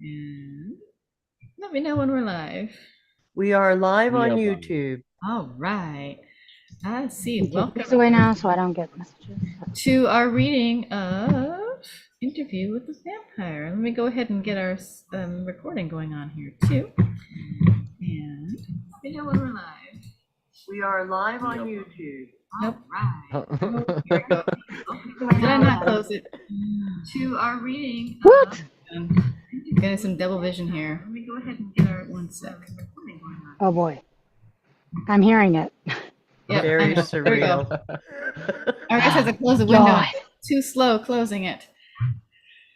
And let me know when we're live. We are live We on are live. YouTube. All right. I see. Take Welcome these away now so I don't get messages. to our reading of Interview with the Vampire. Let me go ahead and get our recording going on here too. And let me know when we're live. We are live on YouTube. Nope. Oh, Here we go. Did I not close it? To our reading. What? Getting some double vision here. Let me go ahead and get our one sec. Oh boy. I'm hearing it. Yep, Very I know. There we go. surreal. I guess I have to close the window. Joy. Too slow closing it.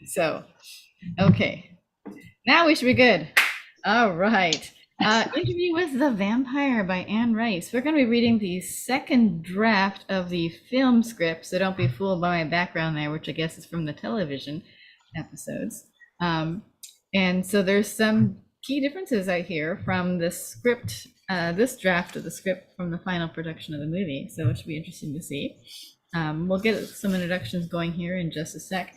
So, okay. Now we should be good. All right. Interview with the Vampire by Anne Rice. We're going to be reading the second draft of the film script, so don't be fooled by my background there, which I guess is from the television episodes. And so there's some key differences I hear from the script, this draft of the script from the final production of the movie, so it should be interesting to see. We'll get some introductions going here in just a sec.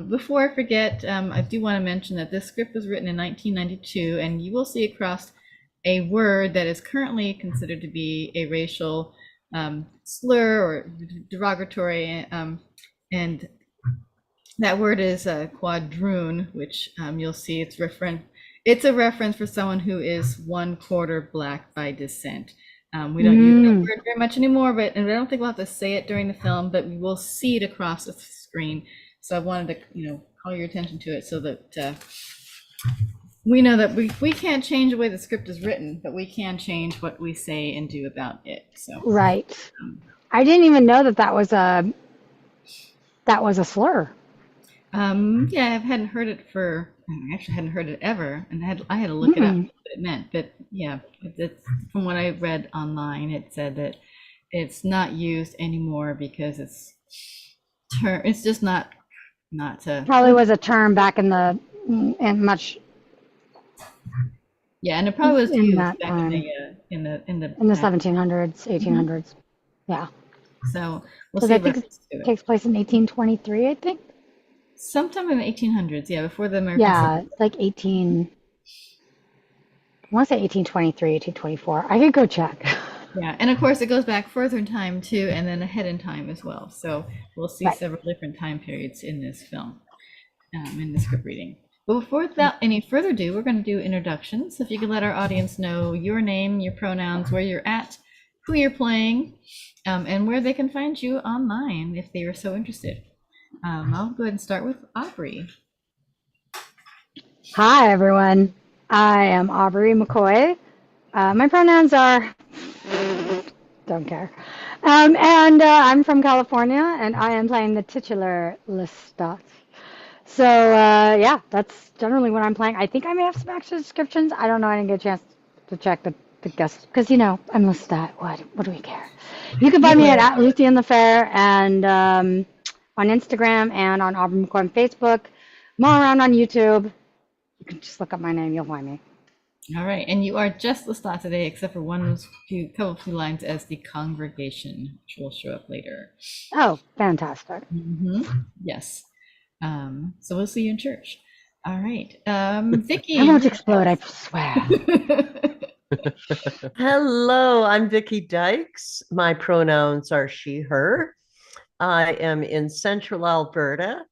Before I forget, I do want to mention that this script was written in 1992, and you will see across a word that is currently considered to be a racial slur or derogatory, and that word is quadroon, which you'll see it's a reference for someone who is 1/4 black by descent. We don't use that word very much anymore, and I don't think we'll have to say it during the film, but we will see it across the screen. So I wanted to, call your attention to it so that we know that we can't change the way the script is written, but we can change what we say and do about it. So Right. I didn't even know that was a slur. yeah, I hadn't heard it I actually hadn't heard it ever, and I had to look it up what it meant. But yeah, from what I read online, it said that it's not used anymore because it's just not Probably was a term back in the much yeah, and it probably was in used that back time. in the in the 1700s, 1800s. Yeah. So we'll Because see I think it it takes place in 1823, I think. sometime in the 1800s, yeah, before the American Yeah, Civil it's like 18. I want to say 1823, 1824. I could go check. Yeah, and of course it goes back further in time too, and then ahead in time as well. So we'll see Right. several different time periods in this film, in the script reading. But without any further ado, we're going to do introductions. So if you could let our audience know your name, your pronouns, where you're at, who you're playing, and where they can find you online if they are so interested. I'll go ahead and start with Aubrey. Hi, everyone. I am Aubrey McCoy. My pronouns are don't care. And I'm from California, and I am playing the titular Lestat. So, yeah, that's generally what I'm playing. I think I may have some extra descriptions. I don't know. I didn't get a chance to check the guest because, I'm Lestat. What do we care? You can find me at Luthien the Fair and on Instagram and on Aubrey McCoy on Facebook. I'm all around on YouTube. You can just look up my name. You'll find me. All right, and you are just Lestat today, except for couple few lines as the congregation, which will show up later. Oh, fantastic. Yes. So we'll see you in church. All right. Vicky. I won't explode, I swear. Hello, I'm Vicki Dykes. My pronouns are she, her. I am in central Alberta.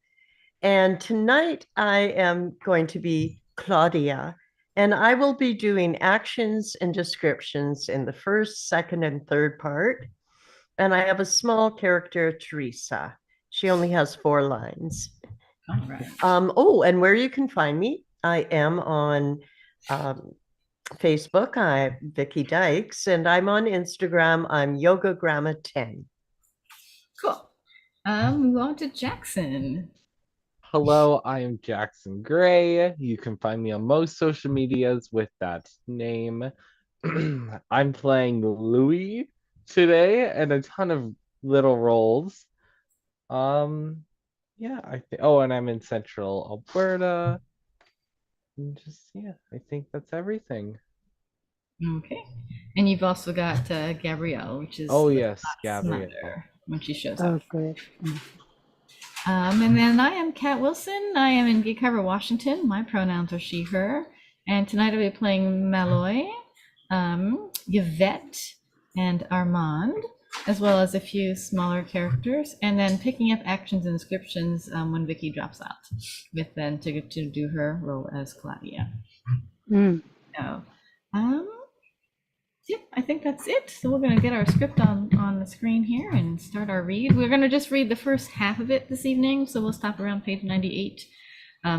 And tonight I am going to be Claudia. And I will be doing actions and descriptions in the first, second, and third part. And I have a small character, Teresa. She only has 4 lines. All right. And where you can find me, I am on Facebook. I'm Vicki Dykes, and I'm on Instagram. I'm YogaGramma10. Cool. Move on to Jackson. Hello, I am Jackson Gray. You can find me on most social medias with that name. I'm playing Louis today and a ton of little roles. Yeah, and I'm in Central Alberta. And I think that's everything. Okay. And you've also got Gabrielle, which is yes, Gabrielle. when she shows Oh, up. good. And then I am Kat Wilson. I am in Gig Harbor, Washington. My pronouns are she, her. And tonight I'll be playing Malloy, Yvette, and Armand, as well as a few smaller characters, and then picking up actions and descriptions when Vicky drops out, with then to get to do her role as Claudia. Mm. So, yep, I think that's it. So we're gonna get our script on the screen here and start our read. We're gonna just read the first half of it this evening, so we'll stop around page 98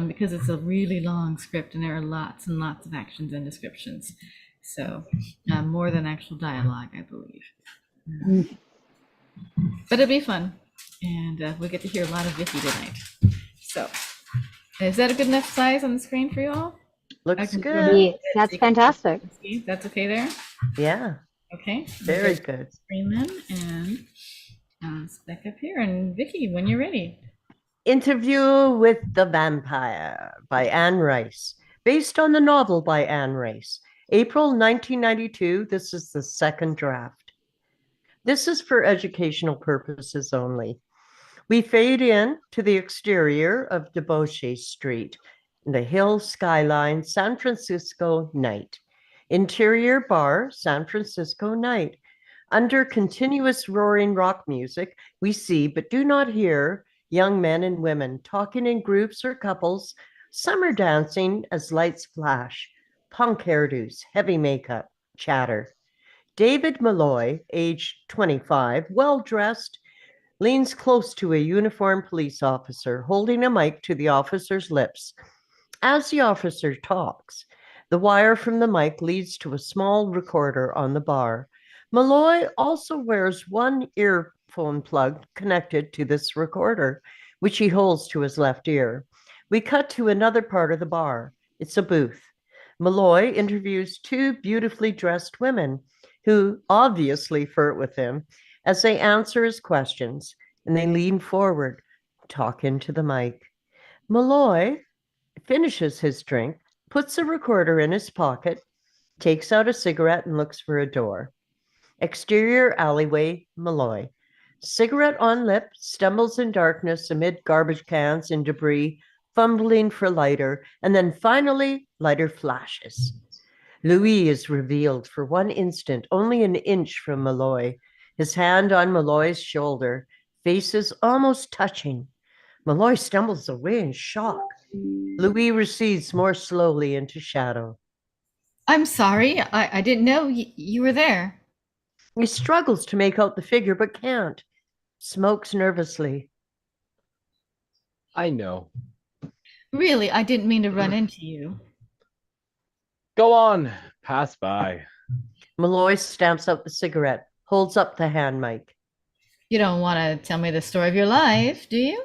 because it's a really long script and there are lots and lots of actions and descriptions. So more than actual dialogue, I believe. Mm. But it'll be fun, and we'll get to hear a lot of Vicky tonight. So, is that a good enough size on the screen for you all? Looks can- good. Yes, that's fantastic. See, that's okay there? Yeah, Okay. very Okay, good. screen then, and let's back up here. And Vicky, when you're ready. Interview with the Vampire by Anne Rice, based on the novel by Anne Rice. April 1992. This is the second draft. This is for educational purposes only. We fade in to the exterior of Debauchee Street, the hill skyline, San Francisco night. Interior bar, San Francisco night. Under continuous roaring rock music, we see but do not hear young men and women talking in groups or couples, summer dancing as lights flash, punk hairdos, heavy makeup, chatter. David Malloy, age 25, well dressed, leans close to a uniformed police officer, holding a mic to the officer's lips. As the officer talks, the wire from the mic leads to a small recorder on the bar. Malloy also wears one earphone plug connected to this recorder, which he holds to his left ear. We cut to another part of the bar. It's a booth. Malloy interviews two beautifully dressed women who obviously flirt with him as they answer his questions, and they lean forward, talk into the mic. Malloy finishes his drink, puts the recorder in his pocket, takes out a cigarette, and looks for a door. Exterior alleyway, Malloy. Cigarette on lip, stumbles in darkness amid garbage cans and debris, fumbling for lighter, and then finally, lighter flashes. Louis is revealed for one instant, only an inch from Malloy, his hand on Malloy's shoulder, faces almost touching. Malloy stumbles away in shock. Louis recedes more slowly into shadow. I'm sorry, I didn't know you were there. He struggles to make out the figure, but can't. Smokes nervously. I know. Really, I didn't mean to run into you. Go on, pass by. Malloy stamps out the cigarette, holds up the hand mic. You don't want to tell me the story of your life, do you?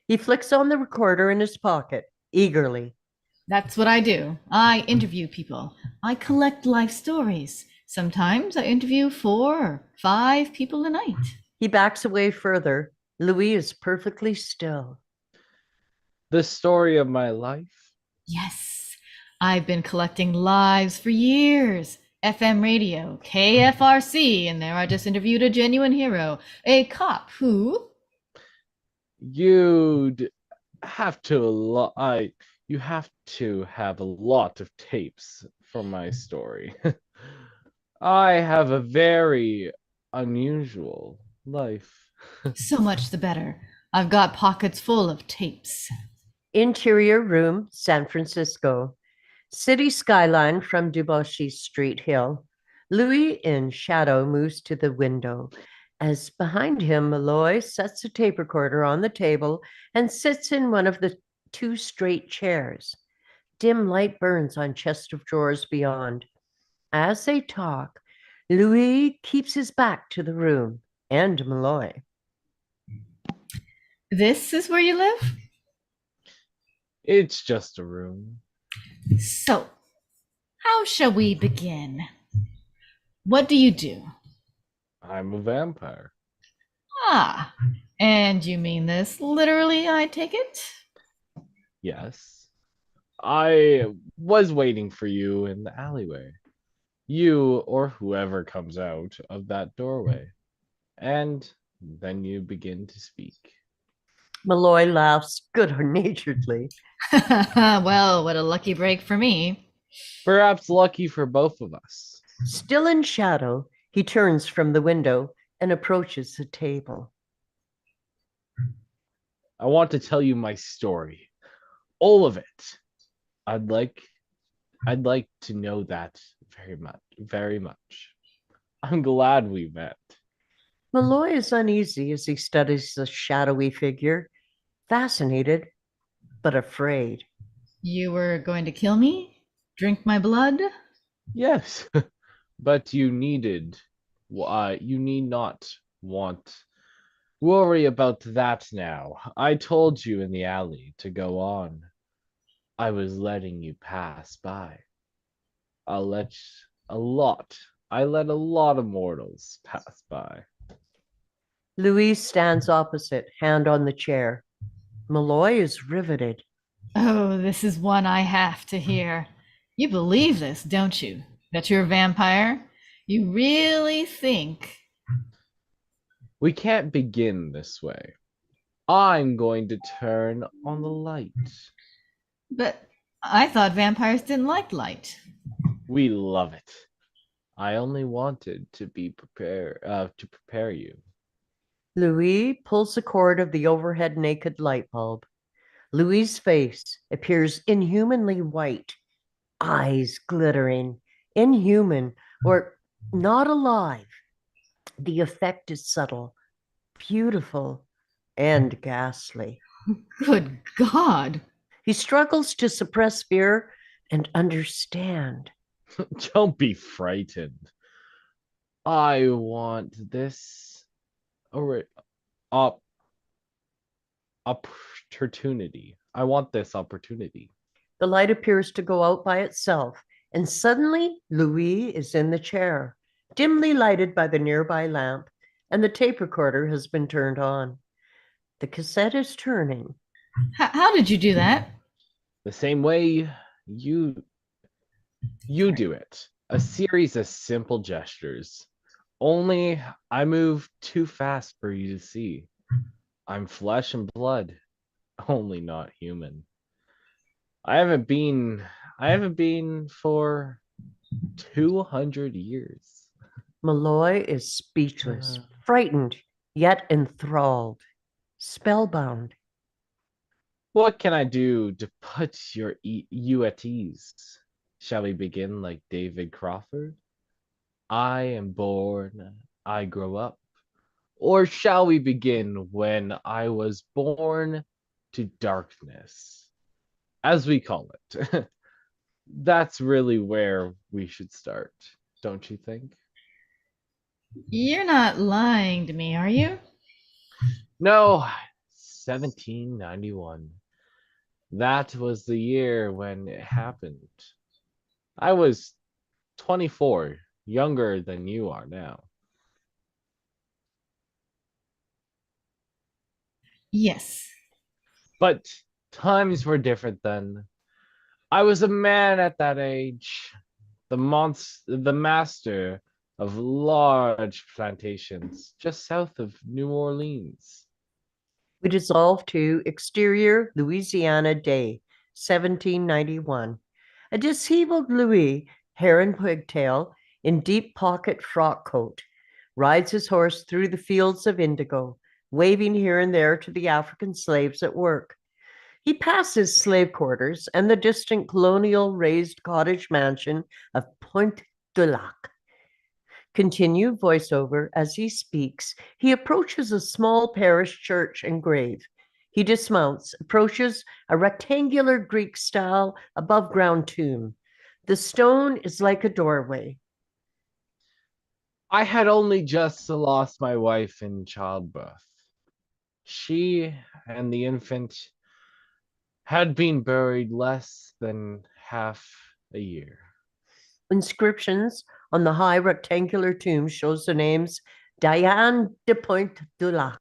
He flicks on the recorder in his pocket, eagerly. That's what I do. I interview people. I collect life stories. Sometimes I interview 4 or 5 people a night. He backs away further. Louis is perfectly still. The story of my life? Yes, I've been collecting lives for years. FM radio, KFRC, and there I just interviewed a genuine hero, a cop who... You'd have to you have to have a lot of tapes for my story. I have a very unusual life. So much the better. I've got pockets full of tapes. Interior room, San Francisco. City skyline from Debauchee Street Hill. Louis in shadow moves to the window. As behind him, Malloy sets a tape recorder on the table and sits in one of the 2 straight chairs. Dim light burns on chest of drawers beyond. As they talk, Louis keeps his back to the room and Malloy. This is where you live? It's just a room. So, how shall we begin? What do you do? I'm a vampire. Ah, and you mean this literally, I take it? Yes. I was waiting for you in the alleyway. You or whoever comes out of that doorway. And then you begin to speak. Malloy laughs good-naturedly. Well, what a lucky break for me. Perhaps lucky for both of us. Still in shadow, he turns from the window and approaches the table. I want to tell you my story. All of it. I'd like to know that very much, very much. I'm glad we met. Malloy is uneasy as he studies the shadowy figure, fascinated but afraid. You were going to kill me? Drink my blood? Yes, but you need not want worry about that now. I told you in the alley to go on. I was letting you pass by. I'll let a lot. I let a lot of mortals pass by. Louise stands opposite, hand on the chair. Malloy is riveted. Oh, this is one I have to hear. You believe this, don't you? That you're a vampire? You really think? We can't begin this way. I'm going to turn on the light. But I thought vampires didn't like light. We love it. I only wanted to be prepared to prepare you. Louis pulls the cord of the overhead naked light bulb. Louis's face appears inhumanly white, eyes glittering, inhuman or not alive. The effect is subtle, beautiful, and ghastly. Good God. He struggles to suppress fear and understand. Don't be frightened. I want this op- opportunity. I want this opportunity. The light appears to go out by itself, and suddenly Louis is in the chair, dimly lighted by the nearby lamp, and the tape recorder has been turned on. The cassette is turning. How did you do that? The same way you do it. A series of simple gestures. Only I move too fast for you to see. I'm flesh and blood, only not human. I haven't been for 200 years. Malloy is speechless, frightened, yet enthralled, spellbound. What can I do to put you at ease? Shall we begin like David Crawford? I am born, I grow up. Or shall we begin when I was born to darkness, as we call it? That's really where we should start, don't you think? You're not lying to me, are you? No, 1791. That was the year when it happened. I was 24, younger than you are now. Yes. But times were different then. I was a man at that age, the master of large plantations just south of New Orleans. We dissolve to exterior Louisiana day, 1791. A disabled Louis, hair and pigtail, in deep pocket frock coat, rides his horse through the fields of indigo, waving here and there to the African slaves at work. He passes slave quarters and the distant colonial raised cottage mansion of Pointe du Lac. Continue voiceover as he speaks. He approaches a small parish church and grave. He dismounts, approaches a rectangular Greek style above ground tomb. The stone is like a doorway. I had only just lost my wife in childbirth. She and the infant had been buried less than half a year. Inscriptions on the high rectangular tomb shows the names Diane de Pointe du Lac,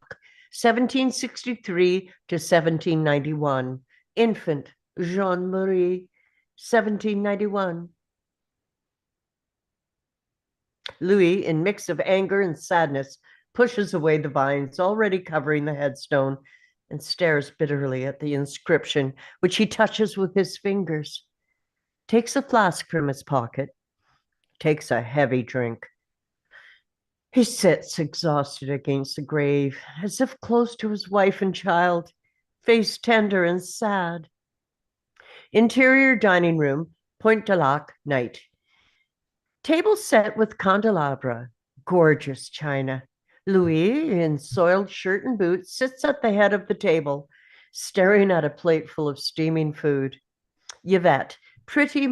1763 to 1791. Infant Jean-Marie, 1791. Louis, in mix of anger and sadness, pushes away the vines already covering the headstone. and stares bitterly at the inscription, which he touches with his fingers. Takes a flask from his pocket, takes a heavy drink. He sits exhausted against the grave, as if close to his wife and child, face tender and sad. Interior dining room, Point de Lac, night. Table set with candelabra, gorgeous china. Louis, in soiled shirt and boots, sits at the head of the table, staring at a plate full of steaming food. Yvette, pretty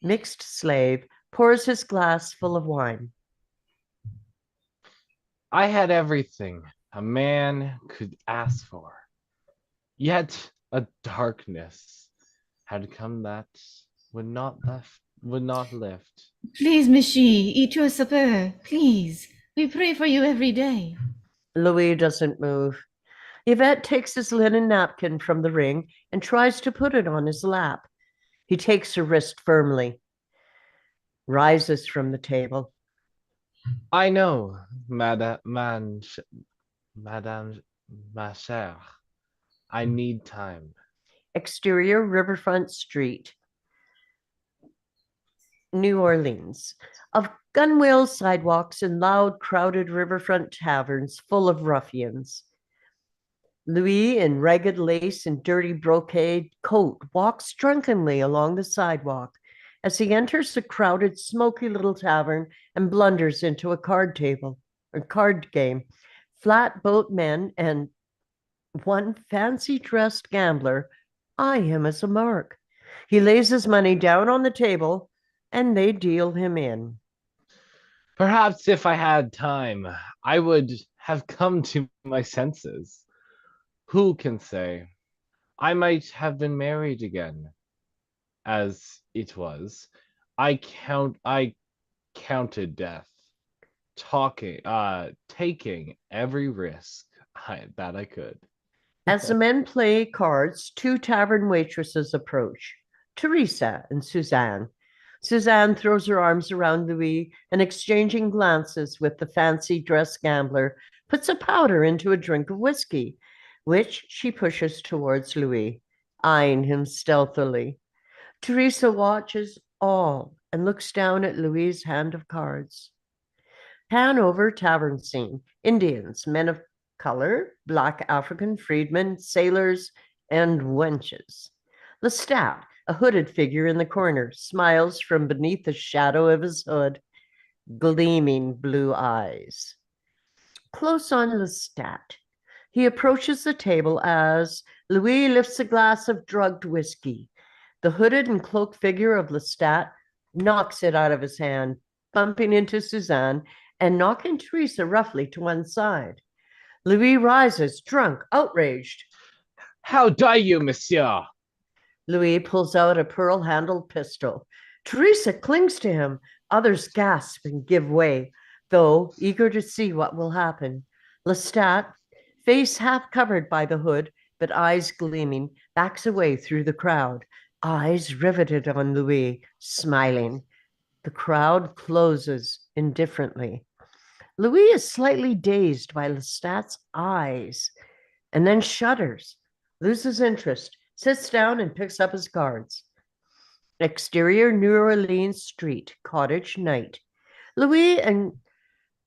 mixed slave, pours his glass full of wine. I had everything a man could ask for. Yet a darkness had come that would not lift. Please, Michi, eat your supper. Please. We pray for you every day. Louis doesn't move. Yvette takes his linen napkin from the ring and tries to put it on his lap. He takes her wrist firmly, rises from the table. I know, Madame ma chère. I need time. Exterior Riverfront Street, New Orleans. Of gunwale sidewalks and loud, crowded riverfront taverns full of ruffians. Louis, in ragged lace and dirty brocade coat, walks drunkenly along the sidewalk as he enters the crowded, smoky little tavern and blunders into a card game. Flat boat men and one fancy-dressed gambler eye him as a mark. He lays his money down on the table, and they deal him in. Perhaps if I had time, I would have come to my senses. Who can say? I might have been married again. As it was, I counted death, taking every risk that I could. As the men play cards, two tavern waitresses approach, Teresa and Suzanne. Suzanne throws her arms around Louis and, exchanging glances with the fancy dress gambler, puts a powder into a drink of whiskey, which she pushes towards Louis, eyeing him stealthily. Teresa watches all and looks down at Louis's hand of cards. Hanover tavern scene. Indians, men of color, black African freedmen, sailors, and wenches. Lestat, a hooded figure in the corner, smiles from beneath the shadow of his hood, gleaming blue eyes. Close on Lestat, he approaches the table as Louis lifts a glass of drugged whiskey. The hooded and cloaked figure of Lestat knocks it out of his hand, bumping into Suzanne and knocking Teresa roughly to one side. Louis rises, drunk, outraged. How dare you, monsieur? Louis pulls out a pearl-handled pistol. Teresa clings to him. Others gasp and give way, though eager to see what will happen. Lestat, face half covered by the hood, but eyes gleaming, backs away through the crowd, eyes riveted on Louis, smiling. The crowd closes indifferently. Louis is slightly dazed by Lestat's eyes, and then shudders, loses interest, sits down and picks up his cards. Exterior New Orleans Street, cottage, night. Louis and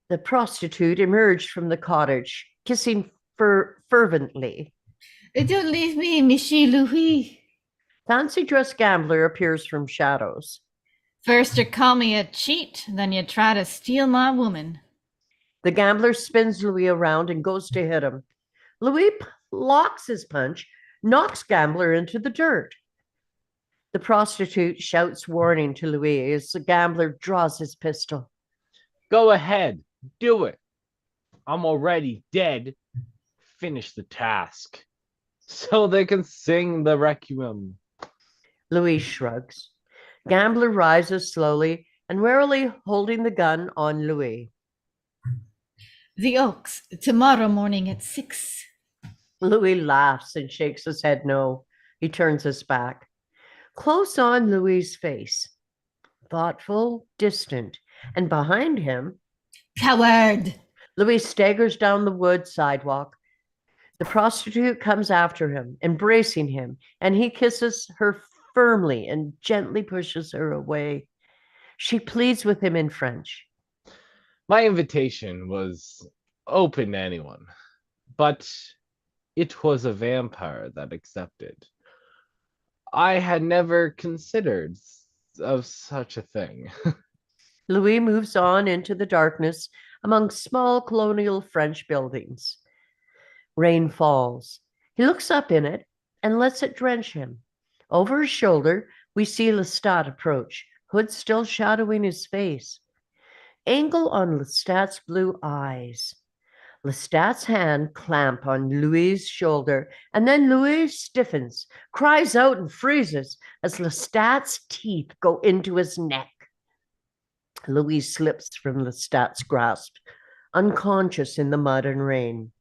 the prostitute emerge from the cottage, kissing fervently. Don't leave me, Michi Louis. Fancy dress gambler appears from shadows. First you call me a cheat, then you try to steal my woman. The gambler spins Louis around and goes to hit him. Louis blocks his punch, knocks gambler into the dirt. The prostitute shouts warning to Louis as the gambler draws his pistol. Go ahead, do it. I'm already dead. Finish the task so they can sing the requiem. Louis shrugs. Gambler rises slowly and warily, holding the gun on Louis. The Oaks, tomorrow morning at 6. Louis laughs and shakes his head no. He turns his back. Close on Louis's face, thoughtful, distant, and behind him, Coward! Louis staggers down the wood sidewalk. The prostitute comes after him, embracing him, and he kisses her firmly and gently pushes her away. She pleads with him in French. My invitation was open to anyone, but it was a vampire that accepted. I had never considered of such a thing. Louis moves on into the darkness among small colonial French buildings. Rain falls. He looks up in it and lets it drench him. Over his shoulder, we see Lestat approach, hood still shadowing his face. Angle on Lestat's blue eyes. Lestat's hand clamp on Louis's shoulder, and then Louis stiffens, cries out and freezes as Lestat's teeth go into his neck. Louis slips from Lestat's grasp, unconscious in the mud and rain.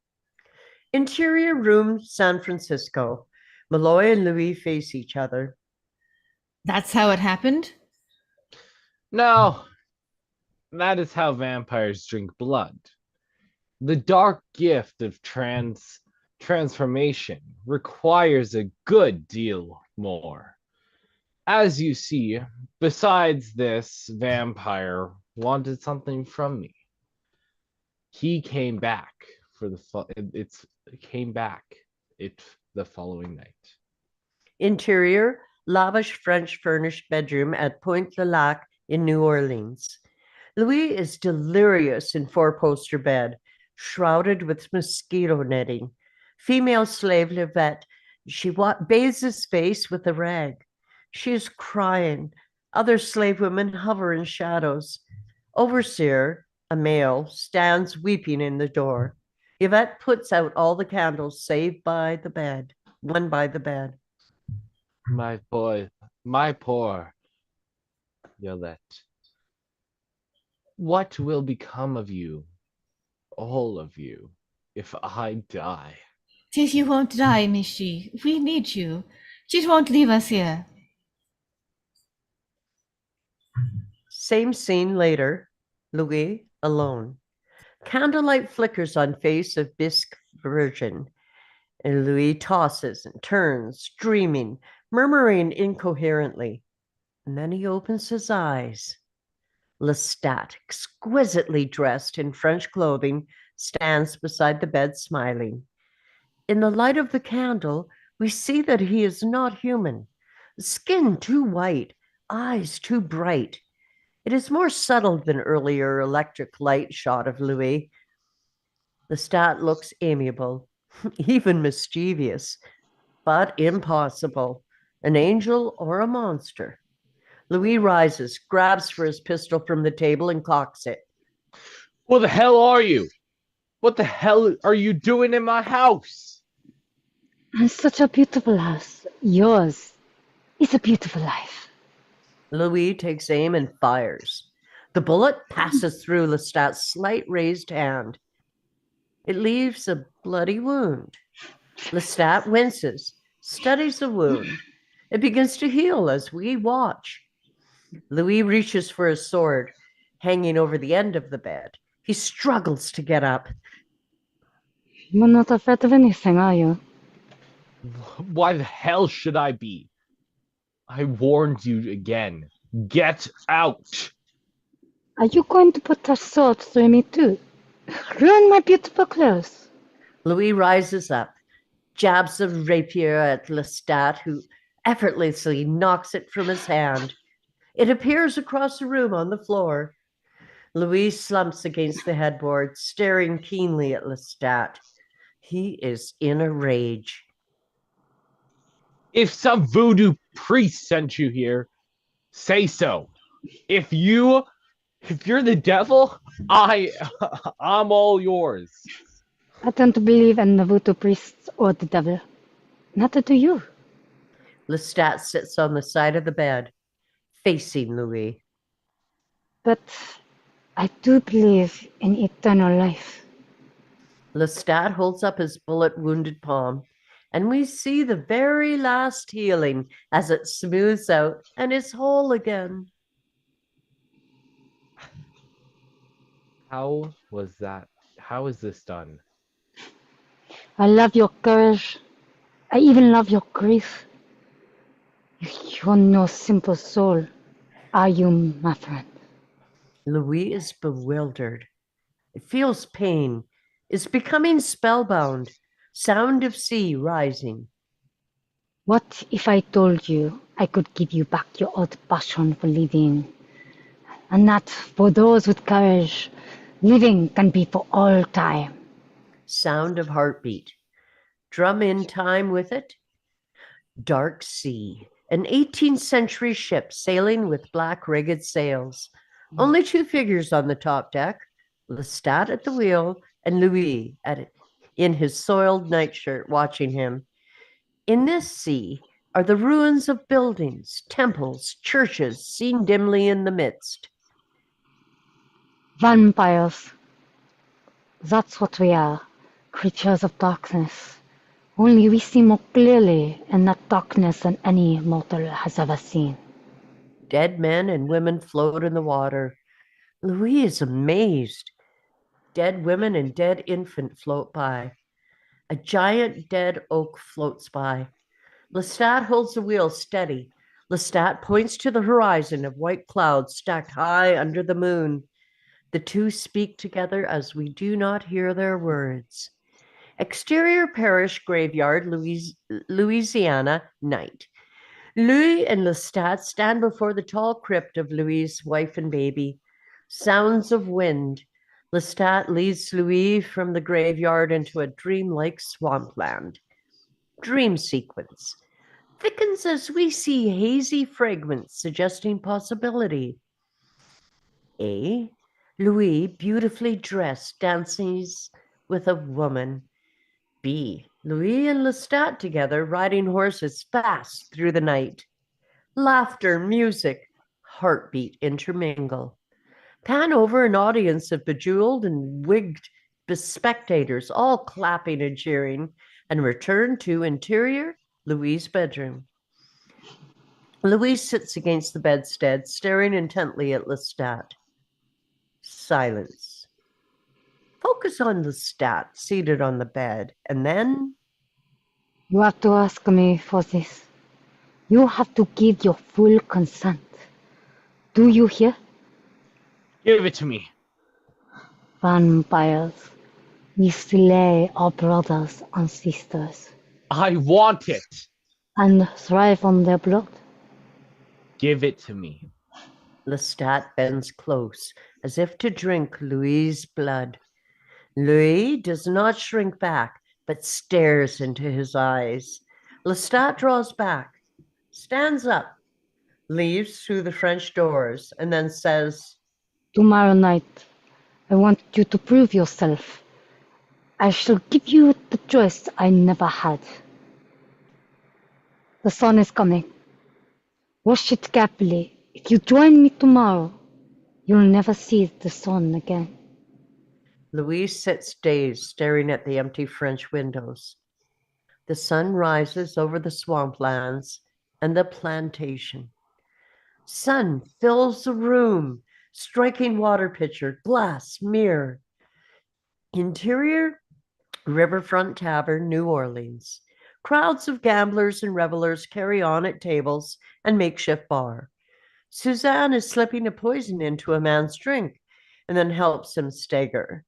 Interior room, San Francisco. Malloy and Louis face each other. That's how it happened? No, that is how vampires drink blood. The dark gift of transformation requires a good deal more. As you see, besides this, vampire wanted something from me. He came back for the following night. Interior, lavish French furnished bedroom at Pointe le Lac in New Orleans. Louis is delirious in four-poster bed, shrouded with mosquito netting. Female slave Livette, she bathes his face with a rag. She is crying. Other slave women hover in shadows. Overseer, a male, stands weeping in the door. Yvette puts out all the candles save by the bed, one by the bed. My poor Yolette. What will become of you, all of you, if I die? Tis you won't die, Michi. We need you. She won't leave us here. Same scene later. Louis alone. Candlelight flickers on face of bisque virgin. And Louis tosses and turns, dreaming, murmuring incoherently. And then he opens his eyes. Lestat, exquisitely dressed in French clothing, stands beside the bed smiling. In the light of the candle, we see that he is not human. Skin too white, eyes too bright. It is more subtle than earlier electric light shot of Louis. Lestat looks amiable, even mischievous, but impossible. An angel or a monster. Louis rises, grabs for his pistol from the table and cocks it. What the hell are you? What the hell are you doing in my house? And such a beautiful house. Yours is a beautiful life. Louis takes aim and fires. The bullet passes through Lestat's slight raised hand. It leaves a bloody wound. Lestat winces, studies the wound. It begins to heal as we watch. Louis reaches for his sword, hanging over the end of the bed. He struggles to get up. You're not afraid of anything, are you? Why the hell should I be? I warned you again. Get out! Are you going to put a sword through me too? Ruin my beautiful clothes. Louis rises up, jabs a rapier at Lestat, who effortlessly knocks it from his hand. It appears across the room on the floor. Louis slumps against the headboard, staring keenly at Lestat. He is in a rage. If some voodoo priest sent you here, say so. If you're the devil, I'm all yours. I don't believe in the voodoo priests or the devil. Neither do you. Lestat sits on the side of the bed, facing Louis. But I do believe in eternal life. Lestat holds up his bullet-wounded palm, and we see the very last healing as it smooths out and is whole again. How was that? How is this done? I love your courage. I even love your grief. You're no simple soul, are you, my friend? Louis is bewildered. It feels pain, is becoming spellbound. Sound of sea rising. What if I told you I could give you back your old passion for living? And that for those with courage, living can be for all time. Sound of heartbeat. Drum in time with it. Dark sea. An 18th century ship sailing with black rigged sails. Only two figures on the top deck, Lestat at the wheel and Louis in his soiled nightshirt watching him. In this sea are the ruins of buildings, temples, churches seen dimly in the midst. Vampires. That's what we are. Creatures of darkness. Only we see more clearly in that darkness than any mortal has ever seen. Dead men and women float in the water. Louis is amazed. Dead women and dead infant float by. A giant dead oak floats by. Lestat holds the wheel steady. Lestat points to the horizon of white clouds stacked high under the moon. The two speak together as we do not hear their words. Exterior parish graveyard, Louisiana, night. Louis and Lestat stand before the tall crypt of Louis' wife and baby. Sounds of wind. Lestat leads Louis from the graveyard into a dreamlike swampland. Dream sequence. Thickens as we see hazy fragments suggesting possibility. A. Louis, beautifully dressed, dances with a woman. B. Louis and Lestat together, riding horses fast through the night. Laughter, music, heartbeat intermingle. Pan over an audience of bejeweled and wigged spectators, all clapping and cheering, and return to interior Louis' bedroom. Louis sits against the bedstead, staring intently at Lestat. Silence. Focus on Lestat, seated on the bed, and then You have to ask me for this. You have to give your full consent. Do you hear? Give it to me. Vampires. We slay our brothers and sisters I want it. and thrive on their blood. Give it to me. Lestat bends close, as if to drink Louis' blood. Louis does not shrink back, but stares into his eyes. Lestat draws back, stands up, leaves through the French doors, and then says, Tomorrow night, I want you to prove yourself. I shall give you the choice I never had. The sun is coming. Watch it carefully. If you join me tomorrow, you'll never see the sun again. Louis sits dazed, staring at the empty French windows. The sun rises over the swamplands and the plantation. Sun fills the room, striking water pitcher, glass, mirror. Interior, Riverfront Tavern, New Orleans. Crowds of gamblers and revelers carry on at tables and makeshift bar. Suzanne is slipping a poison into a man's drink and then helps him stagger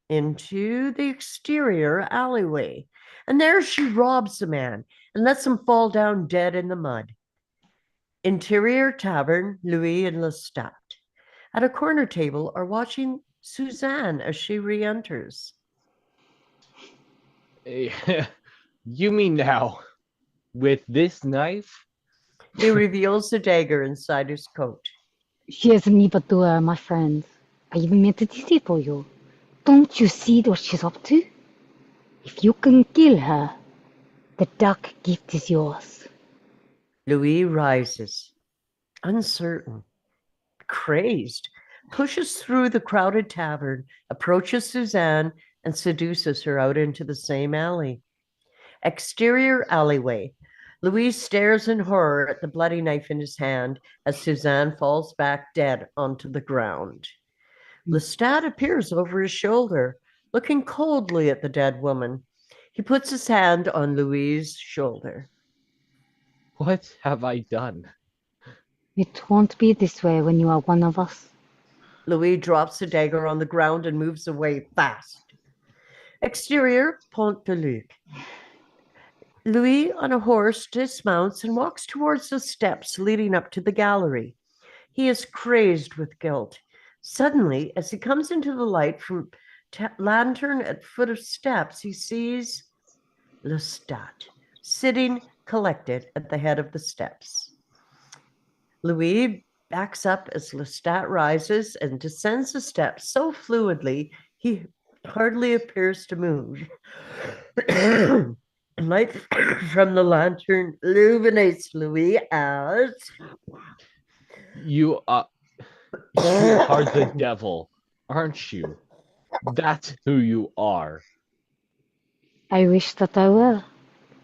into the exterior alleyway. And there she robs the man and lets him fall down dead in the mud. Interior tavern, Louis and Lestat. At a corner table are watching Suzanne as she re-enters. You mean now, with this knife? He reveals the dagger inside his coat. She is an evildoer, my friend. I even made it easy for you. Don't you see what she's up to? If you can kill her, the dark gift is yours. Louis rises, uncertain, crazed, pushes through the crowded tavern, approaches Suzanne, and seduces her out into the same alley. Exterior alleyway. Louis stares in horror at the bloody knife in his hand as Suzanne falls back dead onto the ground. Lestat appears over his shoulder, looking coldly at the dead woman. He puts his hand on Louise's shoulder. What have I done? It won't be this way when you are one of us. Louis drops the dagger on the ground and moves away fast. Exterior, Pont de Luc. Louis, on a horse, dismounts and walks towards the steps leading up to the gallery. He is crazed with guilt. Suddenly, as he comes into the light from lantern at foot of steps, he sees Lestat sitting collected at the head of the steps. Louis backs up as Lestat rises and descends the steps so fluidly he hardly appears to move. Light from the lantern illuminates Louis as You are the devil, aren't you? That's who you are. I wish that I were.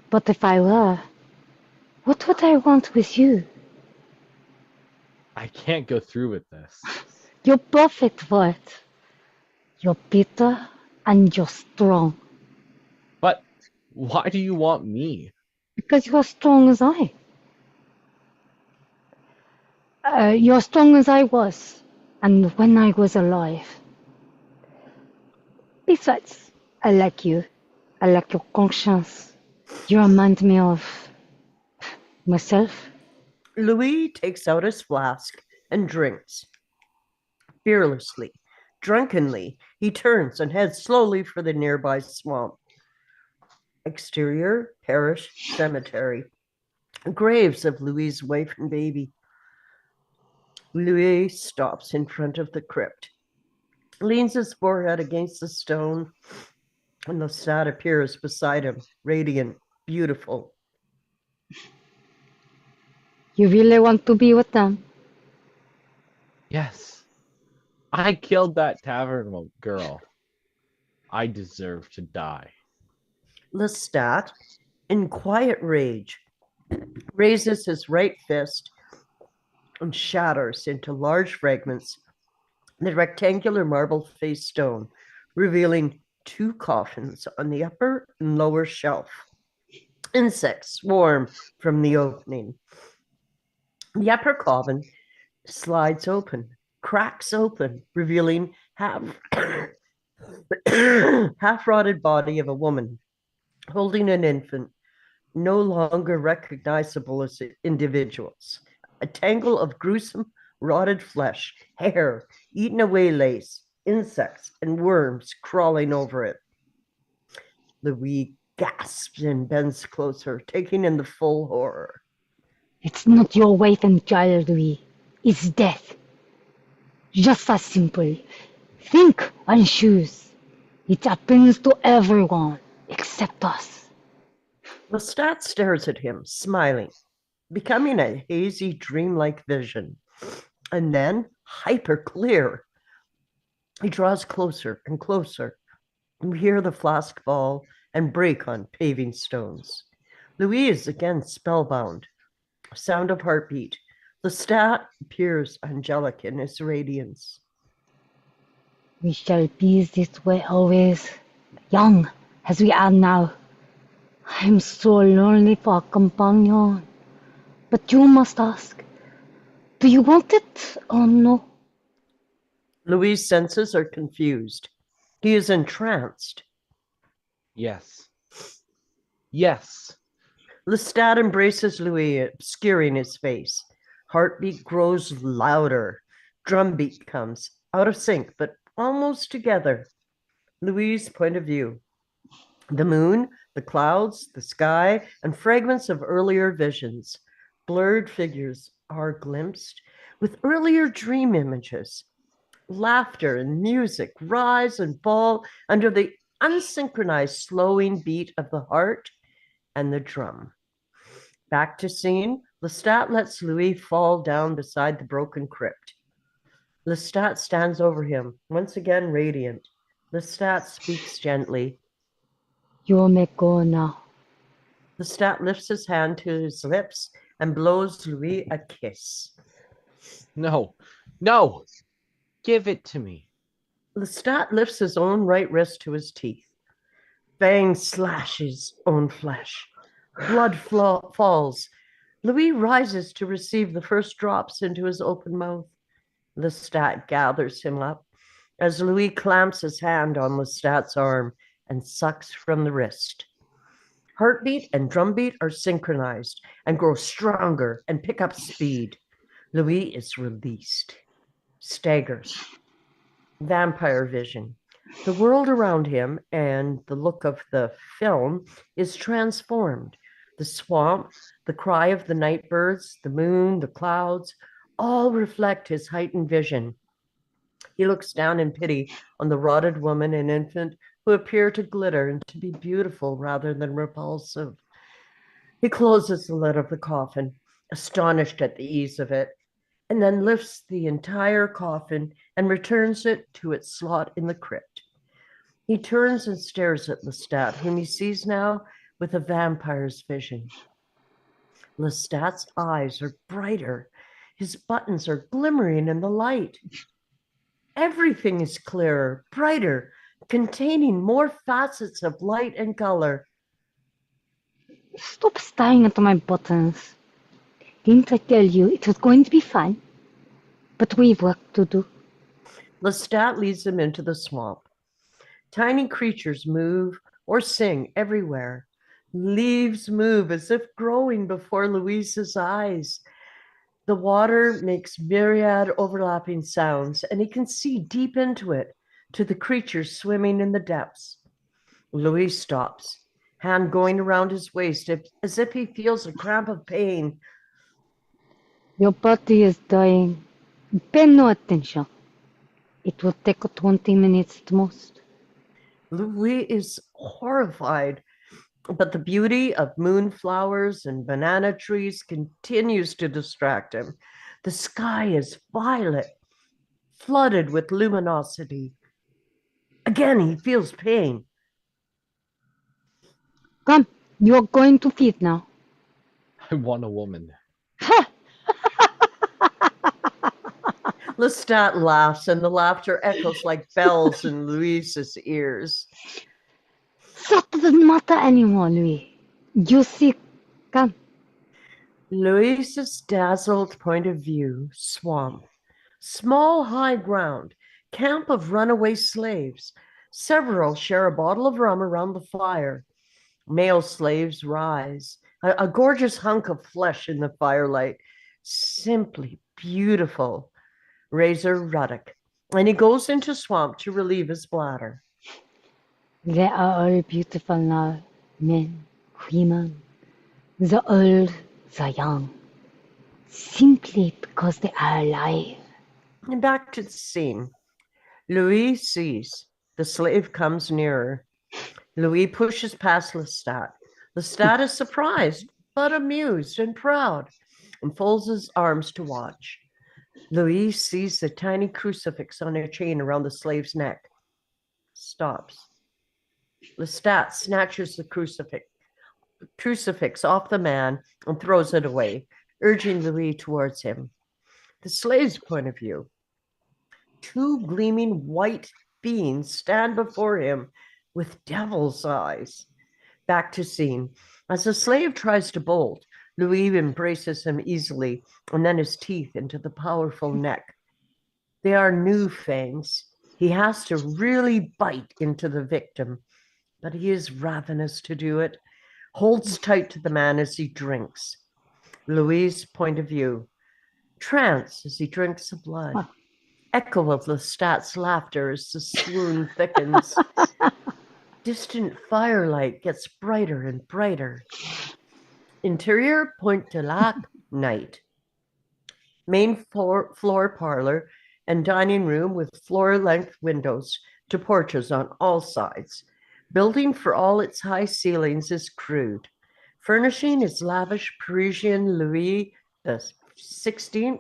But if I were, what would I want with you? I can't go through with this. You're perfect for it. You're bitter and you're strong. But why do you want me? Because you're as strong as I. You're as strong as I was. And when I was alive. Besides, I like you. I like your conscience. You remind me of myself. Louis takes out his flask and drinks. Fearlessly, drunkenly, he turns and heads slowly for the nearby swamp. Exterior, parish cemetery. Graves of Louis' wife and baby. Louis stops in front of the crypt, leans his forehead against the stone, and Lestat appears beside him, radiant, beautiful. You really want to be with them? Yes. I killed that tavern girl. I deserve to die. Lestat, in quiet rage, raises his right fist and shatters into large fragments the rectangular marble-faced stone, revealing 2 coffins on the upper and lower shelf. Insects swarm from the opening. The upper coffin slides open, cracks open, revealing half-rotted body of a woman holding an infant, no longer recognizable as individuals. A tangle of gruesome, rotted flesh, hair, eaten away lace, insects, and worms crawling over it. Louis gasps and bends closer, taking in the full horror. It's not your wife and child, Louis. It's death. Just as simple. Think and choose. It happens to everyone except us. Lestat stares at him, smiling, becoming a hazy, dreamlike vision. And then, hyper clear. He draws closer and closer. We hear the flask fall and break on paving stones. Louis is again spellbound. Sound of heartbeat. Lestat appears angelic in his radiance. We shall be this way always, young as we are now. I'm so lonely for a companion. But you must ask, do you want it or no? Louis' senses are confused. He is entranced. Yes. Yes. Lestat embraces Louis, obscuring his face. Heartbeat grows louder. Drumbeat comes, out of sync, but almost together. Louis' point of view. The moon, the clouds, the sky, and fragments of earlier visions. Blurred figures are glimpsed with earlier dream images. Laughter and music rise and fall under the unsynchronized slowing beat of the heart and the drum. Back to scene, Lestat lets Louis fall down beside the broken crypt. Lestat stands over him, once again radiant. Lestat speaks gently. You may go now. Lestat lifts his hand to his lips and blows Louis a kiss. No. No. Give it to me. Lestat lifts his own right wrist to his teeth. Fang slashes own flesh. Blood falls. Louis rises to receive the first drops into his open mouth. Lestat gathers him up as Louis clamps his hand on Lestat's arm and sucks from the wrist. Heartbeat and drumbeat are synchronized and grow stronger and pick up speed. Louis is released, staggers. Vampire vision. The world around him and the look of the film is transformed. The swamp, the cry of the night birds, the moon, the clouds, all reflect his heightened vision. He looks down in pity on the rotted woman and infant who appear to glitter and to be beautiful rather than repulsive. He closes the lid of the coffin, astonished at the ease of it, and then lifts the entire coffin and returns it to its slot in the crypt. He turns and stares at Lestat, whom he sees now with a vampire's vision. Lestat's eyes are brighter. His buttons are glimmering in the light. Everything is clearer, brighter, containing more facets of light and color. Stop staring at my buttons. Didn't I tell you it was going to be fun? But we've work to do. Lestat leads him into the swamp. Tiny creatures move or sing everywhere. Leaves move as if growing before Louise's eyes. The water makes myriad overlapping sounds, and he can see deep into it, to the creatures swimming in the depths. Louis stops, hand going around his waist as if he feels a cramp of pain. Your body is dying. Pay no attention. It will take 20 minutes at most. Louis is horrified, but the beauty of moonflowers and banana trees continues to distract him. The sky is violet, flooded with luminosity. Again, he feels pain. Come, you're going to feed now. I want a woman. Lestat laughs, and the laughter echoes like bells in Louise's ears. That doesn't matter anymore, Louis. You see, come. Louise's dazzled point of view, swamp, small high ground, camp of runaway slaves. Several share a bottle of rum around the fire. Male slaves rise, a gorgeous hunk of flesh in the firelight, simply beautiful. Razor Ruddock, and he goes into swamp to relieve his bladder. They are all beautiful now, men, women, the old, the young, simply because they are alive. And back to the scene. Louis sees. The slave comes nearer. Louis pushes past Lestat. Lestat is surprised, but amused and proud, and folds his arms to watch. Louis sees the tiny crucifix on a chain around the slave's neck. Stops. Lestat snatches the crucifix off the man and throws it away, urging Louis towards him. The slave's point of view. Two gleaming white beings stand before him with devil's eyes. Back to scene. As the slave tries to bolt, Louis embraces him easily, and then his teeth into the powerful neck. They are new fangs. He has to really bite into the victim, but he is ravenous to do it, holds tight to the man as he drinks. Louis' point of view. Trance as he drinks the blood. Echo of Lestat's laughter as the swoon thickens. Distant firelight gets brighter and brighter. Interior, Point de Lac, night. Main floor parlor and dining room with floor-length windows to porches on all sides. Building for all its high ceilings is crude. Furnishing is lavish Parisian Louis XVI,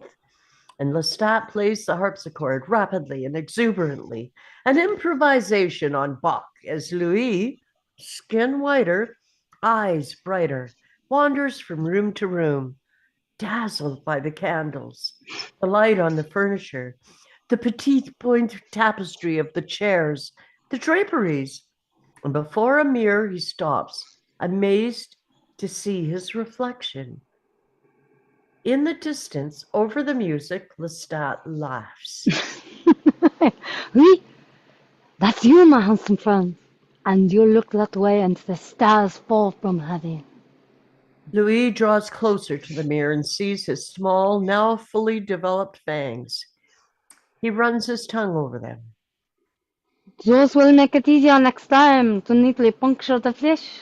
and Lestat plays the harpsichord rapidly and exuberantly, an improvisation on Bach as Louis, skin whiter, eyes brighter, wanders from room to room, dazzled by the candles, the light on the furniture, the petite point tapestry of the chairs, the draperies. And before a mirror, he stops, amazed to see his reflection. In the distance, over the music, Lestat laughs. Oui, that's you, my handsome friend. And you look that way and the stars fall from heaven. Louis draws closer to the mirror and sees his small, now fully developed fangs. He runs his tongue over them. Those will make it easier next time to neatly puncture the flesh.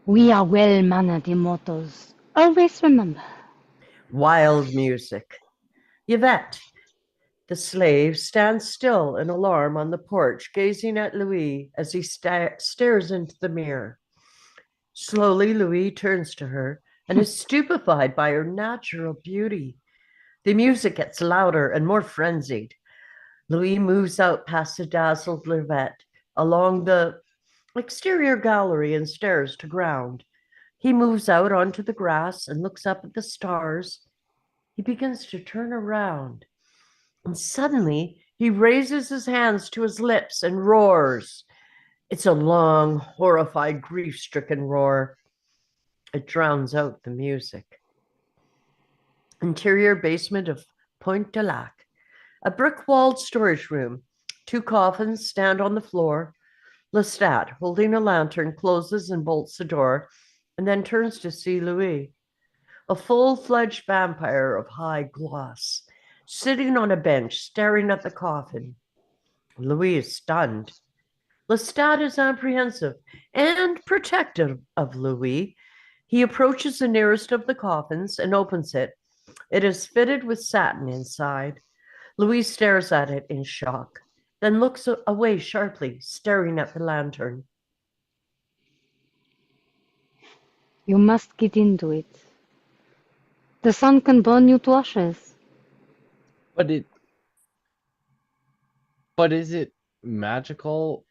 We are well-mannered immortals. Always remember. Wild music. Yvette, the slave, stands still in alarm on the porch, gazing at Louis as he stares into the mirror. Slowly, Louis turns to her and is stupefied by her natural beauty. The music gets louder and more frenzied. Louis moves out past the dazzled Yvette along the exterior gallery and stares to ground. He moves out onto the grass and looks up at the stars. He begins to turn around. And suddenly, he raises his hands to his lips and roars. It's a long, horrified, grief-stricken roar. It drowns out the music. Interior basement of Point de Lac. A brick-walled storage room. 2 coffins stand on the floor. Lestat, holding a lantern, closes and bolts the door, and then turns to see Louis, a full-fledged vampire of high gloss, sitting on a bench, staring at the coffin. Louis is stunned. Lestat is apprehensive and protective of Louis. He approaches the nearest of the coffins and opens it. It is fitted with satin inside. Louis stares at it in shock, then looks away sharply, staring at the lantern. You must get into it. The sun can burn you to ashes. But is it magical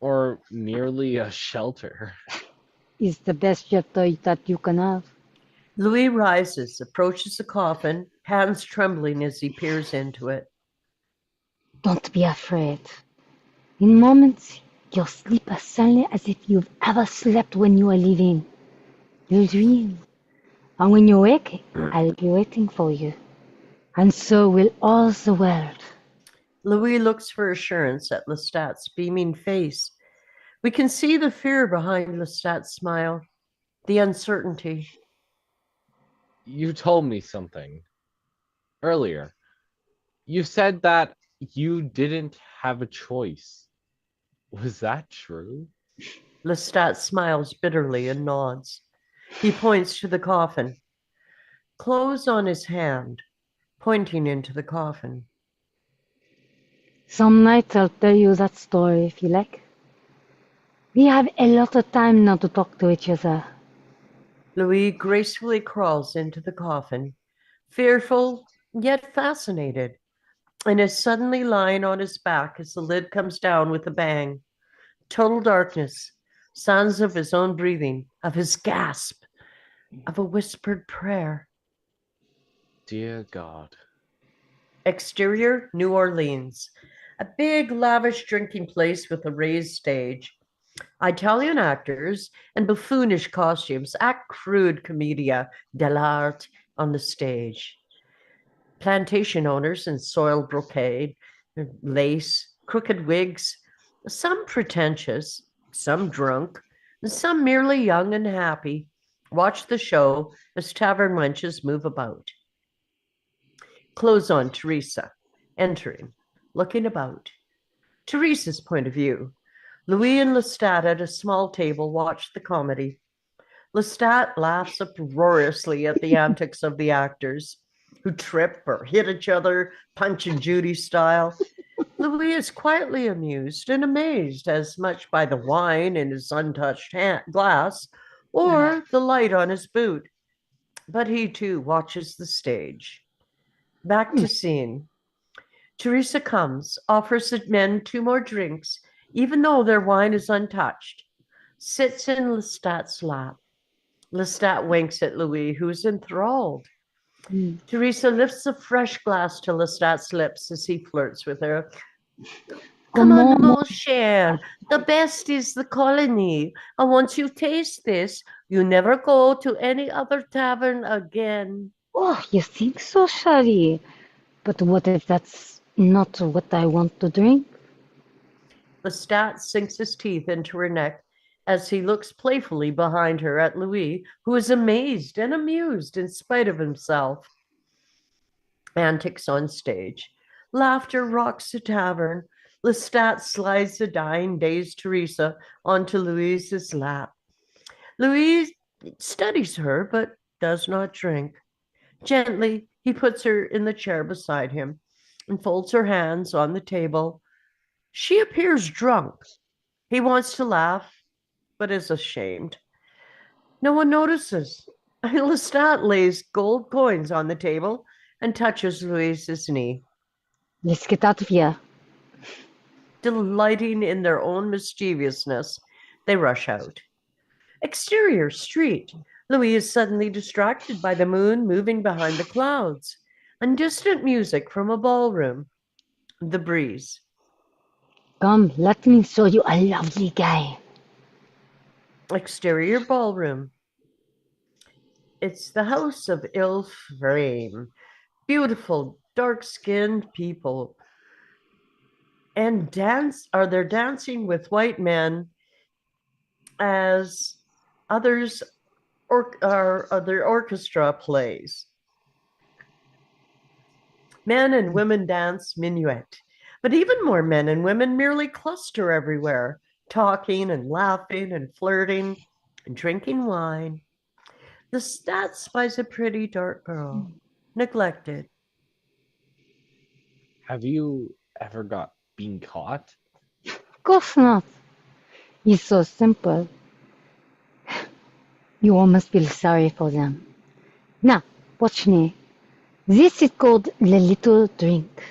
or merely a shelter? It's the best shelter that you can have. Louis rises, approaches the coffin, hands trembling as he peers into it. Don't be afraid. In moments, you'll sleep as soundly as if you've ever slept when you were living. You'll dream. And when you wake, I'll be waiting for you. And so will all the world. Louis looks for assurance at Lestat's beaming face. We can see the fear behind Lestat's smile, the uncertainty. You told me something earlier. You said that you didn't have a choice. Was that true? Lestat smiles bitterly and nods. He points to the coffin. Close on his hand, pointing into the coffin. Some nights I'll tell you that story if you like. We have a lot of time now to talk to each other. Louis gracefully crawls into the coffin, fearful yet fascinated, and is suddenly lying on his back as the lid comes down with a bang. Total darkness, sounds of his own breathing, of his gasp, of a whispered prayer. Dear God. Exterior, New Orleans. A big, lavish drinking place with a raised stage. Italian actors and buffoonish costumes act crude commedia dell'arte on the stage. Plantation owners in soiled brocade, lace, crooked wigs, some pretentious, some drunk, and some merely young and happy, watch the show as tavern wenches move about. Close on Teresa, entering, looking about. Teresa's point of view. Louis and Lestat at a small table watch the comedy. Lestat laughs uproariously at the antics of the actors, who trip or hit each other, Punch and Judy style. Louis is quietly amused and amazed as much by the wine in his untouched glass or the light on his boot. But he too watches the stage. Back to scene. Teresa comes, offers the men 2 more drinks, even though their wine is untouched, sits in Lestat's lap. Lestat winks at Louis, who is enthralled. Mm. Teresa lifts a fresh glass to Lestat's lips as he flirts with her. Come Come on, on. mon cher. The best is the colony. And once you taste this, you never go to any other tavern again. Oh, you think so, Shari? But what if that's not what I want to drink? Lestat sinks his teeth into her neck as he looks playfully behind her at Louis, who is amazed and amused in spite of himself. Antics on stage. Laughter rocks the tavern. Lestat slides the dying, dazed Teresa onto Louise's lap. Louise studies her, but does not drink. Gently, he puts her in the chair beside him and folds her hands on the table. She appears drunk. He wants to laugh, but is ashamed. No one notices. Lestat lays gold coins on the table and touches Louise's knee. Let's get out of here. Delighting in their own mischievousness, they rush out. Exterior street. Louis is suddenly distracted by the moon moving behind the clouds and distant music from a ballroom. The breeze. Come, let me show you a lovely guy. Exterior ballroom. It's the house of ill frame. Beautiful, dark-skinned people. And they're dancing with white men as others other orchestra plays. Men and women dance minuet, but even more men and women merely cluster everywhere, talking and laughing and flirting and drinking wine. Lestat spies a pretty dark girl, neglected. Have you ever been caught? Of course not. It's so simple. You almost feel sorry for them. Now, watch me. This is called the little drink.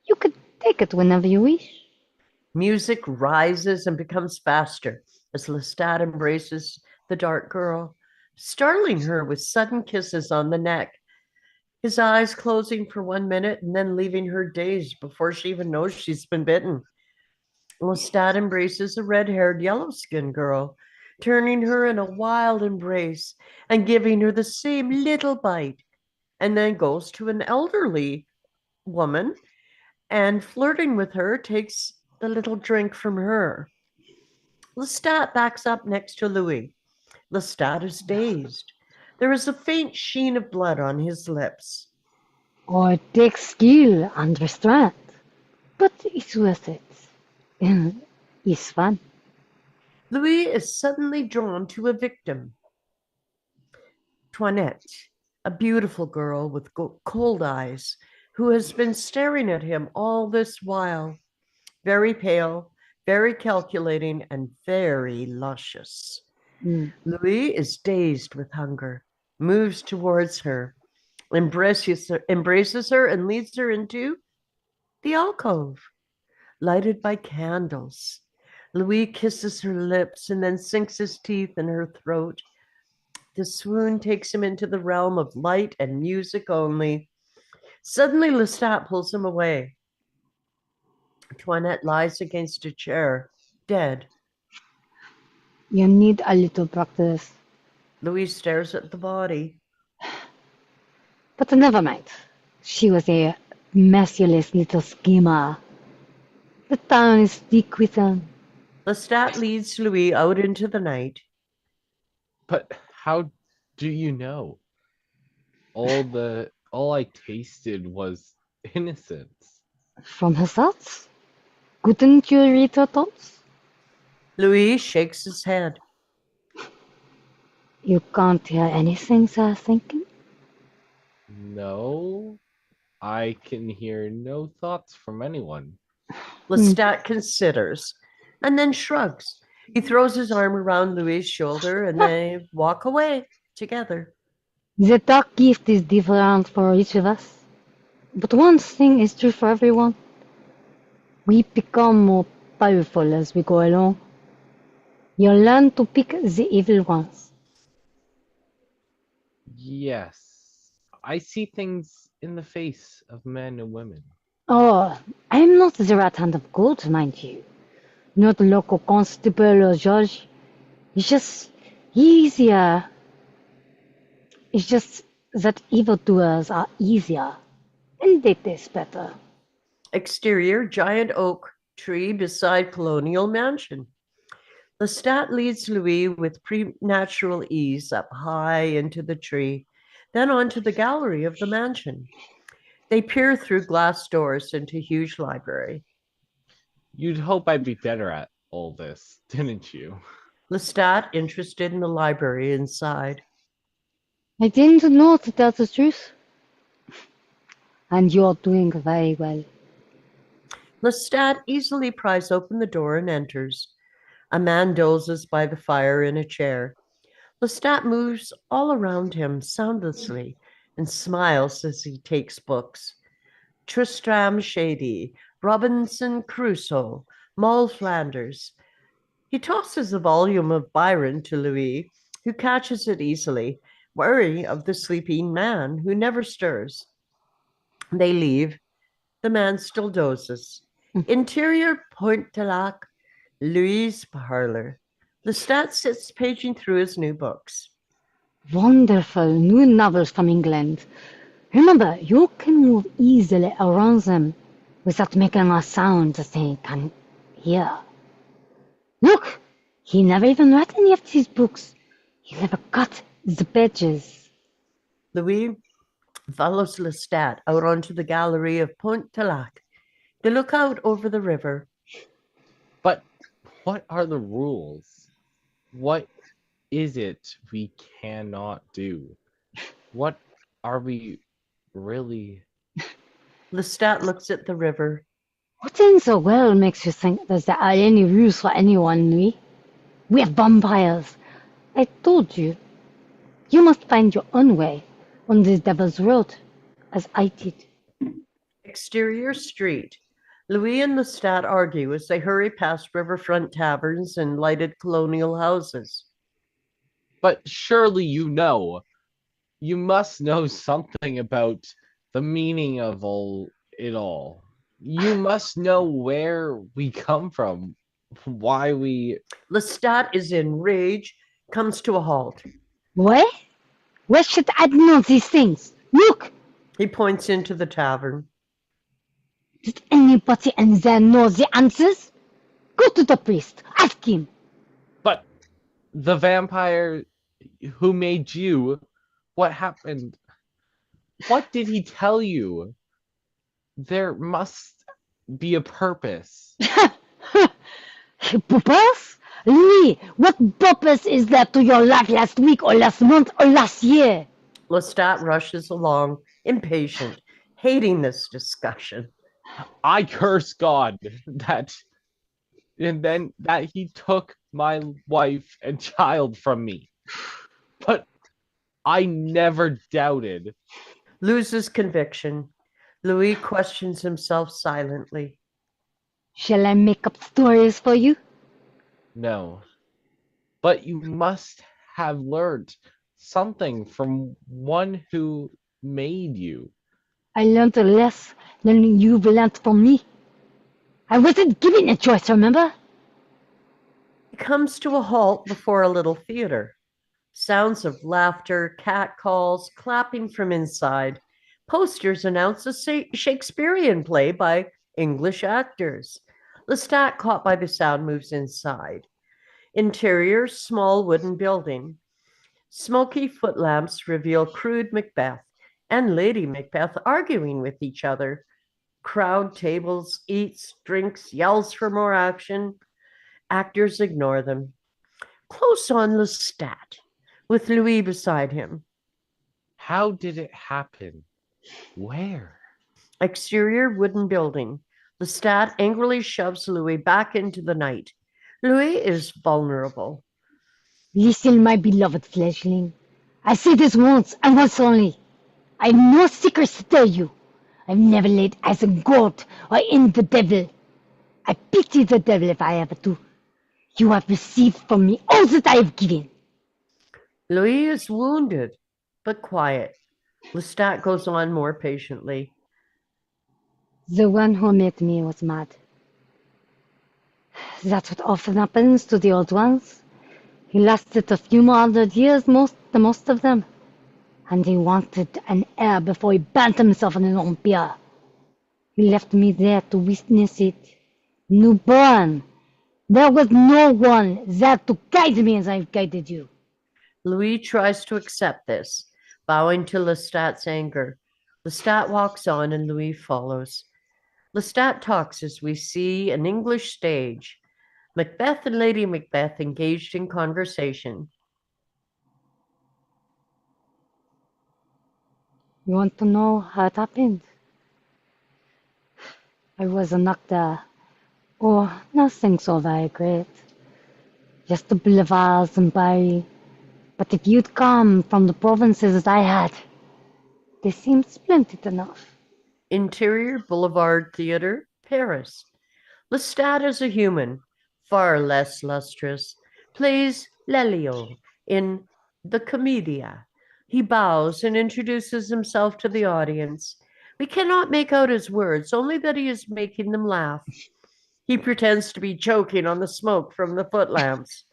You could take it whenever you wish. Music rises and becomes faster as Lestat embraces the dark girl, startling her with sudden kisses on the neck, his eyes closing for 1 minute and then leaving her dazed before she even knows she's been bitten. Lestat embraces a red-haired, yellow-skinned girl, turning her in a wild embrace and giving her the same little bite, and then goes to an elderly woman and flirting with her takes the little drink from her. Lestat backs up next to Louis. Lestat is dazed. There is a faint sheen of blood on his lips. Oh, it takes skill and restraint. But it's worth it. It's fun. Louis is suddenly drawn to a victim. Toinette, a beautiful girl with cold eyes, who has been staring at him all this while. Very pale, very calculating, and very luscious. Mm. Louis is dazed with hunger, moves towards her, embraces her, and leads her into the alcove, lighted by candles. Louis kisses her lips and then sinks his teeth in her throat. The swoon takes him into the realm of light and music only. Suddenly, Lestat pulls him away. Toinette lies against a chair, dead. You need a little practice. Louis stares at the body. But never mind. She was a merciless little schemer. The town is thick with them. Lestat leads Louis out into the night. But how do you know? All I tasted was innocence. From her thoughts? Couldn't you read her thoughts? Louis shakes his head. You can't hear anything they're thinking? No, I can hear no thoughts from anyone. Lestat considers and then shrugs. He throws his arm around Louis' shoulder and they walk away together. The dark gift is different for each of us. But one thing is true for everyone. We become more powerful as we go along. You learn to pick the evil ones. Yes, I see things in the face of men and women. Oh, I'm not the right hand of God, mind you. Not a local constable or judge. It's just easier. It's just that evildoers are easier and they taste better. Exterior, giant oak tree beside colonial mansion. Lestat leads Louis with preternatural ease up high into the tree, then onto the gallery of the mansion. They peer through glass doors into a huge library. You'd hope I'd be better at all this, didn't you? Lestat interested in the library inside. I didn't know to tell the truth. And you're doing very well. Lestat easily pries open the door and enters. A man dozes by the fire in a chair. Lestat moves all around him soundlessly and smiles as he takes books. Tristram Shandy, Robinson Crusoe, Moll Flanders. He tosses a volume of Byron to Louis, who catches it easily, wary of the sleeping man who never stirs. They leave. The man still dozes. Interior Pointe-Lac, Louis' parlor. Lestat sits paging through his new books. Wonderful new novels from England. Remember, you can move easily around them without making a sound that they can hear. Look, he never even read any of these books. He never cut the pages. Louis follows Lestat out onto the gallery of Pointe-Lac. They look out over the river. But what are the rules? What is it we cannot do? What are we really? Lestat looks at the river. What in the world makes you think that there are any rules for anyone, Louis? We have vampires. I told you. You must find your own way on this devil's road, as I did. Exterior street. Louis and Lestat argue as they hurry past riverfront taverns and lighted colonial houses. But surely you must know something about the meaning of it all. You must know where we come from, why we. Lestat is in rage, comes to a halt. What? Where should I know these things? Look! He points into the tavern. Did anybody in there know the answers? Go to the priest. Ask him. But the vampire who made you, what happened? What did he tell you? There must be a purpose. Purpose? Louis, what purpose is there to your life last week or last month or last year? Lestat rushes along, impatient, hating this discussion. I curse God that he took my wife and child from me. But I never doubted. Loses conviction. Louis questions himself silently. Shall I make up stories for you? No. But you must have learned something from one who made you. I learned less than you've learned from me. I wasn't given a choice, remember? He comes to a halt before a little theater. Sounds of laughter, cat calls, clapping from inside. Posters announce a Shakespearean play by English actors. Lestat, caught by the sound, moves inside. Interior, small wooden building. Smoky footlamps reveal crude Macbeth and Lady Macbeth arguing with each other. Crowd tables, eats, drinks, yells for more action. Actors ignore them. Close on Lestat, with Louis beside him. How did it happen? Where? Exterior wooden building. Lestat angrily shoves Louis back into the night. Louis is vulnerable. Listen, my beloved fleshling. I say this once and once only. I have no secrets to tell you. I've never laid eyes on God or in the devil. I pity the devil if I ever do. You have received from me all that I have given. Louis is wounded, but quiet. Lestat goes on more patiently. The one who met me was mad. That's what often happens to the old ones. He lasted a few more hundred years, the most of them. And he wanted an heir before he burnt himself in an Olympia. He left me there to witness it. Newborn. There was no one there to guide me as I've guided you. Louis tries to accept this, bowing to Lestat's anger. Lestat walks on and Louis follows. Lestat talks as we see an English stage. Macbeth and Lady Macbeth engaged in conversation. You want to know how it happened? I was an actor. Oh, nothing so very great. Just the boulevards and Paris. But if you'd come from the provinces as I had, they seemed splendid enough. Interior Boulevard Theatre, Paris. Lestat is a human, far less lustrous, plays Lelio in The Commedia. He bows and introduces himself to the audience. We cannot make out his words, only that he is making them laugh. He pretends to be choking on the smoke from the footlamps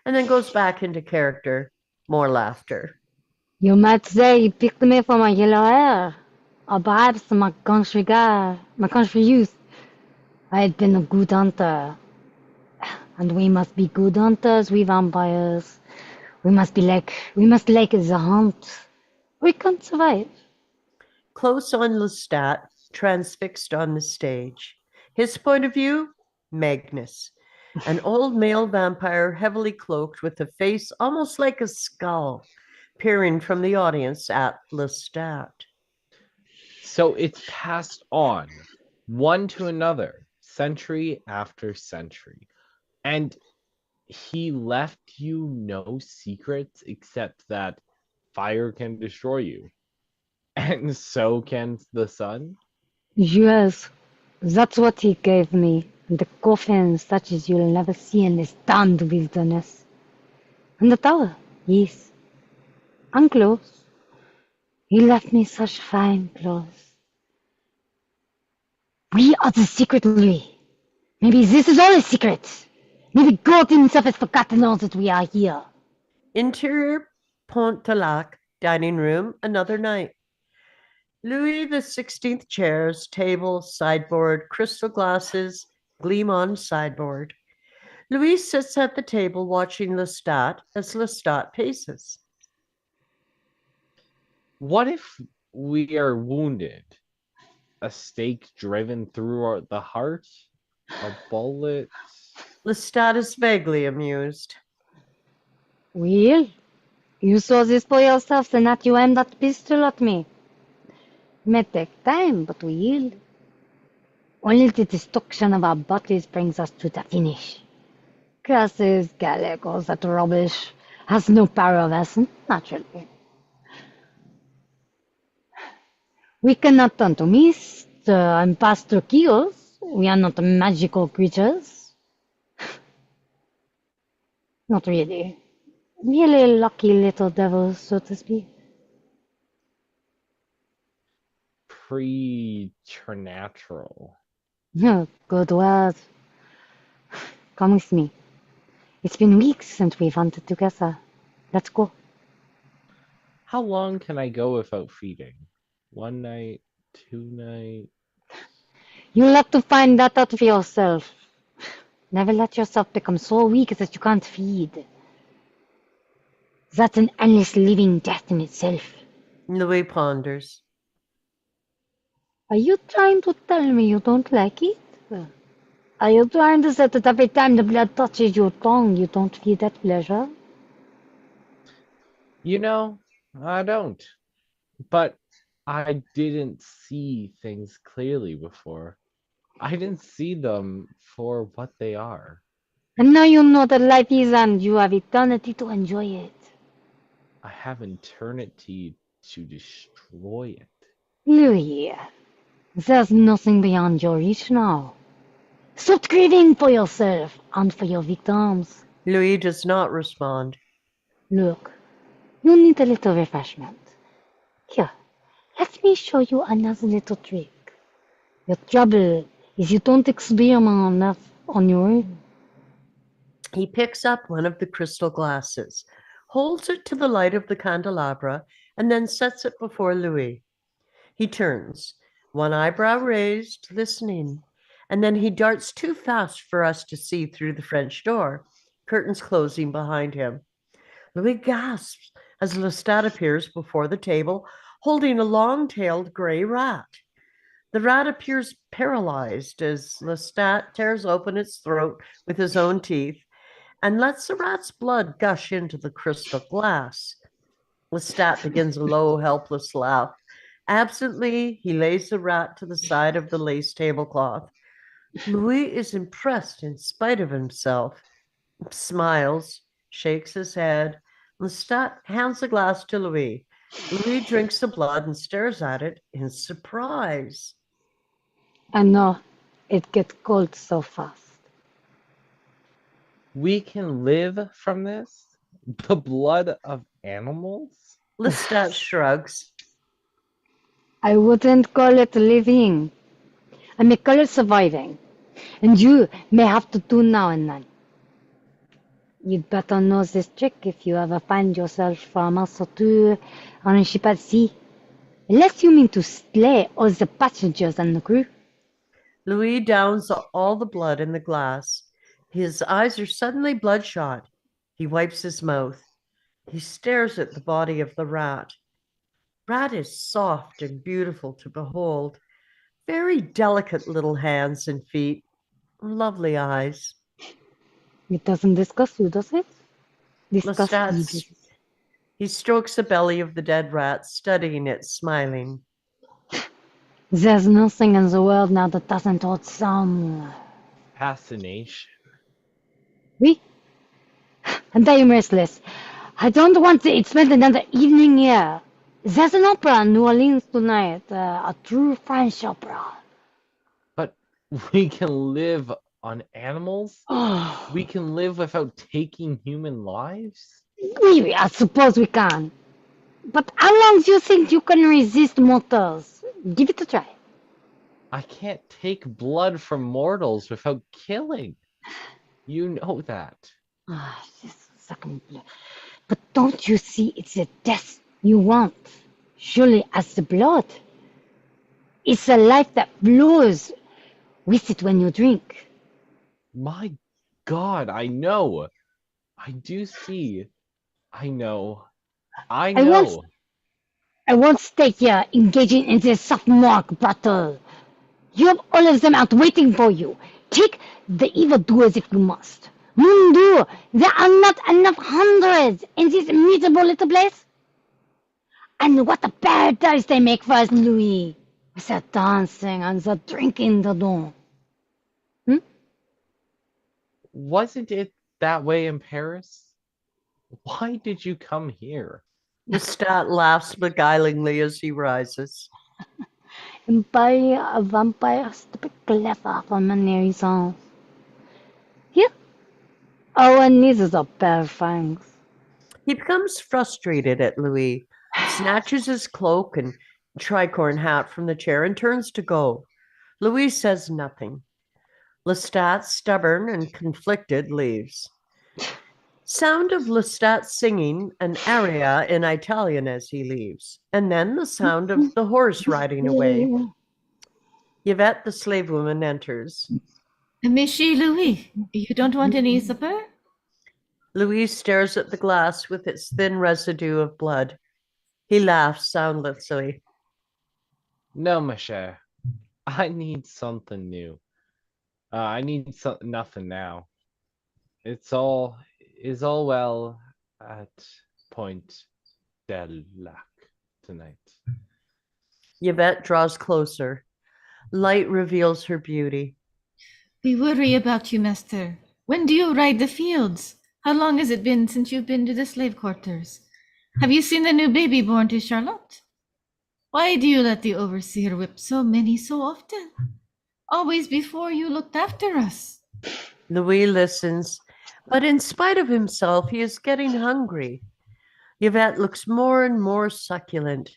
and then goes back into character. More laughter. You might say you picked me for my yellow hair, or perhaps my country youth. I had been a good hunter, and we must be good hunters, we vampires. We must like the hunt. We can't survive. Close on Lestat, transfixed on the stage. His point of view, Magnus, an old male vampire heavily cloaked with a face almost like a skull, peering from the audience at Lestat. So it's passed on one to another, century after century. And he left you no secrets except that fire can destroy you. And so can the sun. Yes, that's what he gave me. The coffin such as you'll never see in this damned wilderness. And the tower, yes. And clothes. He left me such fine clothes. We are the secret, Louis. Maybe this is all a secret. Maybe God himself has forgotten all that we are here. Interior Pontelac dining room, another night. Louis XVI chairs, table, sideboard, crystal glasses gleam on sideboard. Louis sits at the table watching Lestat as Lestat paces. What if we are wounded? A stake driven through the heart? A bullet? Lestat is vaguely amused. Well, you saw this for yourself, and that you aimed that pistol at me. May take time, but we will. Only the destruction of our bodies brings us to the finish. Curses, Gaelic, all that rubbish has no power of us, naturally. We cannot turn to mist and pass through chaos. We are not magical creatures. Not really. Really lucky little devils, so to speak. Preternatural. Good word. Come with me. It's been weeks since we've hunted together. Let's go. How long can I go without feeding? 1 night, 2 nights? You'll have to find that out for yourself. Never let yourself become so weak that you can't feed. That's an endless living death in itself. Louis ponders. Are you trying to tell me you don't like it? Are you trying to say that every time the blood touches your tongue, you don't feel that pleasure? You know, I don't. But I didn't see things clearly before. I didn't see them for what they are. And now you know that life is and you have eternity to enjoy it. I have eternity to destroy it. Louis, there's nothing beyond your reach now. Stop grieving for yourself and for your victims. Louis does not respond. Look, you need a little refreshment. Here, Let me show you another little trick. Your trouble is you don't experiment enough on your own. He picks up one of the crystal glasses, holds it to the light of the candelabra, and then sets it before Louis. He turns, one eyebrow raised, listening, and then he darts too fast for us to see through the French door, curtains closing behind him. Louis gasps as Lestat appears before the table, holding a long-tailed gray rat. The rat appears paralyzed as Lestat tears open its throat with his own teeth and lets the rat's blood gush into the crystal glass. Lestat begins a low, helpless laugh. Absently, he lays the rat to the side of the lace tablecloth. Louis is impressed in spite of himself, smiles, shakes his head. Lestat hands the glass to Louis. Louis drinks the blood and stares at it in surprise. I know it gets cold so fast. We can live from this? The blood of animals? Lestat shrugs. I wouldn't call it living. I may call it surviving. And you may have to do now and then. You'd better know this trick if you ever find yourself for a month or two on a ship at sea. Unless you mean to slay all the passengers and the crew. Louis downs all the blood in the glass. His eyes are suddenly bloodshot. He wipes his mouth. He stares at the body of the rat. Rat is soft and beautiful to behold. Very delicate little hands and feet. Lovely eyes. It doesn't disgust you, does it? Disgust Lestat, you. he strokes the belly of the dead rat, studying it, smiling. There's nothing in the world now that doesn't hold some. Fascination. Oui. And I am restless. I don't want to spend another evening here. There's an opera in New Orleans tonight, a true French opera. But we can live on animals? Oh, We can live without taking human lives? oui, I suppose we can. But how long do you think you can resist mortals? Give it a try. I can't take blood from mortals without killing. You know that. Ah, this second blood. But don't you see it's the death you want? Surely as the blood. It's a life that flows with it when you drink. My God, I know. I do see. I know. I I once- know. I won't stay here engaging in this sophomore battle. You have all of them out waiting for you. Take the evildoers if you must. Mundu, there are not enough hundreds in this miserable little place. And what a paradise they make for us, Louis. With the dancing and the drinking the dawn. Wasn't it that way in Paris? Why did you come here? Lestat laughs beguilingly as he rises. Empire of vampires to be clever for many reasons. Here, all one needs is a pair of fangs. He becomes frustrated at Louis, snatches his cloak and tricorn hat from the chair and turns to go. Louis says nothing. Lestat, stubborn and conflicted, leaves. Sound of Lestat singing an aria in Italian as he leaves, and then the sound of the horse riding away. Yvette, the slave woman, enters. Monsieur Louis, you don't want any supper? Louis stares at the glass with its thin residue of blood. He laughs soundlessly. No, Michelle. I need something new. I need nothing now. It's all well at Point del Lac tonight. Yvette draws closer. Light reveals her beauty. We worry about you, master. When do you ride the fields? How long has it been since you've been to the slave quarters? Have you seen the new baby born to Charlotte? Why do you let the overseer whip so many so often? Always before you looked after us. Louis listens, but in spite of himself, he is getting hungry. Yvette looks more and more succulent.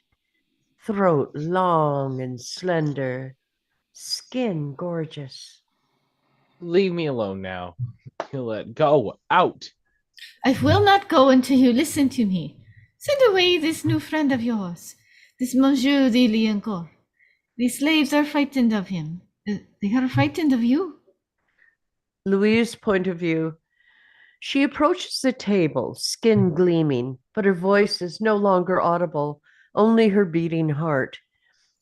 throat long and slender, skin gorgeous. Leave me alone now. You let go. Out. I will not go until you listen to me. Send away this new friend of yours, this Monsieur de Liancourt. The slaves are frightened of him. They are frightened of you. Louise's point of view. She approaches the table, skin gleaming, but her voice is no longer audible, only her beating heart.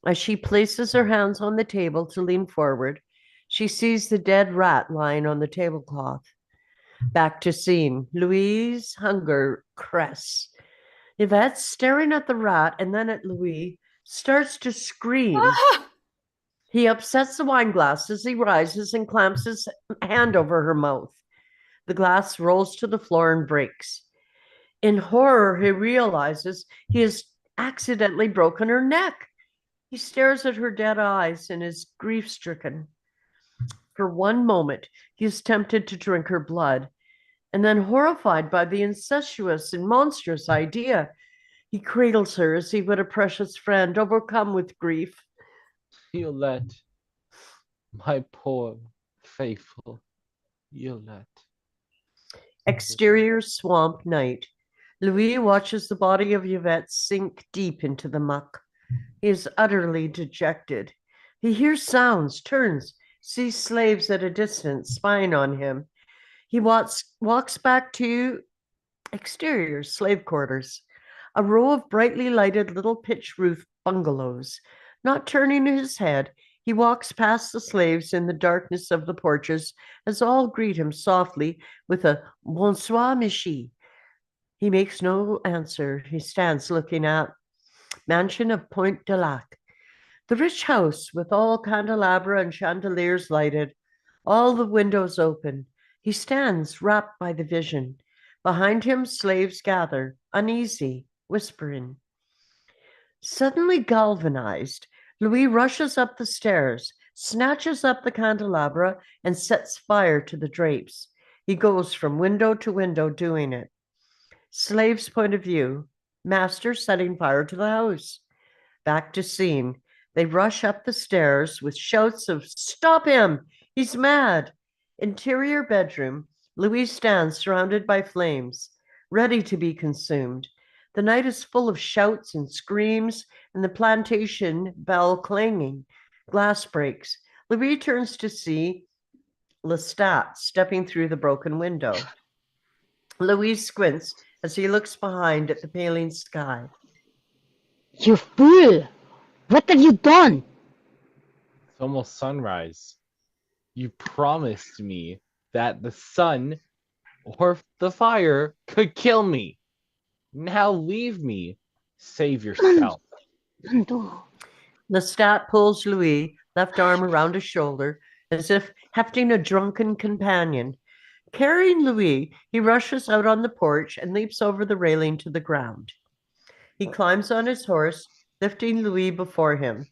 As she places her hands on the table to lean forward, she sees the dead rat lying on the tablecloth. Back to scene. Louise' hunger crests. Yvette, staring at the rat and then at Louis, starts to scream. Ah! He upsets the wine glass as he rises and clamps his hand over her mouth. The glass rolls to the floor and breaks. In horror, he realizes he has accidentally broken her neck. He stares at her dead eyes and is grief-stricken. For one moment, he is tempted to drink her blood, and then, horrified by the incestuous and monstrous idea, he cradles her as he would a precious friend, overcome with grief. Yolette. My poor, faithful Yolette. Exterior swamp night. Louis watches the body of Yvette sink deep into the muck. He is utterly dejected. He hears sounds, turns, sees slaves at a distance spying on him. He walks back to exterior slave quarters, a row of brightly lighted little pitch roof bungalows. Not turning his head, he walks past the slaves in the darkness of the porches as all greet him softly with a bonsoir, Michi. He makes no answer. He stands looking at mansion of Point de Lac, the rich house with all candelabra and chandeliers lighted, all the windows open. He stands wrapped by the vision. Behind him, slaves gather, uneasy, whispering. Suddenly galvanized, Louis rushes up the stairs, snatches up the candelabra, and sets fire to the drapes. He goes from window to window doing it. Slave's point of view, master setting fire to the house. Back to scene. They rush up the stairs with shouts of, "Stop him! He's mad!" Interior bedroom. Louis stands surrounded by flames, ready to be consumed. The night is full of shouts and screams, and the plantation bell clanging. Glass breaks. Louis turns to see Lestat stepping through the broken window. Louis squints as he looks behind at the paling sky. You fool! What have you done? It's almost sunrise. You promised me that the sun or the fire could kill me. Now leave me. Save yourself. Lestat pulls Louis, left arm around his shoulder, as if hefting a drunken companion. Carrying Louis, he rushes out on the porch and leaps over the railing to the ground. He climbs on his horse, lifting Louis before him.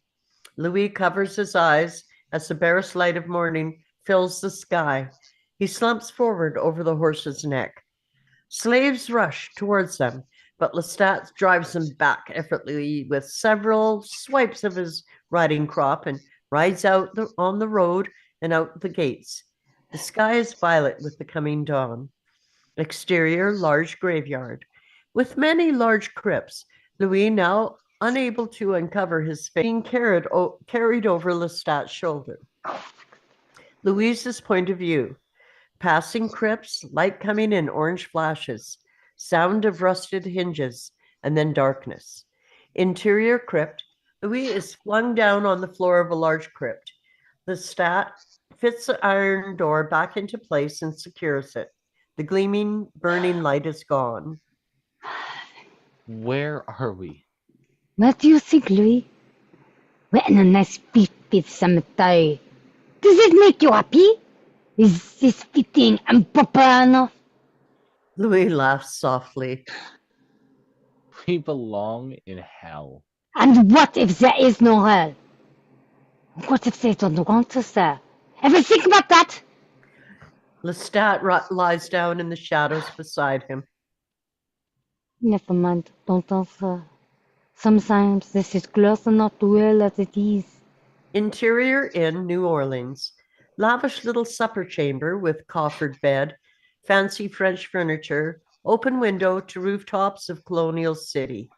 Louis covers his eyes as the barest light of morning fills the sky. He slumps forward over the horse's neck. Slaves rush towards them, but Lestat drives them back effortlessly with several swipes of his riding crop and rides out on the road and out the gates. The sky is violet with the coming dawn. Exterior, large graveyard. With many large crypts, Louis, now unable to uncover his face, being carried over Lestat's shoulder. Louise's point of view. Passing crypts, light coming in orange flashes, sound of rusted hinges, and then darkness. Interior crypt. Louis is flung down on the floor of a large crypt. Lestat fits the iron door back into place and secures it. The gleaming, burning light is gone. Where are we? What do you think, Louis? We're in a nice big cemetery. Does it make you happy? Is this fitting and proper enough? Louis laughs softly. We belong in hell. And what if there is no hell? What if they don't want us there? Ever think about that? Lestat lies down in the shadows beside him. Never mind, don't answer. Sometimes this is close enough to hell as it is. Interior Inn, New Orleans. Lavish little supper chamber with coffered bed, fancy French furniture, open window to rooftops of colonial city.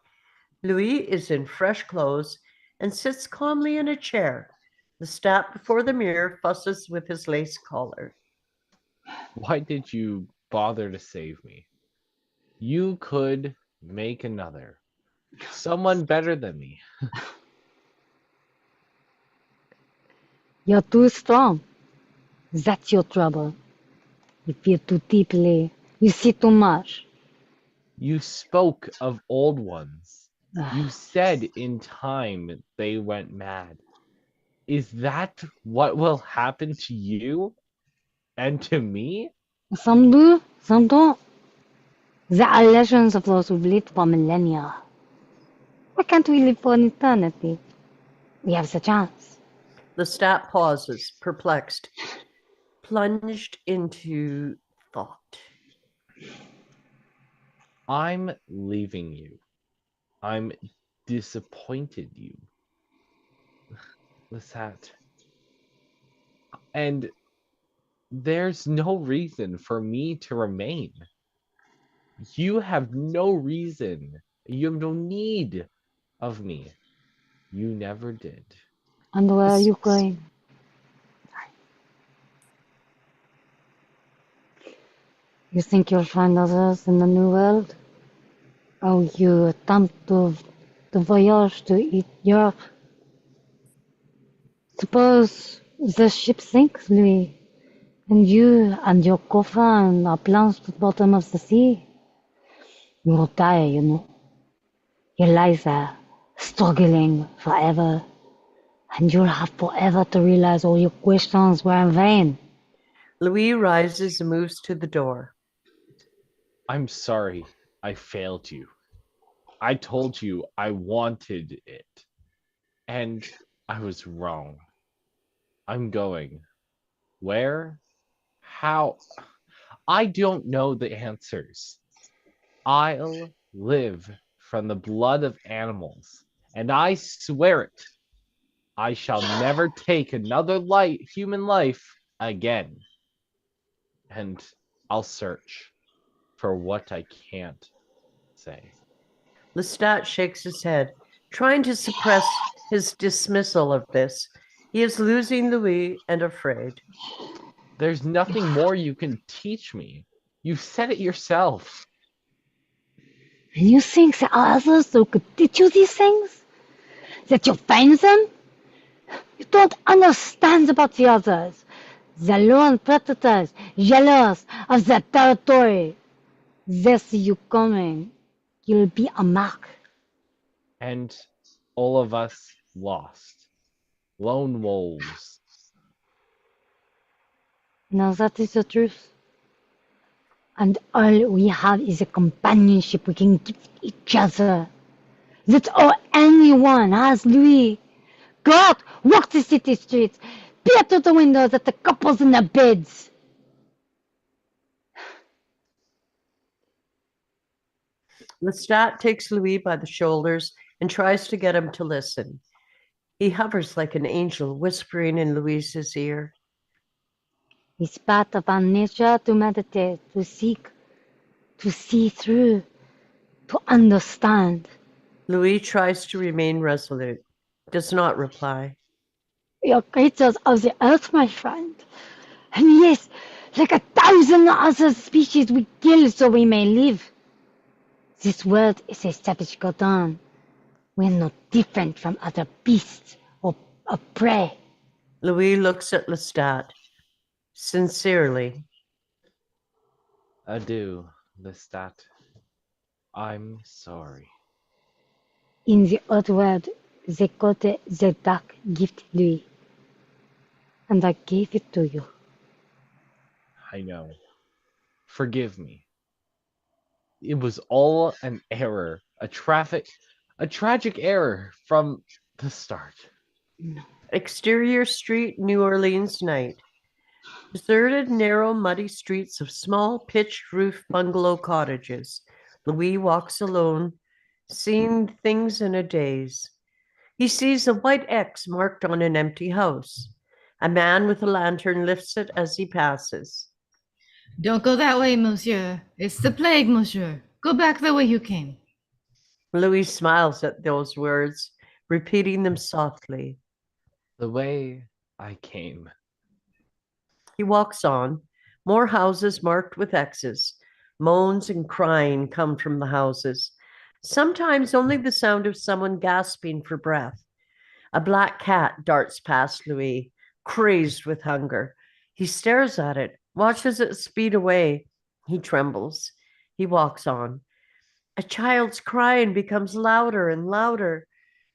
Louis is in fresh clothes and sits calmly in a chair. Lestat before the mirror fusses with his lace collar. Why did you bother to save me? You could make another. Someone better than me. You're too strong. That's your trouble. You feel too deeply. You see too much. You spoke of old ones. You Ugh. said in time they went mad. Is that what will happen to you and to me? Some do, some don't. There are legends of those who've lived for millennia. Why can't we live for an eternity? We have the chance. Lestat pauses, perplexed, plunged into thought. I'm leaving you. I'm disappointed you. Lestat. And there's no reason for me to remain. You have no reason. You have no need of me. You never did. And where are you going? You think you'll find others in the new world? Oh, you attempt to voyage to Europe. Suppose the ship sinks, Louis, and you and your coffin are plunged to the bottom of the sea. You will die, you know. You lie there, struggling forever, and you'll have forever to realize all your questions were in vain. Louis rises and moves to the door. I'm sorry I failed you. I told you I wanted it. And I was wrong. I'm going. Where? How? I don't know the answers. I'll live from the blood of animals, and I swear it. I shall never take another human life again. And I'll search for what I can't say. Lestat shakes his head, trying to suppress his dismissal of this. He is losing Louis and afraid. There's nothing more you can teach me. You said it yourself. And you think there are others who could teach you these things? That you'll find them? You don't understand about the others. The lone predators, jealous of their territory. They see you coming. You'll be a mark. And all of us lost. Lone wolves. Now that is the truth. And all we have is a companionship we can give each other. That's all anyone has, Louis. Go out, walk the city streets, peer through the windows at the couples in their beds. Lestat takes Louis by the shoulders and tries to get him to listen. He hovers like an angel, whispering in Louise's ear. It's part of our nature to meditate, to seek, to see through, to understand. Louis tries to remain resolute, does not reply. We are creatures of the earth, my friend. And yes, like 1,000 other species we kill so we may live. This world is a savage garden. We're not different from other beasts or prey. Louis looks at Lestat, sincerely. Adieu, Lestat. I'm sorry. In the old world, they called it the dark gift, Louis. And I gave it to you. I know. Forgive me. It was all an error, a tragic error from the start. Exterior street, New Orleans night. Deserted, narrow, muddy streets of small pitched roof bungalow cottages. Louis walks alone, Seen things in a daze. He sees a white X marked on an empty house. A man with a lantern lifts it as he passes. Don't go that way, monsieur. It's the plague, monsieur. Go back the way you came. Louis smiles at those words, repeating them softly. The way I came. He walks on. More houses marked with X's. Moans and crying come from the houses. Sometimes only the sound of someone gasping for breath. A black cat darts past Louis, crazed with hunger. He stares at it, watches it speed away. He trembles. He walks on. A child's crying becomes louder and louder.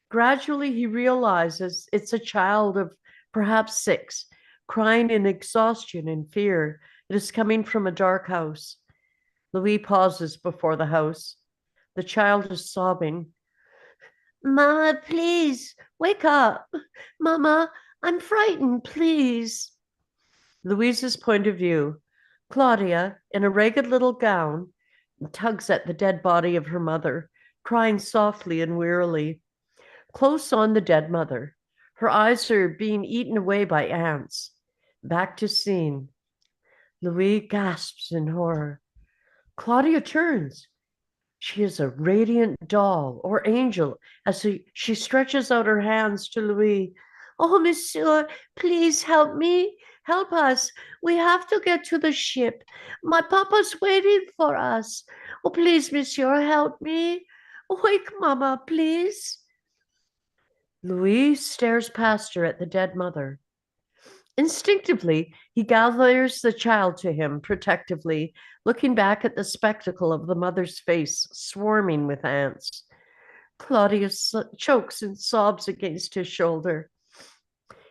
Gradually, he realizes it's a child of perhaps 6, crying in exhaustion and fear. It is coming from a dark house. Louis pauses before the house. The child is sobbing. Mama, please, wake up. Mama, I'm frightened, please. Louise's point of view. Claudia, in a ragged little gown, tugs at the dead body of her mother, crying softly and wearily. Close on the dead mother. Her eyes are being eaten away by ants. Back to scene. Louis gasps in horror. Claudia turns. She is a radiant doll or angel as she stretches out her hands to Louis. Oh, monsieur, please help me. Help us. We have to get to the ship. My papa's waiting for us. Oh, please, monsieur, help me. Wake mama, please. Louis stares past her at the dead mother. Instinctively, he gathers the child to him protectively, looking back at the spectacle of the mother's face swarming with ants. Claudia chokes and sobs against his shoulder.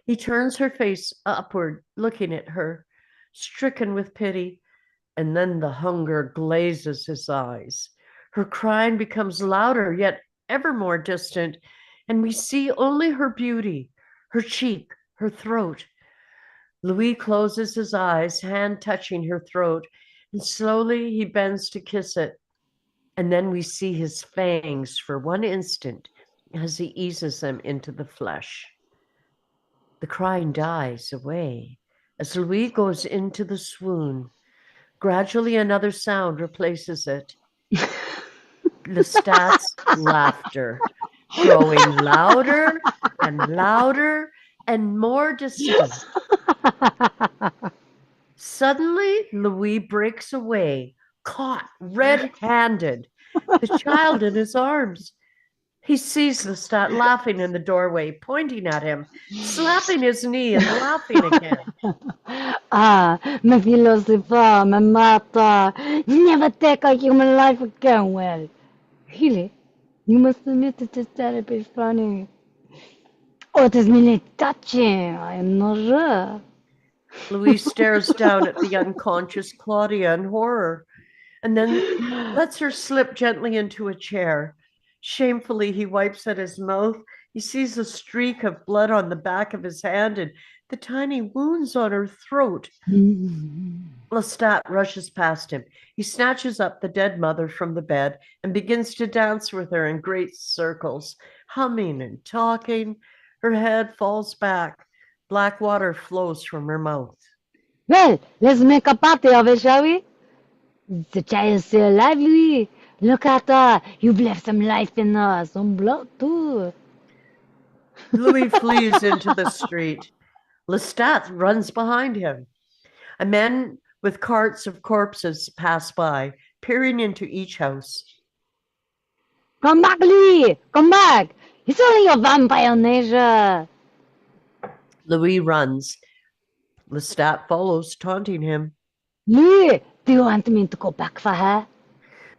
He turns her face upward, looking at her, stricken with pity, and then the hunger glazes his eyes. Her crying becomes louder, yet ever more distant, and we see only her beauty, her cheek, her throat. Louis closes his eyes, hand touching her throat, and slowly he bends to kiss it. And then we see his fangs for one instant as he eases them into the flesh. The crying dies away as Louis goes into the swoon. Gradually, another sound replaces it. Lestat's laughter, growing louder and louder and more distinct. Suddenly, Louis breaks away, caught red-handed, the child in his arms. He sees Lestat laughing in the doorway, pointing at him, slapping his knee and laughing again. My philosopher, my mata. Never take a human life again, well. Really? You must admit that it's terribly funny. Oh, it is really touching. I am not sure. Louis stares down at the unconscious Claudia in horror, and then lets her slip gently into a chair. Shamefully, he wipes at his mouth. He sees a streak of blood on the back of his hand and the tiny wounds on her throat. Lestat rushes past him. He snatches up the dead mother from the bed and begins to dance with her in great circles, humming and talking. Her head falls back. Black water flows from her mouth. Well, let's make a party of it, shall we? The child is still alive, Louis. Look at her. You've left some life in her, some blood too. Louis flees into the street. Lestat runs behind him. A men with carts of corpses pass by, peering into each house. Come back, Louis. Come back. It's only a vampire nature. Louis runs. Lestat follows, taunting him. Louis, do you want me to go back for her?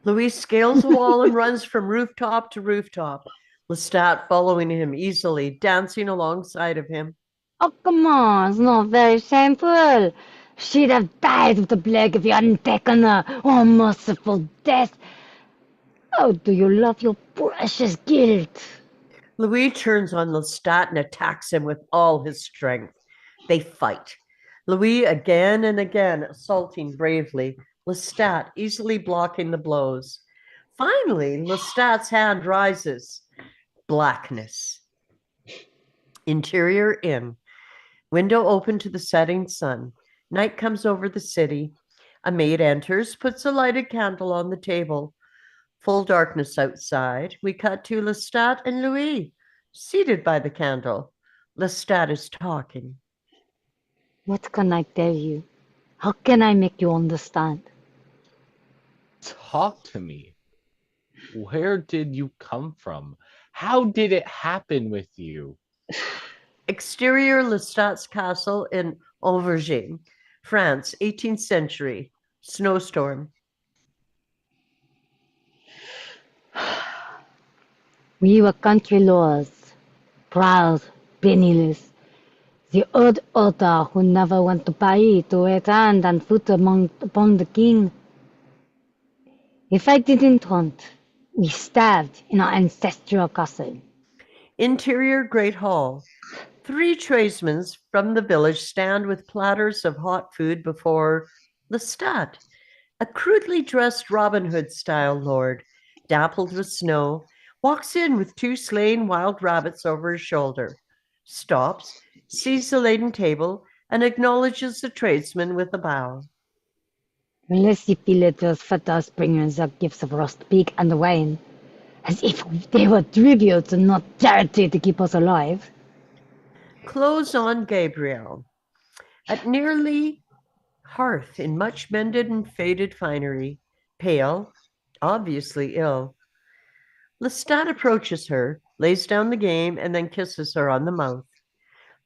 Louis scales the wall and runs from rooftop to rooftop. Lestat following him easily, dancing alongside of him. Oh, come on. It's not very shameful. She'd have died of the plague if you hadn't taken her. Oh, merciful death. Oh, do you love your precious guilt? Louis turns on Lestat and attacks him with all his strength. They fight. Louis again and again assaulting bravely, Lestat easily blocking the blows. Finally, Lestat's hand rises. Blackness. Interior inn. Window open to the setting sun. Night comes over the city. A maid enters, puts a lighted candle on the table. Full darkness outside. We cut to Lestat and Louis, seated by the candle. Lestat is talking. What can I tell you? How can I make you understand? Talk to me. Where did you come from? How did it happen with you? Exterior Lestat's castle in Auvergne, France, 18th century. Snowstorm. We were country lords, proud, penniless, the old author who never went to Paris to wait hand and foot upon the king. If I didn't hunt, we starved in our ancestral castle. Interior Great Hall. 3 tradesmen from the village stand with platters of hot food before Lestat, a crudely dressed Robin Hood-style lord, dappled with snow, walks in with 2 slain wild rabbits over his shoulder, stops, sees the laden table, and acknowledges the tradesman with a bow. Unless you feel it was fat us bringers of gifts of roast pig and wine, as if they were tributes and not charity to keep us alive. Clothes on Gabriel. At nearly hearth in much mended and faded finery, pale, obviously ill. Lestat approaches her, lays down the game, and then kisses her on the mouth.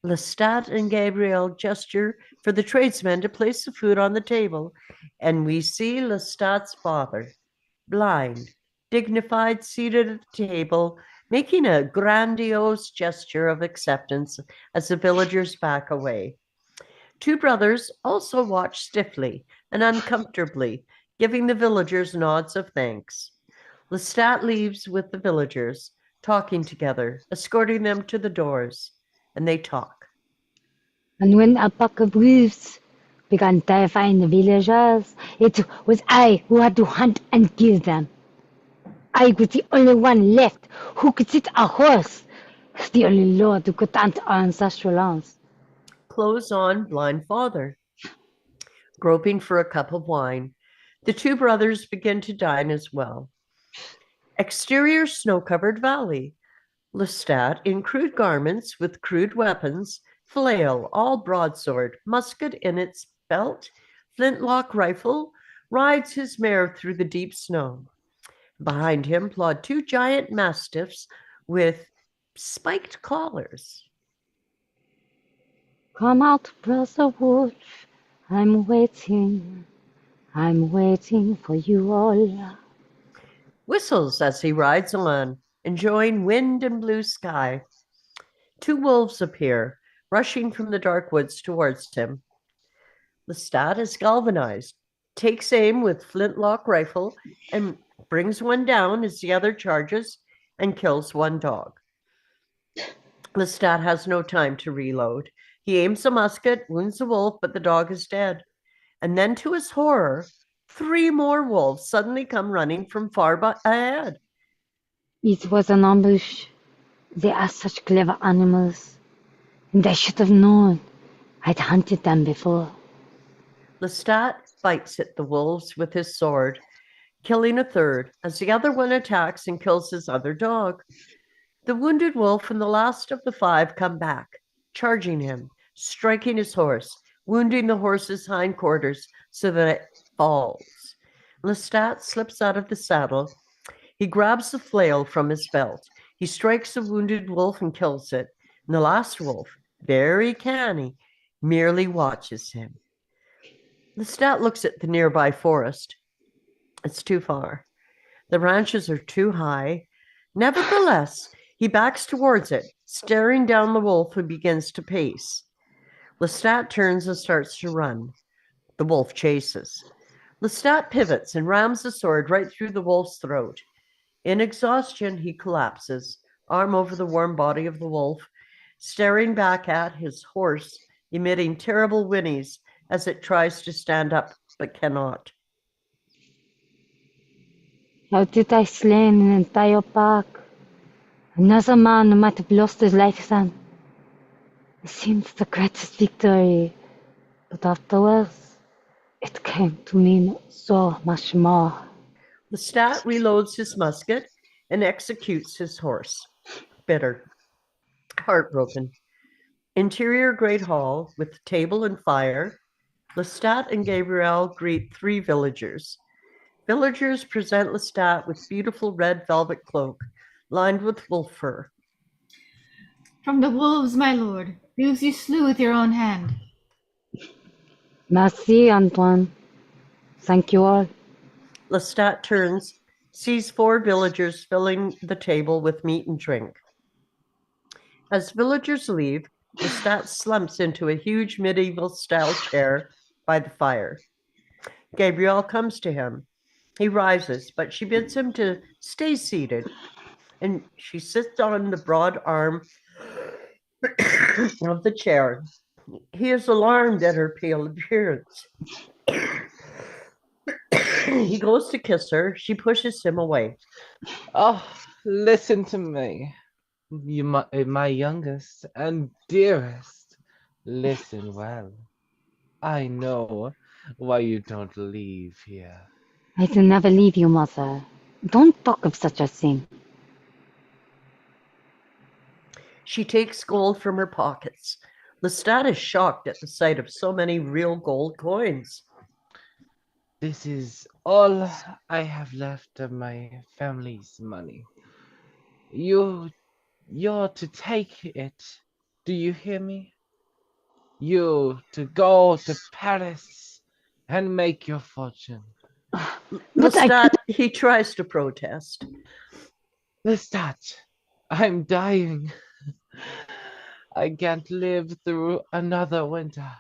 Lestat and Gabriel gesture for the tradesmen to place the food on the table, and we see Lestat's father, blind, dignified, seated at the table, making a grandiose gesture of acceptance as the villagers back away. 2 brothers also watch stiffly and uncomfortably, giving the villagers nods of thanks. Lestat leaves with the villagers, talking together, escorting them to the doors, and they talk. And when a pack of wolves began terrifying the villagers, it was I who had to hunt and kill them. I was the only one left who could sit a horse, the only lord who could hunt our ancestral lands. Clothes on blind father. Groping for a cup of wine, the 2 brothers begin to dine as well. Exterior snow-covered valley. Lestat in crude garments with crude weapons, flail, all broadsword, musket in its belt, flintlock rifle, rides his mare through the deep snow. Behind him plod 2 giant mastiffs with spiked collars. Come out, brother wolf, I'm waiting for you all. Whistles as he rides on, enjoying wind and blue sky. 2 wolves appear, rushing from the dark woods towards him. Lestat is galvanized, takes aim with flintlock rifle, and brings one down as the other charges and kills 1 dog. Lestat has no time to reload. He aims a musket, wounds the wolf, but the dog is dead. And then, to his horror, 3 more wolves suddenly come running from far ahead. It was an ambush. They are such clever animals, and I should have known. I'd hunted them before. Lestat bites at the wolves with his sword, killing a 3rd as the other one attacks and kills his other dog. The wounded wolf and the last of the 5 come back, charging him, striking his horse, wounding the horse's hindquarters so that it falls. Lestat slips out of the saddle. He grabs the flail from his belt. He strikes the wounded wolf and kills it. And the last wolf, very canny, merely watches him. Lestat looks at the nearby forest. It's too far. The branches are too high. Nevertheless, he backs towards it, staring down the wolf who begins to pace. Lestat turns and starts to run. The wolf chases. Lestat pivots and rams the sword right through the wolf's throat. In exhaustion, he collapses, arm over the warm body of the wolf, staring back at his horse, emitting terrible whinnies as it tries to stand up but cannot. How did I slay an entire pack? Another man might have lost his life then. It seemed the greatest victory, but afterwards, it came to mean so much more. Lestat reloads his musket and executes his horse. Bitter, heartbroken. Interior Great Hall with table and fire. Lestat and Gabrielle greet 3 villagers. Villagers present Lestat with beautiful red velvet cloak lined with wolf fur. From the wolves, my lord, those you slew with your own hand. Merci, Antoine. Thank you all. Lestat turns, sees 4 villagers filling the table with meat and drink. As villagers leave, Lestat slumps into a huge medieval-style chair by the fire. Gabrielle comes to him. He rises, but she bids him to stay seated, and she sits on the broad arm of the chair. He is alarmed at her pale appearance. He goes to kiss her. She pushes him away. Oh, listen to me. You, my youngest and dearest. Listen well. I know why you don't leave here. I will never leave you, mother. Don't talk of such a thing. She takes gold from her pockets. Lestat is shocked at the sight of so many real gold coins. This is all I have left of my family's money. You're to take it. Do you hear me? You to go to Paris and make your fortune. But Lestat, he tries to protest. Lestat, I'm dying. I can't live through another winter.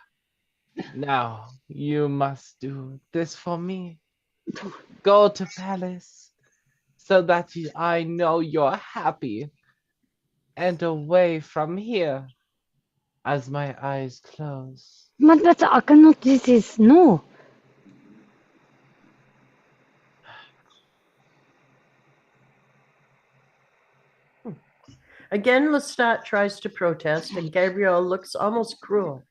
Now you must do this for me. Go to Paris so that I know you're happy and away from here as my eyes close. But I cannot do this. No. Again, Lestat tries to protest, and Gabrielle looks almost cruel.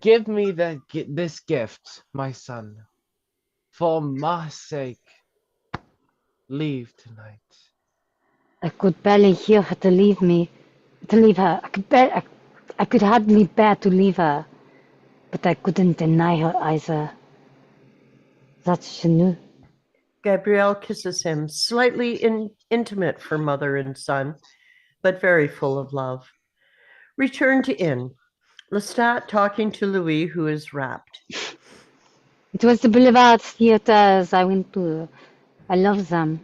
Give me this gift, my son. For my sake, leave tonight. I could barely hear her to leave her. I could hardly bear to leave her, but I couldn't deny her either. That she knew. Gabrielle kisses him, slightly intimate for mother and son, but very full of love. Return to inn. Lestat talking to Louis, who is rapt. It was the Boulevard theaters I went to. I love them.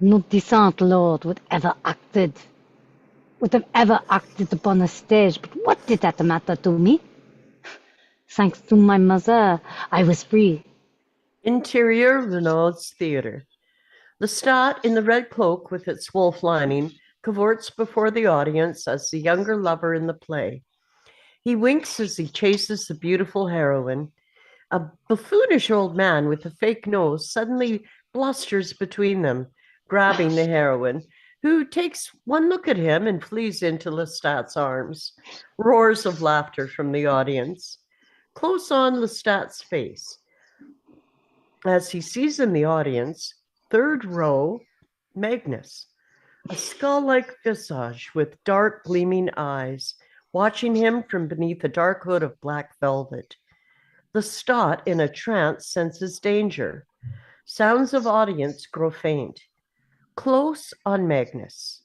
No decent lord would have ever acted upon a stage, but what did that matter to me? Thanks to my mother, I was free. Interior Renaud's Theatre. Lestat, in the red cloak with its wolf lining, cavorts before the audience as the younger lover in the play. He winks as he chases the beautiful heroine. A buffoonish old man with a fake nose suddenly blusters between them, grabbing the heroine, who takes one look at him and flees into Lestat's arms. Roars of laughter from the audience. Close on Lestat's face. As he sees in the audience, 3rd row, Magnus, a skull-like visage with dark gleaming eyes, watching him from beneath a dark hood of black velvet. Lestat, in a trance, senses danger. Sounds of audience grow faint. Close on Magnus.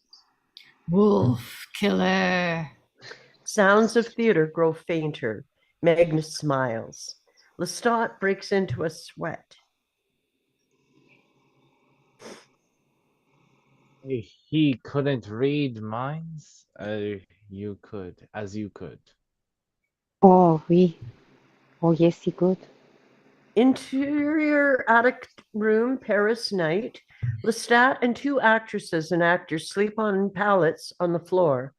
Wolf killer. Sounds of theater grow fainter. Magnus smiles. Lestat breaks into a sweat. He couldn't read minds? You could, as you could. Oh, oui. Oh, yes, he could. Interior attic room, Paris night. Lestat and 2 actresses and actors sleep on pallets on the floor.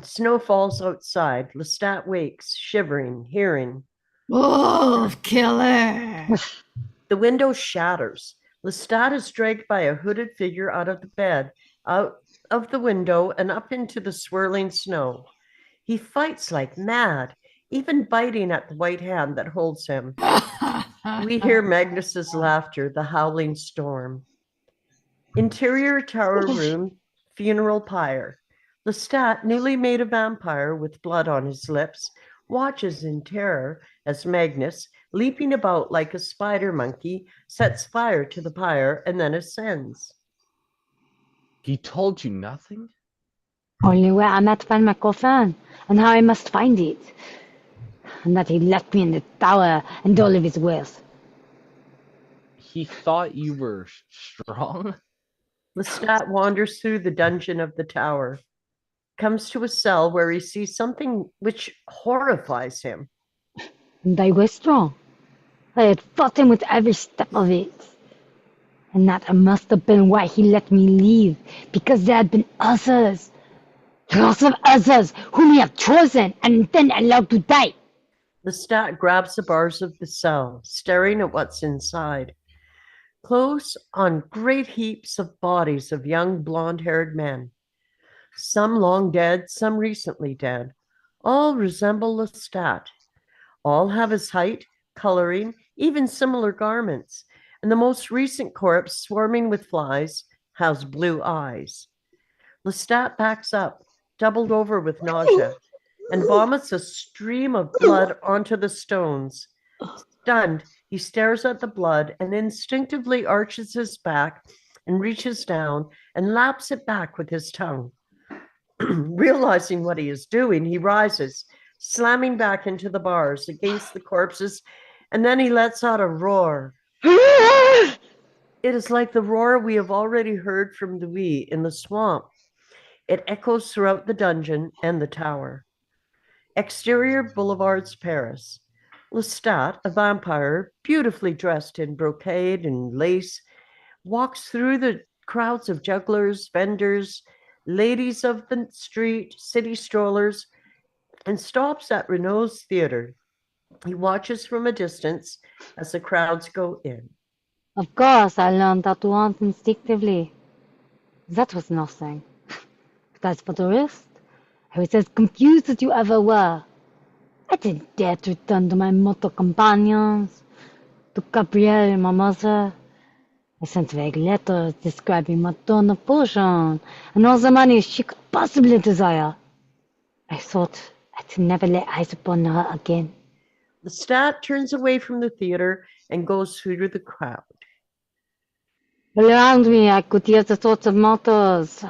Snow falls outside. Lestat wakes, shivering, hearing. Wolf killer. The window shatters. Lestat is dragged by a hooded figure out of the bed, out of the window, and up into the swirling snow. He fights like mad, even biting at the white hand that holds him. We hear Magnus's laughter, the howling storm. Interior tower room, funeral pyre. Lestat, newly made a vampire with blood on his lips, watches in terror as Magnus, leaping about like a spider monkey, sets fire to the pyre and then ascends. He told you nothing? Only where I'm at find my coffin and how I must find it. And that he left me in the tower and all of his wealth. He thought you were strong? Lestat wanders through the dungeon of the tower, comes to a cell where he sees something which horrifies him. And I was strong. I had fought him with every step of it. And that must have been why he let me leave, because there had been others. Lots of others whom he had chosen and then allowed to die. Lestat grabs the bars of the cell, staring at what's inside. Close on great heaps of bodies of young blonde-haired men. Some long dead, some recently dead. All resemble Lestat. All have his height, coloring, even similar garments. And the most recent corpse, swarming with flies, has blue eyes. Lestat backs up, doubled over with nausea, and vomits a stream of blood onto the stones. Stunned, he stares at the blood and instinctively arches his back and reaches down and laps it back with his tongue. Realizing what he is doing, he rises, slamming back into the bars against the corpses, and then he lets out a roar. It is like the roar we have already heard from Louis in the swamp. It echoes throughout the dungeon and the tower. Exterior boulevards, Paris. Lestat, a vampire, beautifully dressed in brocade and lace, walks through the crowds of jugglers, vendors, ladies of the street, city strollers, and stops at Renault's theater. He watches from a distance as the crowds go in. Of course, I learned that to hunt instinctively. That was nothing. But as for the rest, I was as confused as you ever were. I didn't dare to return to my mortal companions, to Gabrielle, my mother. I sent vague letters describing my Madonna fortune and all the money she could possibly desire. I thought I'd never lay eyes upon her again. Lestat turns away from the theater and goes through the crowd. All around me, I could hear the thoughts of mortals.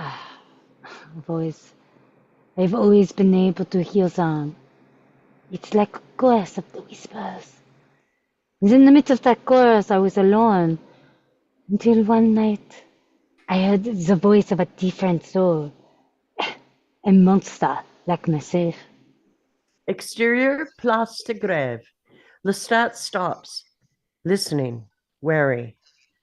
I've always been able to hear them. It's like a chorus of the whispers. And in the midst of that chorus, I was alone. Until one night, I heard the voice of a different soul. A monster like myself. Exterior, Place de Grève. Lestat stops, listening, wary.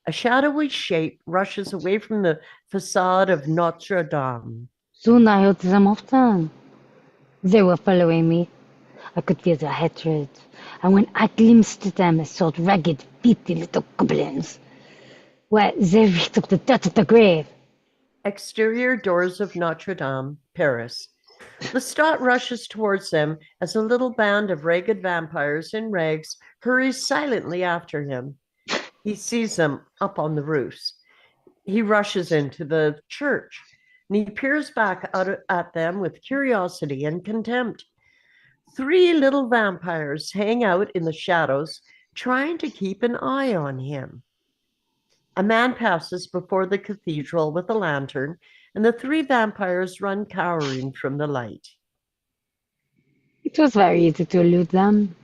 A shadowy shape rushes away from the facade of Notre Dame. Soon I heard them often. They were following me. I could feel their hatred. And when I glimpsed them, I saw ragged, filthy little goblins. Well, they reeked of the dirt of the grave. Exterior doors of Notre Dame, Paris. Lestat rushes towards them as a little band of ragged vampires in rags hurries silently after him. He sees them up on the roofs. He rushes into the church, and he peers back at them with curiosity and contempt. 3 little vampires hang out in the shadows, trying to keep an eye on him. A man passes before the cathedral with a lantern, and the 3 vampires run cowering from the light. It was very easy to elude them.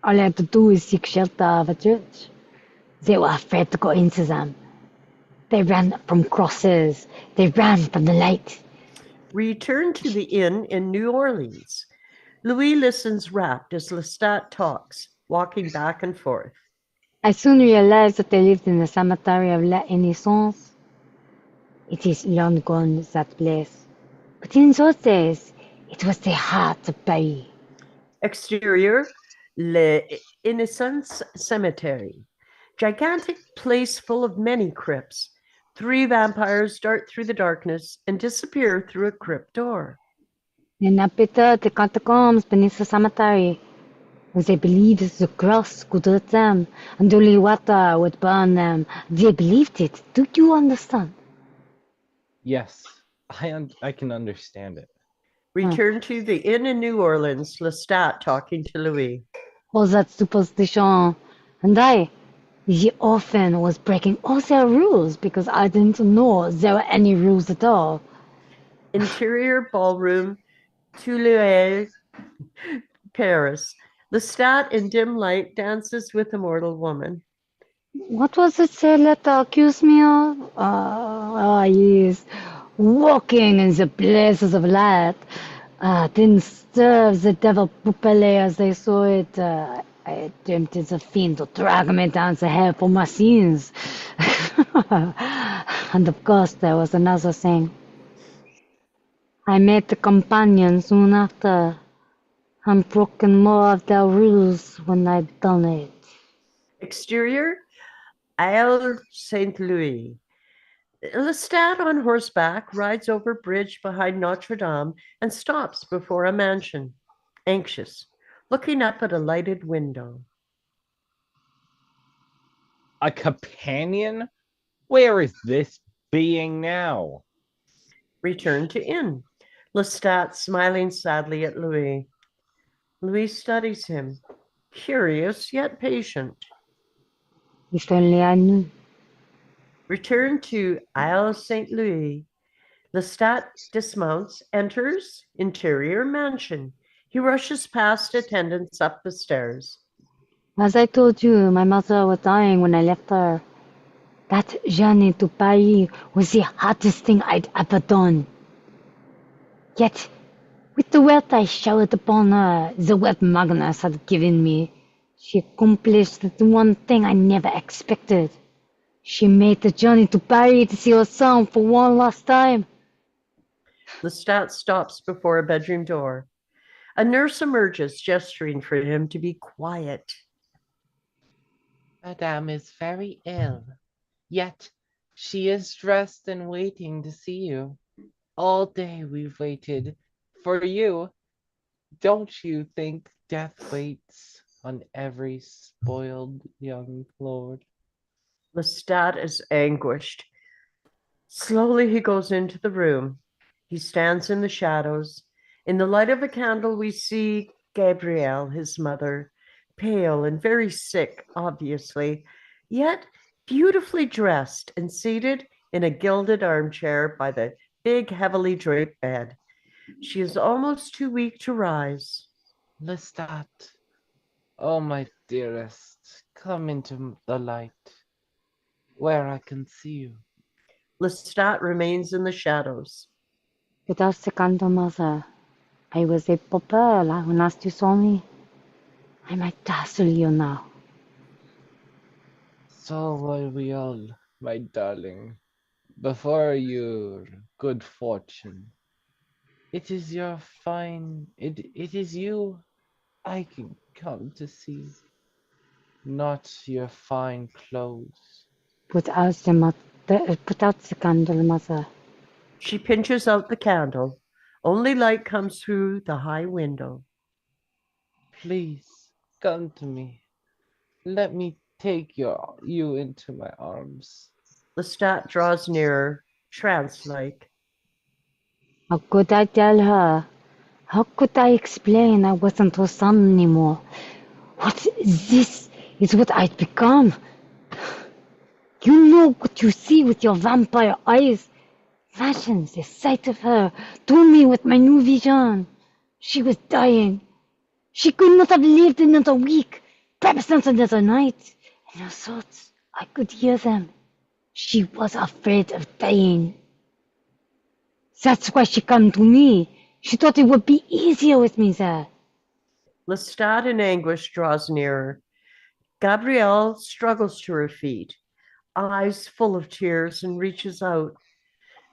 All I had to do is seek shelter of a church. They were afraid to go into them. They ran from crosses. They ran from the light. Return to the inn in New Orleans. Louis listens rapt as Lestat talks, walking back and forth. I soon realized that they lived in the cemetery of La Innocence. It is long gone, that place. But in those days, it was the heart of Paris. Exterior, Les Innocents Cemetery. Gigantic place full of many crypts. 3 vampires dart through the darkness and disappear through a crypt door. Ninapita the catacombs beneath the cemetery. They believed the cross could hurt them, and only water would burn them. They believed it. Do you understand? Yes, I can understand it. Return to the inn in New Orleans. Lestat talking to Louis. All that superstition. And he often was breaking all their rules because I didn't know there were any rules at all. Interior ballroom, Tuileries, Paris. Lestat in dim light dances with a mortal woman. What was it say letter accuse me of? Yes. Walking in the blazes of light. Didn't serve the devil properly as they saw it. I tempted the fiend to drag me down the hell for my sins. And of course there was another thing. I met the companion soon after. I'm broken more of their rules when I'd done it. Exterior, Isle Saint Louis. Lestat on horseback rides over bridge behind Notre Dame and stops before a mansion, anxious, looking up at a lighted window. A companion? Where is this being now? Return to inn. Lestat smiling sadly at Louis. Louis studies him, curious yet patient. If only I knew. Return to Isle Saint Louis. Lestat dismounts, enters interior mansion. He rushes past attendants up the stairs. As I told you, my mother was dying when I left her. That journey to Paris was the hardest thing I'd ever done. Yet, with the wealth I showered upon her, the wealth Magnus had given me, she accomplished the one thing I never expected. She made the journey to Paris to see her son for one last time. Lestat stops before a bedroom door. A nurse emerges, gesturing for him to be quiet. Madame is very ill, yet she is dressed and waiting to see you. All day we've waited for you. Don't you think death waits on every spoiled young lord? Lestat is anguished. Slowly he goes into the room. He stands in the shadows. In the light of a candle, we see Gabrielle, his mother, pale and very sick, obviously, yet beautifully dressed and seated in a gilded armchair by the big, heavily draped bed. She is almost too weak to rise. Lestat, oh my dearest, come into the light, where I can see you. Lestat remains in the shadows. Without second mother, I was a pauper when last you saw me. I might dazzle you now. So were we all, my darling, before your good fortune. It is your it is you I can come to see, not your fine clothes. Put out the candle, mother. She pinches out the candle. Only light comes through the high window. Please come to me. Let me take you into my arms. Lestat draws nearer, trance-like. How could I tell her? How could I explain I wasn't her son anymore? What this is what I'd become. You know what you see with your vampire eyes. Imagine the sight of her to me with my new vision. She was dying. She could not have lived another week, perhaps not another night. And her thoughts, I could hear them. She was afraid of dying. That's why she came to me. She thought it would be easier with me there. Lestat in anguish draws nearer. Gabrielle struggles to her feet, eyes full of tears, and reaches out.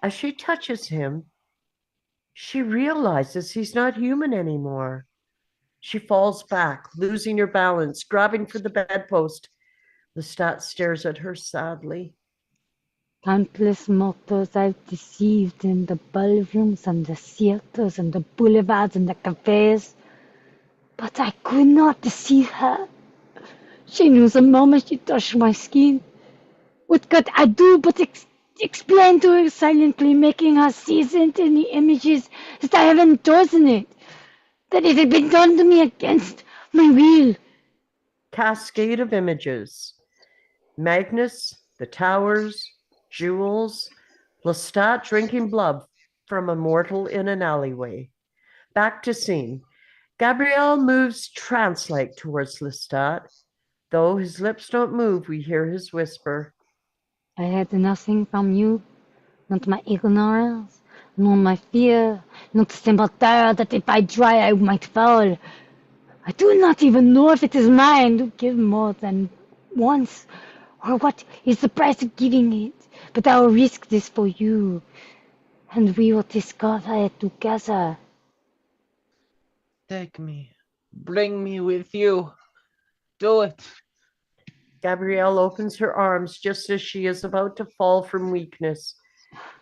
As she touches him, she realizes he's not human anymore. She falls back, losing her balance, grabbing for the bedpost. Lestat stares at her sadly. Countless mortals I've deceived in the ballrooms and the theaters and the boulevards and the cafes. But I could not deceive her. She knew the moment she touched my skin. What could I do but explain to her silently, making her see it in the images that I haven't chosen it, that it had been done to me against my will. Cascade of images. Magnus, the towers, jewels, Lestat drinking blood from a mortal in an alleyway. Back to scene. Gabriel moves trance-like towards Lestat. Though his lips don't move, we hear his whisper. I had nothing from you, not my ignorance, nor my fear, not the simple terror that if I try I might fall. I do not even know if it is mine to give more than once, or what is the price of giving it, but I will risk this for you, and we will discover it together. Take me. Bring me with you. Do it. Gabrielle opens her arms just as she is about to fall from weakness.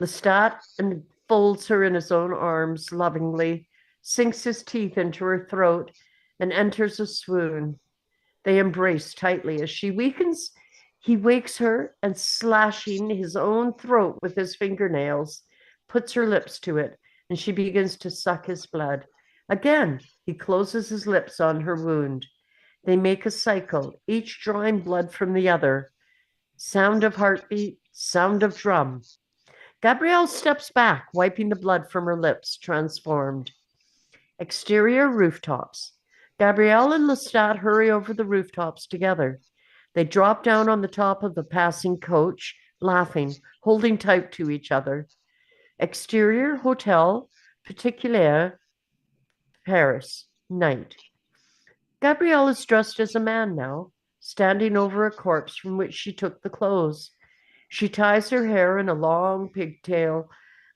Lestat folds her in his own arms lovingly, sinks his teeth into her throat, and enters a swoon. They embrace tightly. As she weakens, he wakes her and, slashing his own throat with his fingernails, puts her lips to it, and she begins to suck his blood. Again, he closes his lips on her wound. They make a cycle, each drawing blood from the other. Sound of heartbeat, sound of drum. Gabrielle steps back, wiping the blood from her lips, transformed. Exterior rooftops. Gabrielle and Lestat hurry over the rooftops together. They drop down on the top of the passing coach, laughing, holding tight to each other. Exterior Hotel Particulier, Paris, night. Gabrielle is dressed as a man now, standing over a corpse from which she took the clothes. She ties her hair in a long pigtail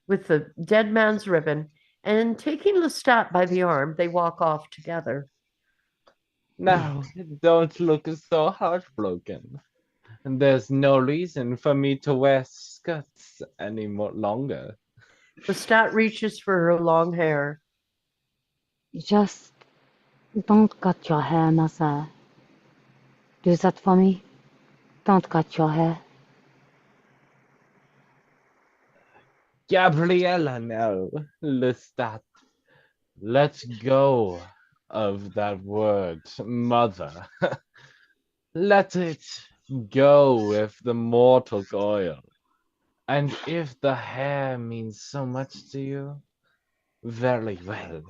with the dead man's ribbon, and taking Lestat by the arm, they walk off together. Now, don't look so heartbroken. There's no reason for me to wear skirts any more longer. Lestat reaches for her long hair. Just don't cut your hair, Mother. Do that for me. Don't cut your hair. Gabriella, no, Lestat. Let go of that word, mother. Let it go with the mortal coil. And if the hair means so much to you, very well.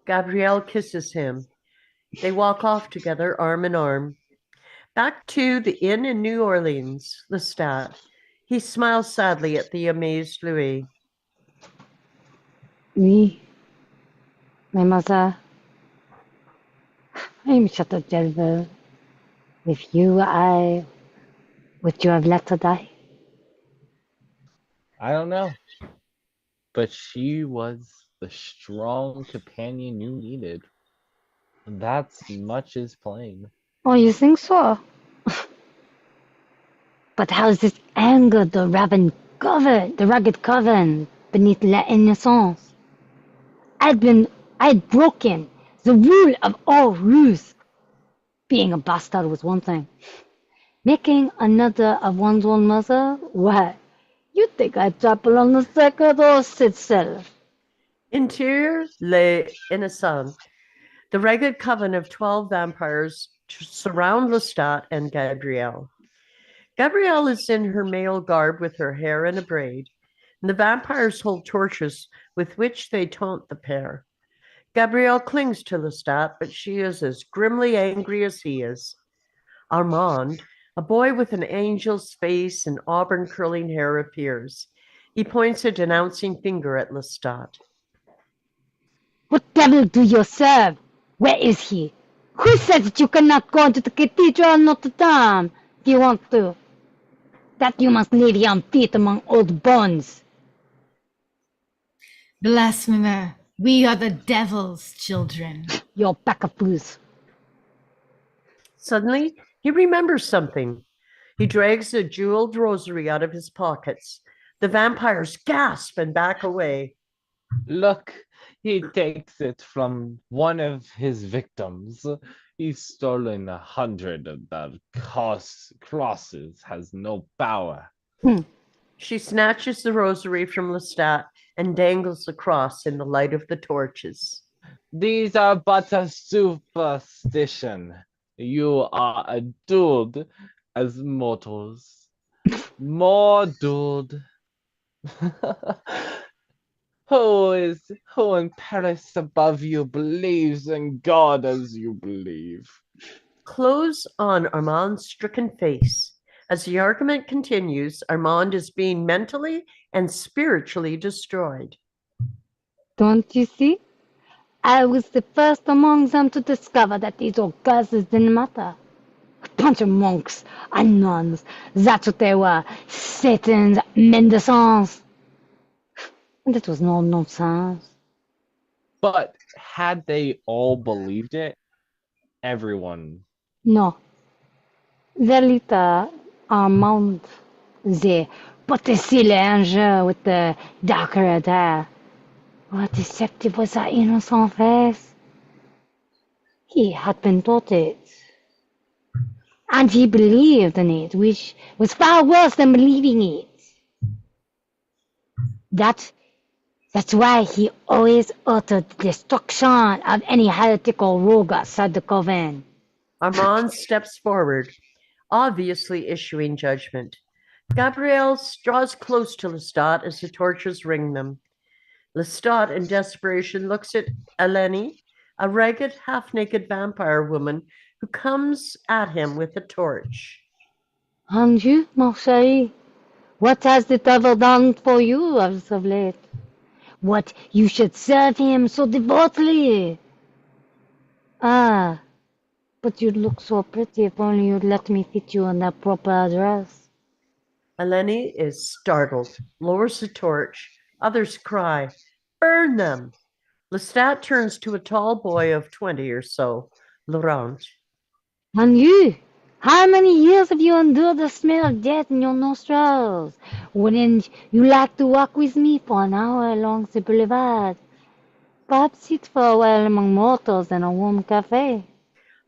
Gabrielle kisses him. They walk off together, arm in arm. Back to the inn in New Orleans, Lestat. He smiles sadly at the amazed Louis. Me, my mother, I'm such a devil. If you, would you have let her die? I don't know. But she was the strong companion you needed. That's much is plain. Oh, you think so? But how's this anger the rugged coven beneath La Innocence? I'd broken the rule of all rules. Being a bastard was one thing. Making another of one's own mother? Why, you'd think I'd topple on the sacred horse itself. Interior, Les Innocents. The ragged coven of 12 vampires surround Lestat and Gabrielle. Gabrielle is in her male garb with her hair in a braid, and the vampires hold torches with which they taunt the pair. Gabrielle clings to Lestat, but she is as grimly angry as he is. Armand, a boy with an angel's face and auburn curling hair, appears. He points a denouncing finger at Lestat. What devil do you serve? Where is he? Who said that you cannot go into the Cathedral of Notre Dame if you want to? That you must live here on feet among old bones. Blasphemer, we are the devil's children. Your pack of fools. Suddenly, He remembers something. He drags a jeweled rosary out of his pockets. The vampires gasp and back away. Look, he takes it from one of his victims. He's stolen 100 of their crosses, has no power. She snatches the rosary from Lestat and dangles the cross in the light of the torches. These are but a superstition. You are adored as mortals. More adored. Who in Paris above you believes in God as you believe? Close on Armand's stricken face. As the argument continues, Armand is being mentally and spiritually destroyed. Don't you see? I was the first among them to discover that these old curses didn't matter. A bunch of monks and nuns. That's what they were. Satan's mendicants. And it was no nonsense. But had they all believed it, everyone. No. The little Armand, the Botticelli angel with the dark red hair. What deceptive was that innocent face? He had been taught it. And he believed in it, which was far worse than believing it. That's why he always uttered the destruction of any heretical rogue outside the coven. Armand steps forward, obviously issuing judgment. Gabrielle draws close to Lestat as the torches ring them. Lestat, in desperation, looks at Eleni, a ragged, half-naked vampire woman who comes at him with a torch. And you, mon chéri, what has the devil done for you as of late? What you should serve him so devotedly. Ah, but you'd look so pretty if only you'd let me fit you in that proper dress. Eleni is startled, lowers the torch. Others cry, "Burn them!" Lestat turns to a tall boy of 20 or so, Laurent. And you, how many years have you endured the smell of death in your nostrils? Wouldn't you like to walk with me for an hour along the boulevard? Perhaps sit for a while among mortals in a warm cafe.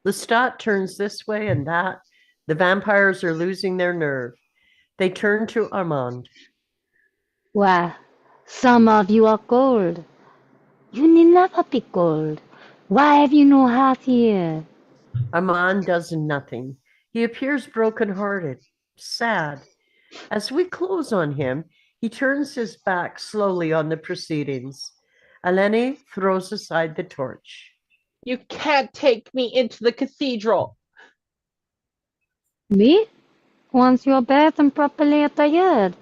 Lestat turns this way and that. The vampires are losing their nerve. They turn to Armand. Why, some of you are cold. You need never be cold. Why have you no heart here? Armand does nothing. He appears broken-hearted, sad. As we close on him, he turns his back slowly on the proceedings. Eleni throws aside the torch. You can't take me into the cathedral. Me? Once you're bathed and properly attired,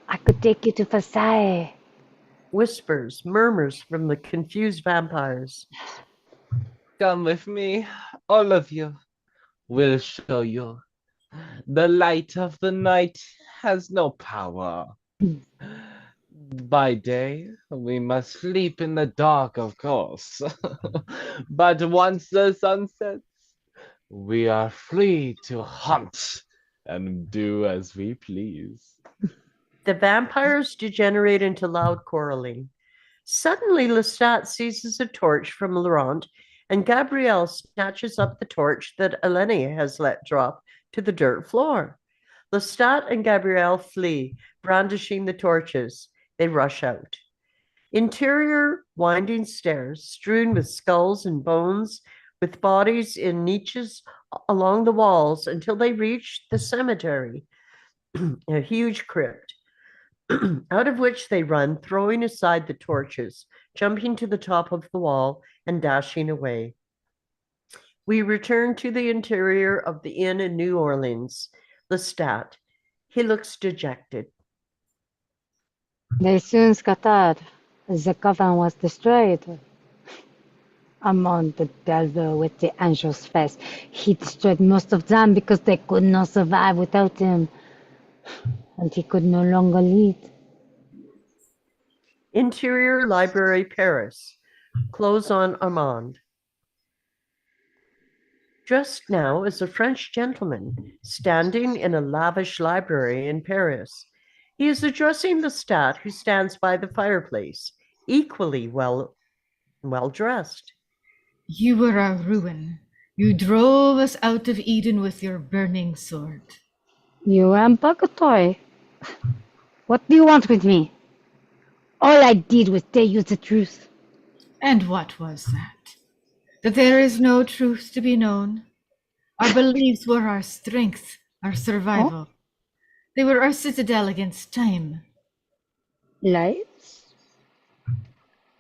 I could take you to Versailles. Whispers, murmurs from the confused vampires. Come with me, all of you. We'll show you. The light of the night has no power. By day, we must sleep in the dark, of course. But once the sun sets, we are free to hunt and do as we please. The vampires degenerate into loud quarreling. Suddenly, Lestat seizes a torch from Laurent, and Gabrielle snatches up the torch that Eleni has let drop to the dirt floor. Lestat and Gabrielle flee, brandishing the torches. They rush out. Interior winding stairs strewn with skulls and bones, with bodies in niches along the walls until they reach the cemetery, a huge crypt, out of which they run, throwing aside the torches, jumping to the top of the wall, and dashing away. We return to the interior of the inn in New Orleans. Lestat. He looks dejected. They soon scattered. The coven was destroyed. Among the devil with the angel's face, he destroyed most of them because they could not survive without him. And he could no longer lead. Interior Library, Paris. Close on Armand. dressed now as a French gentleman, standing in a lavish library in Paris. He is addressing Lestat, who stands by the fireplace, equally well dressed. You were our ruin. You drove us out of Eden with your burning sword. You am Bogotoy. What do you want with me? All I did was tell you the truth. And what was that? That there is no truth to be known. Our beliefs were our strength, our survival. They were our citadel against time. Lies?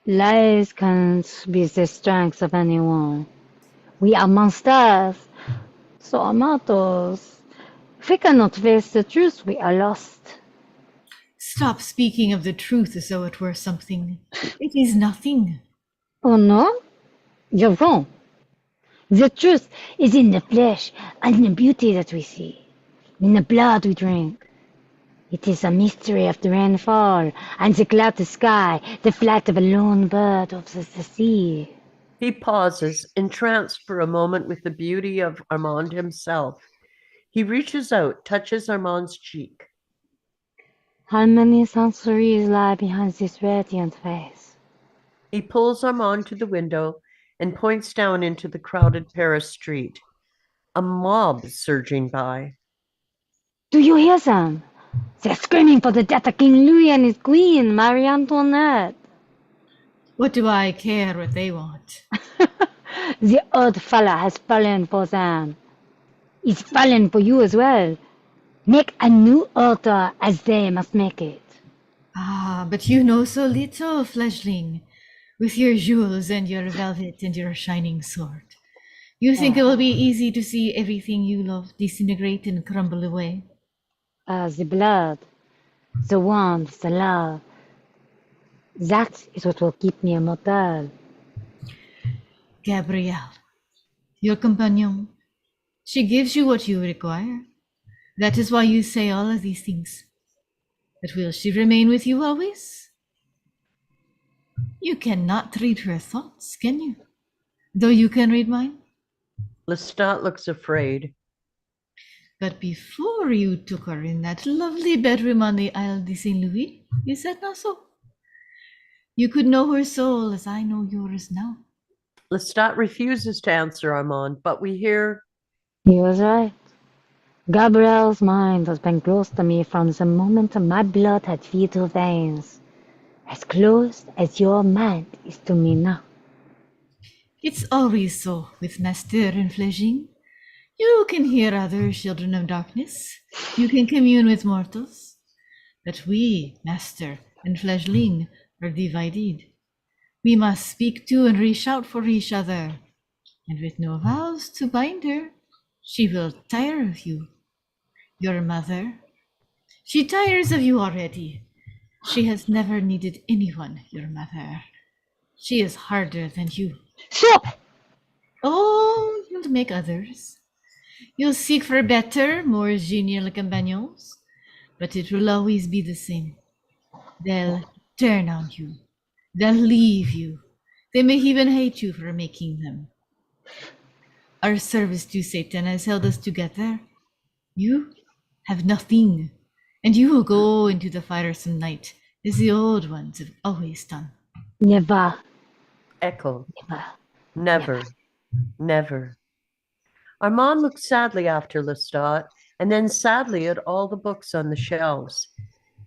Lies can't be the strength of anyone. We are monsters, so are mortals. If we cannot face the truth, we are lost. Stop speaking of the truth as though it were something. It is nothing. Oh no? You're wrong. The truth is in the flesh and the beauty that we see, in the blood we drink. It is a mystery of the rainfall and the clouded sky, the flight of a lone bird over the sea. He pauses, entranced for a moment with the beauty of Armand himself. He reaches out, touches Armand's cheek. How many centuries lie behind this radiant face? He pulls Armand to the window and points down into the crowded Paris street. A mob surging by. Do you hear them? They're screaming for the death of King Louis and his queen, Marie Antoinette. What do I care what they want? The old fella has fallen for them. He's fallen for you as well. Make a new altar as they must make it. Ah, but you know so little, fleshling, with your jewels and your velvet and your shining sword. You think it will be easy to see everything you love disintegrate and crumble away? The blood, the warmth, the love. That is what will keep me immortal. Gabrielle, your companion, she gives you what you require. That is why you say all of these things. But will she remain with you always? You cannot read her thoughts, can you? Though you can read mine. Lestat looks afraid. But before you took her in that lovely bedroom on the Isle de Saint Louis, is that not so? You could know her soul as I know yours now. Lestat refuses to answer Armand, but we hear, He was right. Gabrielle's mind has been close to me from the moment my blood had vital veins. As close as your mind is to me now. It's always so with Master and Fleshing. You can hear other children of darkness. You can commune with mortals. But we, Master and Fleshling, are divided. We must speak to and reach out for each other. And with no vows to bind her, she will tire of you. Your mother. She tires of you already. She has never needed anyone, your mother. She is harder than you. Stop! Oh, you'll make others. You'll seek for better, more genial companions, but it will always be the same. They'll turn on you. They'll leave you. They may even hate you for making them. Our service to Satan has held us together. You have nothing, and you will go into the fire some night, as the old ones have always done. Never, echo, never. never, never. Armand looks sadly after Lestat, and then sadly at all the books on the shelves.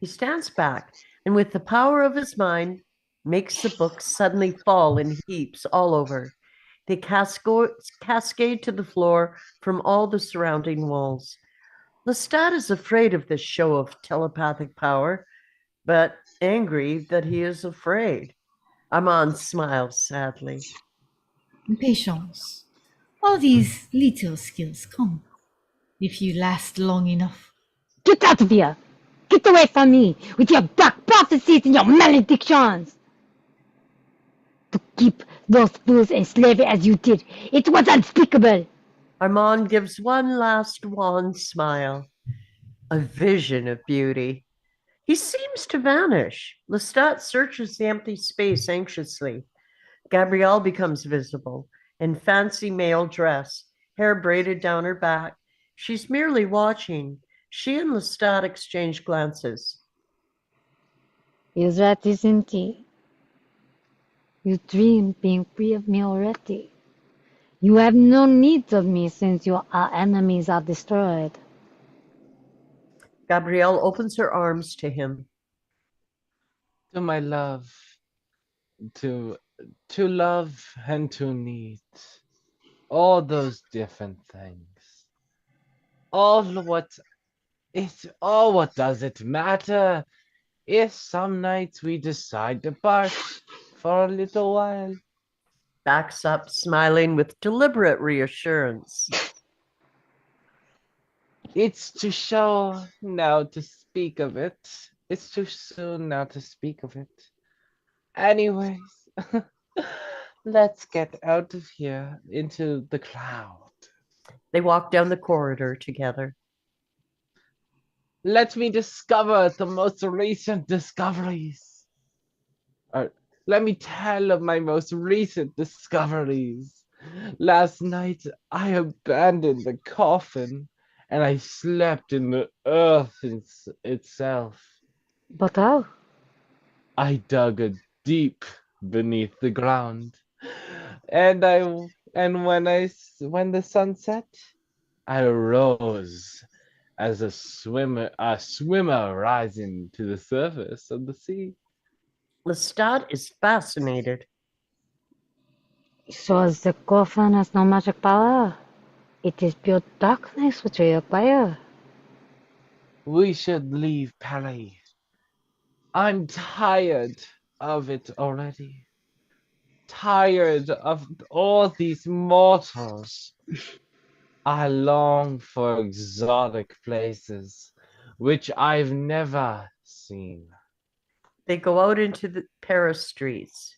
He stands back, and with the power of his mind, makes the books suddenly fall in heaps all over. They cascade to the floor from all the surrounding walls. Lestat is afraid of this show of telepathic power, but angry that he is afraid. Armand smiles sadly. Patience. All these little skills come, if you last long enough. Get out of here! Get away from me with your dark prophecies and your maledictions! To keep those fools in slavery as you did, it was unspeakable! Armand gives one last wan smile, a vision of beauty. He seems to vanish. Lestat searches the empty space anxiously. Gabrielle becomes visible in fancy male dress. hair braided down her back. She's merely watching. She and Lestat exchange glances. Is that, isn't it? You dream being free of me already. You have no need of me since your enemies are destroyed. Gabrielle opens her arms to him. To my love, to love and to need. All those different things. All what does it matter if some nights we decide to part for a little while? Backs up, smiling with deliberate reassurance. It's too show now to speak of it. It's too soon now to speak of it. Anyways, let's get out of here into the cloud. They walk down the corridor together. Let me discover the most recent discoveries. Or let me tell of my most recent discoveries. Last night I abandoned the coffin and I slept in the earth itself. But how? I dug a deep beneath the ground, and when the sun set, I rose as a swimmer rising to the surface of the sea. Lestat is fascinated. So as the coffin has no magic power, it is pure darkness which we acquire. We should leave Paris. I'm tired of it already. Tired of all these mortals. I long for exotic places which I've never seen. They go out into the Paris streets.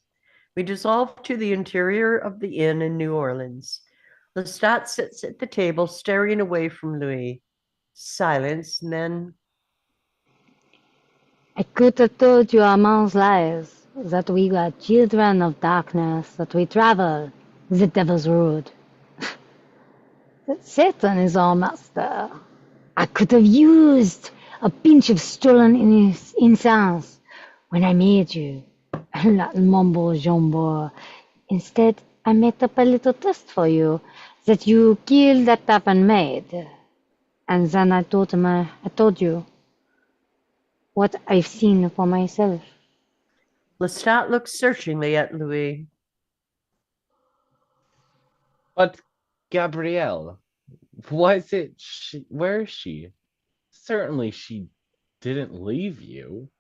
We dissolve to the interior of the inn in New Orleans. Lestat sits at the table, staring away from Louis. Silence, and then I could have told you amongst lies that we are children of darkness, that we travel the devil's road. That Satan is our master. I could have used a pinch of stolen incense when I made you, that mumbo jumbo. Instead, I made up a little test for you that you killed that tavern maid. And then I told you what I've seen for myself. Lestat looks searchingly at Louis. But Gabrielle, where is she? Certainly she didn't leave you.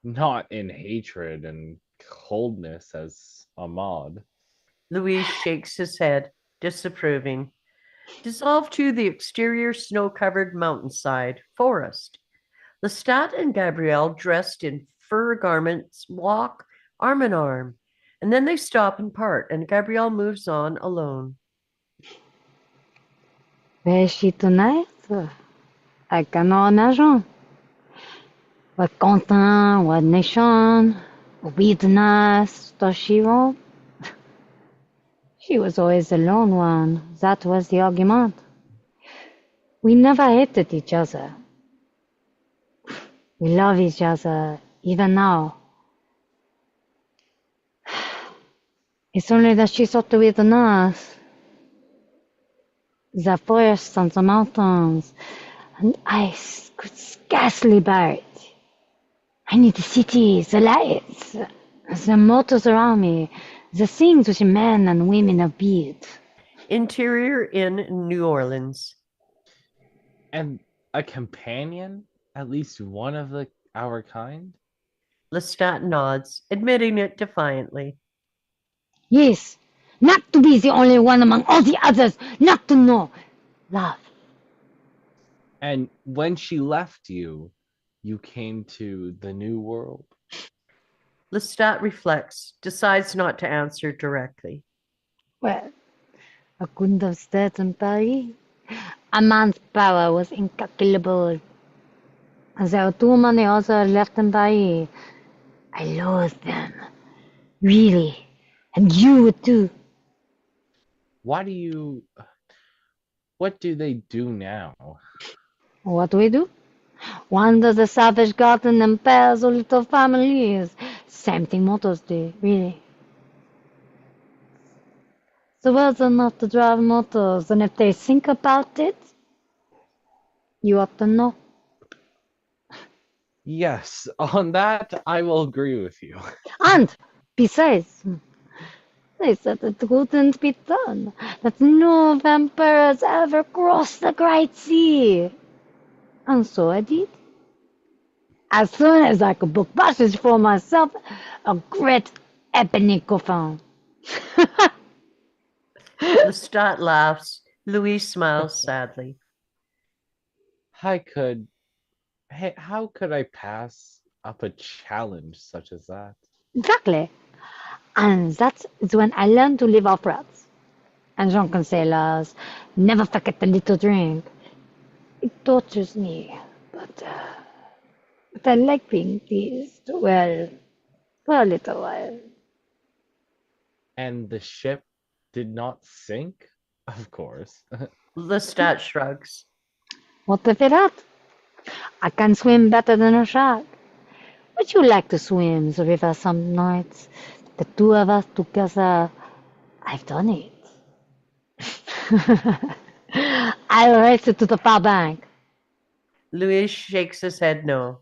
Not in hatred and coldness as Ahmad. Louis shakes his head, disapproving. Dissolve to the exterior snow-covered mountainside, forest. Lestat and Gabrielle, dressed in fur garments, walk arm in arm, and then they stop and part, and Gabrielle moves on alone. Where is she tonight? I cannot imagine. What continent, what nation, weirdness does she want? She was always the lone one. That was the argument. We never hated each other. We love each other, even now. It's only that she thought the weirdness. The forests and the mountains, and I could scarcely bear it. I need the city, the lights, the motors around me, the things which men and women have built. Interior in New Orleans. And a companion? At least one of our kind? Lestat nods, admitting it defiantly. Yes, not to be the only one among all the others, not to know love. And when she left you, you came to the new world? Lestat reflects, decides not to answer directly. Well, I couldn't have stayed in Paris. A man's power was incalculable. There are too many others left in Paris. I loathe them. Really. And you too. Why do you What do they do now? What do we do? Wander the savage garden and pairs or little families. Same thing motos do, really. The words are not to drive motors, and if they think about it, you ought to know. Yes, on that I will agree with you. And besides, they said it couldn't be done, that no vampires ever crossed the Great Sea. And so I did. As soon as I could book passage for myself, a great epic found. Lestat laughs. Louis smiles sadly. Hey, how could I pass up a challenge such as that? Exactly. And that is when I learned to live off rats. And drunken sailors never forget the little drink. It tortures me, but I like being teased, well, for a little while. And the ship did not sink? Of course. Lestat shrugs. What if it had? I can swim better than a shark. Would you like to swim the river some nights? The two of us together, I've done it. I'll race it to the far bank. Louis shakes his head no.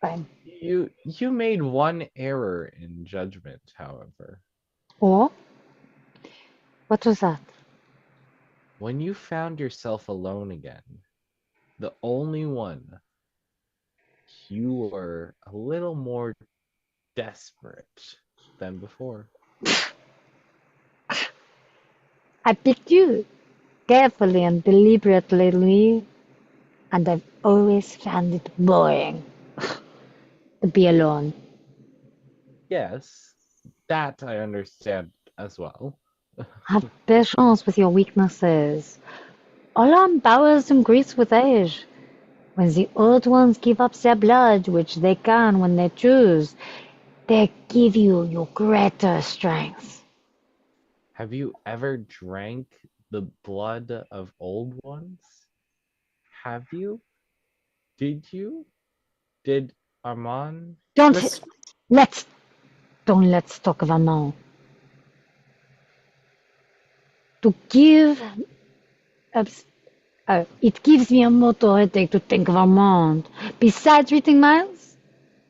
Fine. You made one error in judgment, however. Or? What was that? When you found yourself alone again, the only one, you were a little more desperate than before. I picked you carefully and deliberately, Lee, and I've always found it boring to be alone. Yes, that I understand as well. Have patience with your weaknesses. All our powers increase with age. When the old ones give up their blood, which they can when they choose, they give you your greater strength. Have you ever drank the blood of old ones? Have you? Did you? Did Armand? Don't Les- let's talk of Armand. To give it gives me a mortal headache to think of Armand. Besides reading Miles,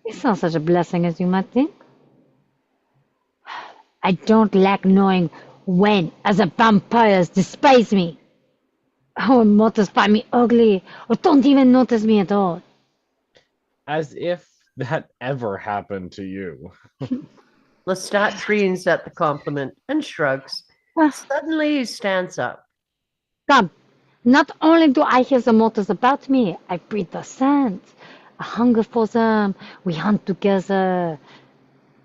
it's not such a blessing as you might think. I don't like knowing when other vampires despise me. Or mortals find me ugly, or don't even notice me at all. As if that ever happened to you. Lestat preens at the compliment and shrugs. Well, Suddenly he stands up. come, not only do I hear the mortals about me, I breathe the scent. A hunger for them, we hunt together.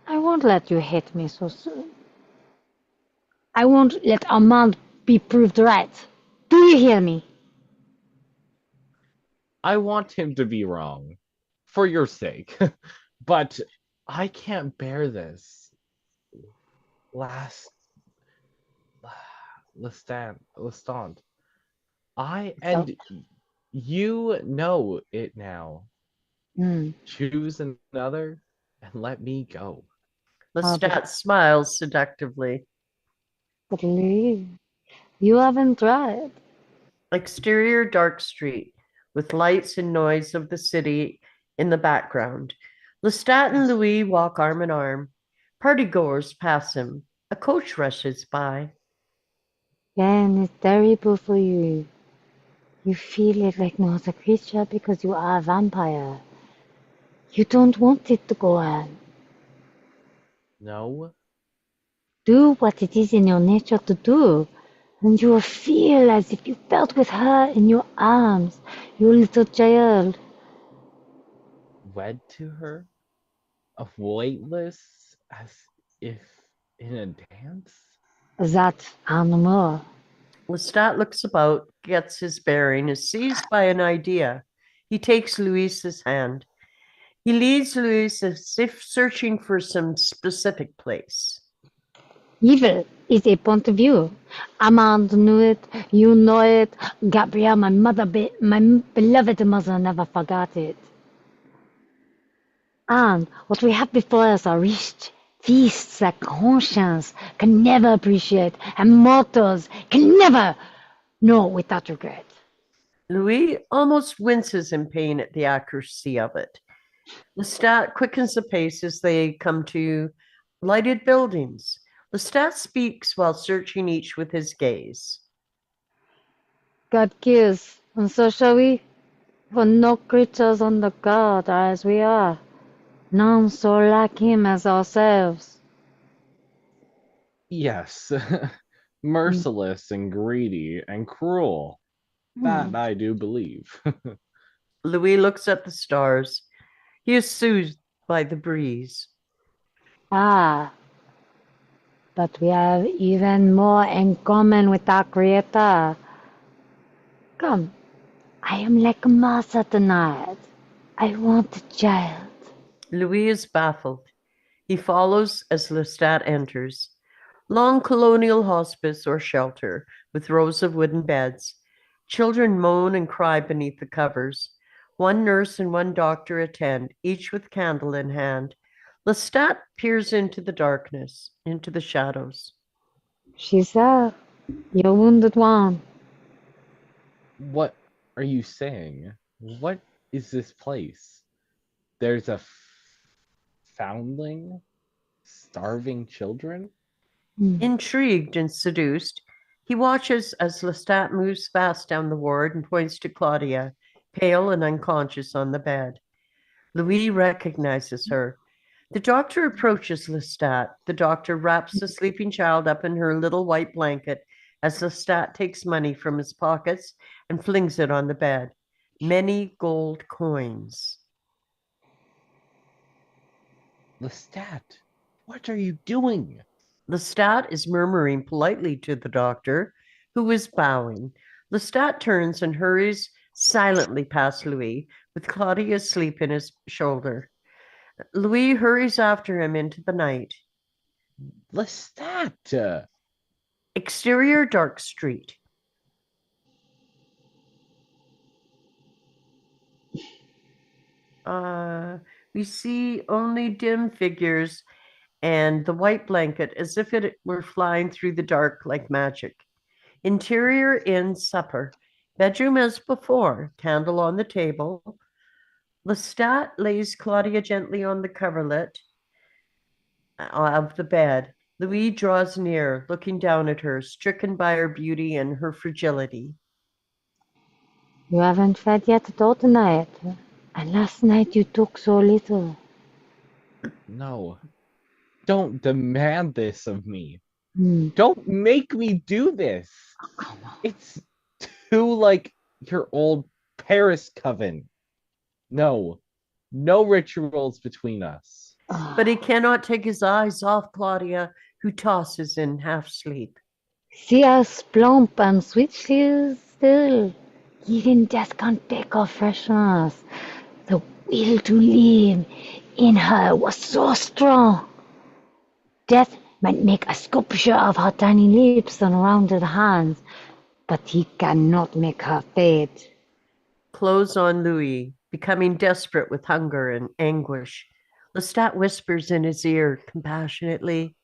I won't let you hate me so soon. I won't let Armand be proved right. Do you hear me? I want him to be wrong. For your sake. But I can't bear this. Lestant. And you know it now. Hmm. Choose another and let me go. Lestat smiles seductively. But Lee, you haven't tried. Exterior dark street with lights and noise of the city in the background. Lestat and Louis walk arm in arm. Partygoers pass him. A coach rushes by. Then it's terrible for you. You feel it like no other creature because you are a vampire. You don't want it to go on. No? Do what it is in your nature to do, and you will feel as if you felt with her in your arms, your little child. Wed to her? Weightless as if in a dance? That and more. Lestat looks about, gets his bearing, is seized by an idea. He takes Louise's hand. He leads Louise as if searching for some specific place. Evil is a point of view. Armand knew it, you know it, Gabrielle, my beloved mother never forgot it. And what we have before us are rich feasts that conscience can never appreciate and mortals can never know without regret. Louis almost winces in pain at the accuracy of it. Lestat quickens the pace as they come to lighted buildings. Lestat speaks while searching each with his gaze. God kills, and so shall we. For no creatures on the God are as we are, none so like him as ourselves. Yes, merciless and greedy and cruel. That I do believe. Louis looks at the stars. He is soothed by the breeze. Ah, but we have even more in common with our Creator. Come, I am like Martha tonight. I want a child. Louis is baffled. He follows as Lestat enters. Long colonial hospice or shelter with rows of wooden beds. Children moan and cry beneath the covers. One nurse and one doctor attend, each with candle in hand. Lestat peers into the darkness, into the shadows. She's there, your wounded one. What are you saying? What is this place? There's a foundling starving children? Intrigued and seduced, he watches as Lestat moves fast down the ward and points to Claudia, pale and unconscious on the bed. Louis recognizes her. The doctor approaches Lestat. The doctor wraps the sleeping child up in her little white blanket as Lestat takes money from his pockets and flings it on the bed. Many gold coins. Lestat, what are you doing? Lestat is murmuring politely to the doctor, who is bowing. Lestat turns and hurries silently past Louis, with Claudia asleep in his shoulder. Louis hurries after him into the night. Lestat! Exterior dark street. We see only dim figures and the white blanket as if it were flying through the dark like magic. Interior inn supper. Bedroom as before, candle on the table. Lestat lays Claudia gently on the coverlet of the bed. Louis draws near, looking down at her, stricken by her beauty and her fragility. You haven't fed yet at all tonight, and last night you took so little. No, don't demand this of me. Hmm. Don't make me do this. Come on. It's too like your old Paris coven. No, no rituals between us. But he cannot take his eyes off Claudia, who tosses in half sleep. See how plump and sweet she is still. Even death can't take her freshness. The will to live in her was so strong. Death might make a sculpture of her tiny lips and rounded hands, but he cannot make her fade. Close on Louis, becoming desperate with hunger and anguish. Lestat whispers in his ear compassionately,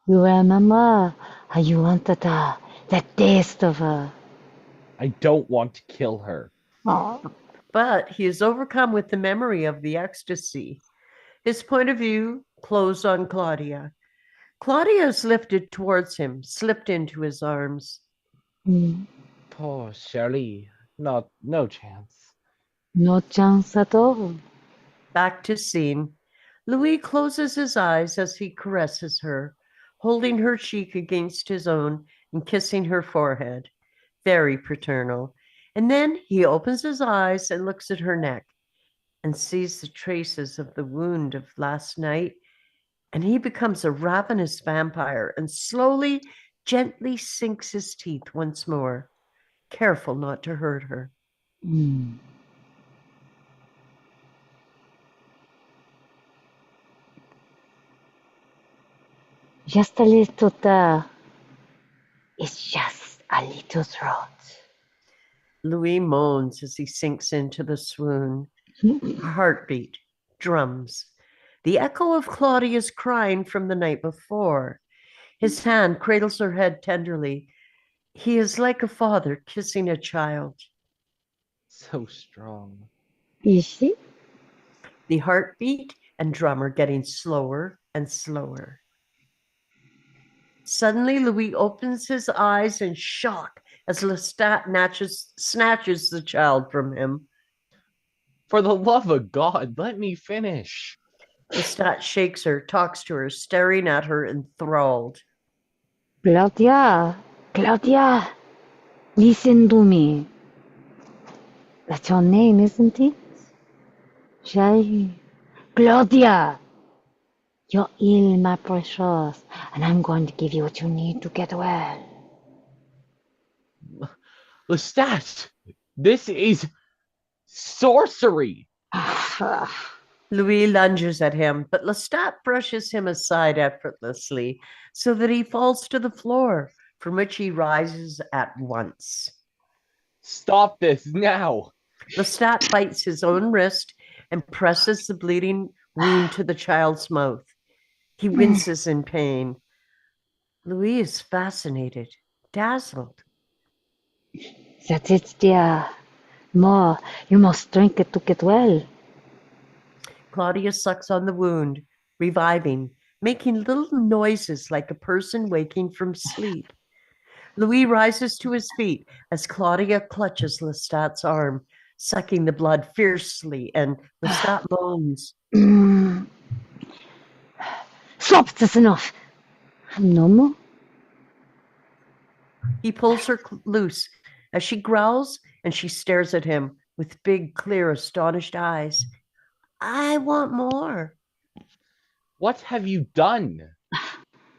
You remember how you wanted her, the taste of her. I don't want to kill her. Oh, but he is overcome with the memory of the ecstasy. His point of view closed on Claudia. Claudia is lifted towards him, slipped into his arms. Poor Shirley. No chance. no chance at all. Back to scene. Louis closes his eyes as he caresses her, holding her cheek against his own and kissing her forehead. Very paternal. And then he opens his eyes and looks at her neck and sees the traces of the wound of last night. And he becomes a ravenous vampire and slowly, gently sinks his teeth once more, careful not to hurt her. Just a little there. It's just a little throat. Louis moans as he sinks into the swoon. Heartbeat, drums. The echo of Claudia's crying from the night before. His hand cradles her head tenderly. He is like a father kissing a child. So strong. Is she? The heartbeat and drum are getting slower and slower. Suddenly, Louis opens his eyes in shock as Lestat snatches the child from him. For the love of God, let me finish. Lestat shakes her, talks to her, staring at her enthralled. Claudia, Claudia, listen to me. That's your name, isn't it? Shai. Claudia, you're ill, my precious, and I'm going to give you what you need to get well. Lestat, this is sorcery. Louis lunges at him, but Lestat brushes him aside effortlessly so that he falls to the floor, from which he rises at once. Stop this now. Lestat bites his own wrist and presses the bleeding wound to the child's mouth. He winces in pain. Louis is fascinated, dazzled. That's it, dear. More, you must drink it to get well. Claudia sucks on the wound, reviving, making little noises like a person waking from sleep. Louis rises to his feet as Claudia clutches Lestat's arm, sucking the blood fiercely, and Lestat moans. Stop, that's enough. No more? He pulls her loose as she growls and she stares at him with big, clear, astonished eyes. I want more. What have you done?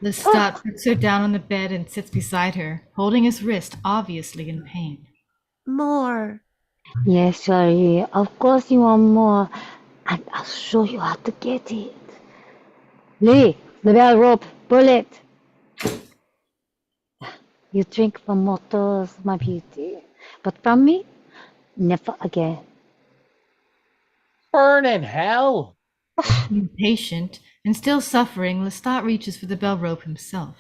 Lestat puts her down on the bed and sits beside her, holding his wrist, obviously in pain. More. Yes, Shari, of course you want more, and I'll show you how to get it. Lee, the bell rope, pull it. You drink from mortals, my beauty, but from me, never again. Burn in hell. Impatient and still suffering, Lestat reaches for the bell rope himself.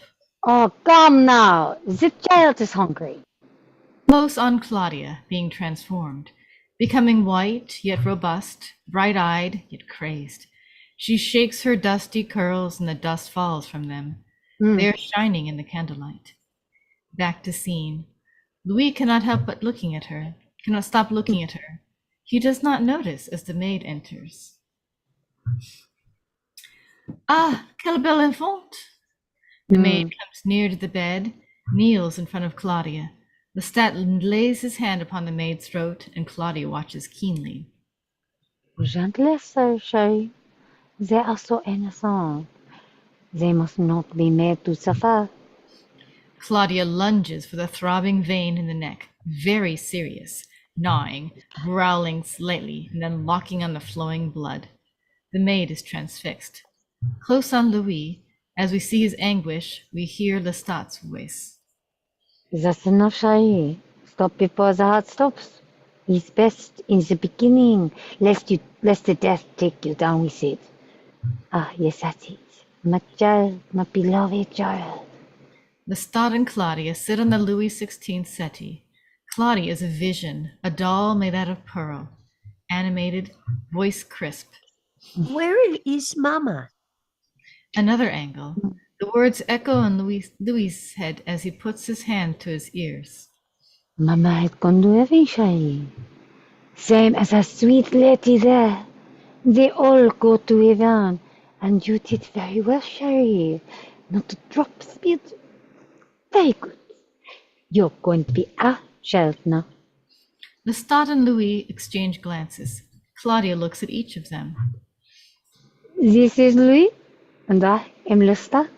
Oh, come now, the child is hungry. Close on Claudia, being transformed, becoming white yet robust, bright-eyed yet crazed. She shakes her dusty curls and the dust falls from them. They are shining in the candlelight. Back to scene. Louis cannot help but looking at her, cannot stop looking at her. He does not notice as the maid enters. Ah, quelle belle enfant! The maid comes near to the bed, kneels in front of Claudia. Lestat lays his hand upon the maid's throat, and Claudia watches keenly. Gently, sir, Shari. They are so innocent. They must not be made to suffer. Claudia lunges for the throbbing vein in the neck, very serious, gnawing, growling slightly, and then locking on the flowing blood. The maid is transfixed. Close on Louis, as we see his anguish, we hear Lestat's voice. That's enough, Shari. Stop before the heart stops. It's best in the beginning, lest the death take you down with it. Ah, yes, that's it. My child, my beloved child. Lestat and Claudia sit on the Louis XVI settee. Claudia is a vision, a doll made out of pearl, animated, voice crisp. Where is Mama? Another angle. The words echo in Louis' head as he puts his hand to his ears. Mama had gone to heaven, Shari. Same as a sweet lady there. They all go to heaven, and you did very well, Shari. Not a drop spilled. Very good. You're going to be a child now. Lestat and Louis exchange glances. Claudia looks at each of them. This is Louis, and I am Lestat.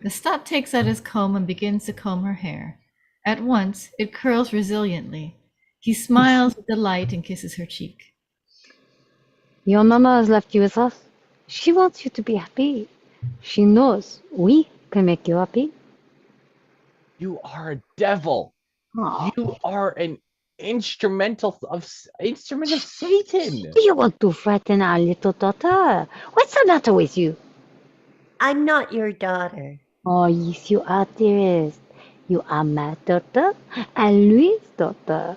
Lestat takes out his comb and begins to comb her hair. At once, it curls resiliently. He smiles with delight and kisses her cheek. Your mama has left you with us. She wants you to be happy. She knows we can make you happy. You are a devil. Oh, You are an instrument of Satan. do you want to frighten our little daughter? What's the matter with you? I'm not your daughter. Oh, yes, you are, dearest. You are my daughter and Louis' daughter.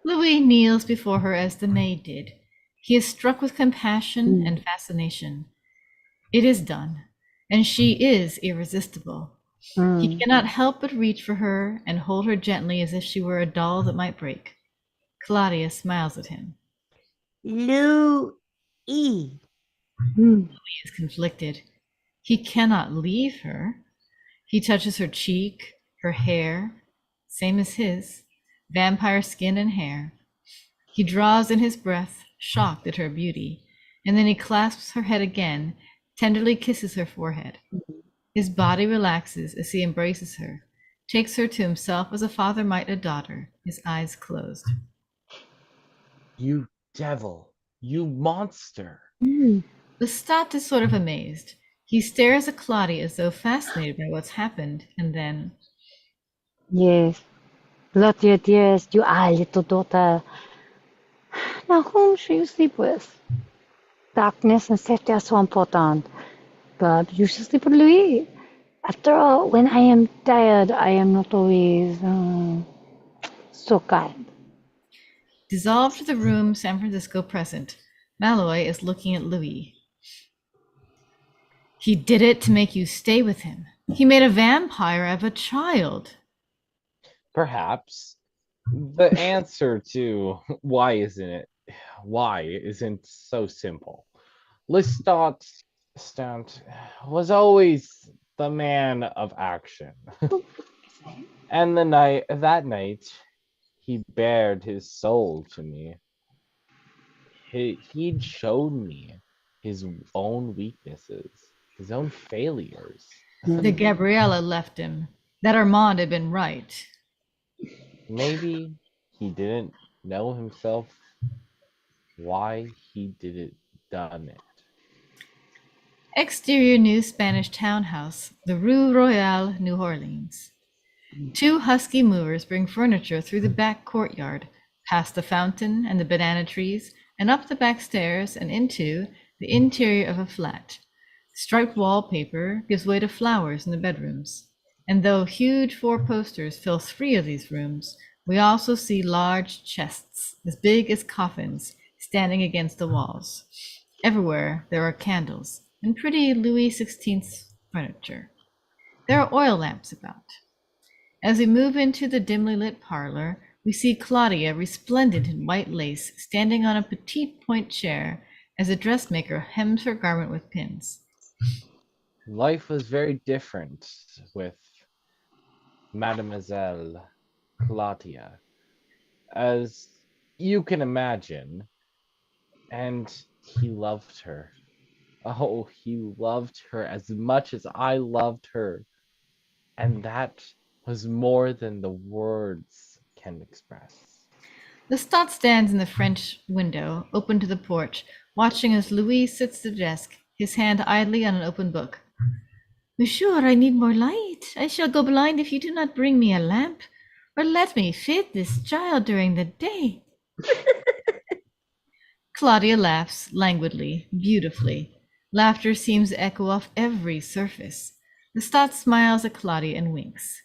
Louis kneels before her as the maid did. He is struck with compassion and fascination. It is done, and she is irresistible. He Mm. cannot help but reach for her and hold her gently as if she were a doll that might break. Claudia smiles at him. Louis. Mm. He is conflicted. He cannot leave her. He touches her cheek, her hair, same as his, vampire skin and hair. He draws in his breath, shocked at her beauty, and then he clasps her head again, tenderly kisses her forehead. His body relaxes as he embraces her, takes her to himself as a father might a daughter, his eyes closed. You devil. You monster. Mm. Lestat is sort of amazed. He stares at Claudia as though fascinated by what's happened, and then, Yes. Claudia, dearest, you are a little daughter. Now, whom should you sleep with? Darkness and safety are so important, but you should sleep with Louis. After all, when I am tired, I am not always so kind. dissolved to the room San Francisco present, Malloy is looking at Louis. He did it to make you stay with him. He made a vampire of a child. Perhaps. The answer to why isn't so simple. Lestat Stant was always the man of action. And that night, he bared his soul to me. He'd shown me his own weaknesses, his own failures. That Gabriella left him. That Armand had been right. Maybe he didn't know himself why he done it. Exterior new Spanish townhouse, the Rue Royale, New Orleans. Two husky movers bring furniture through the back courtyard, past the fountain and the banana trees, and up the back stairs and into the interior of a flat. Striped wallpaper gives way to flowers in the bedrooms. And though huge 4 posters fill 3 of these rooms, we also see large chests, as big as coffins, standing against the walls. Everywhere there are candles and pretty Louis XVI furniture. There are oil lamps about. As we move into the dimly lit parlor, we see Claudia, resplendent in white lace, standing on a petite point chair as a dressmaker hems her garment with pins. Life was very different with Mademoiselle Claudia, as you can imagine, and he loved her. Oh, he loved her as much as I loved her, and that was more than the words can express. Lestat stands in the French window, open to the porch, watching as Louis sits at the desk, his hand idly on an open book. Monsieur, I need more light. I shall go blind if you do not bring me a lamp, or let me feed this child during the day. Claudia laughs languidly, beautifully. Laughter seems to echo off every surface. Lestat smiles at Claudia and winks.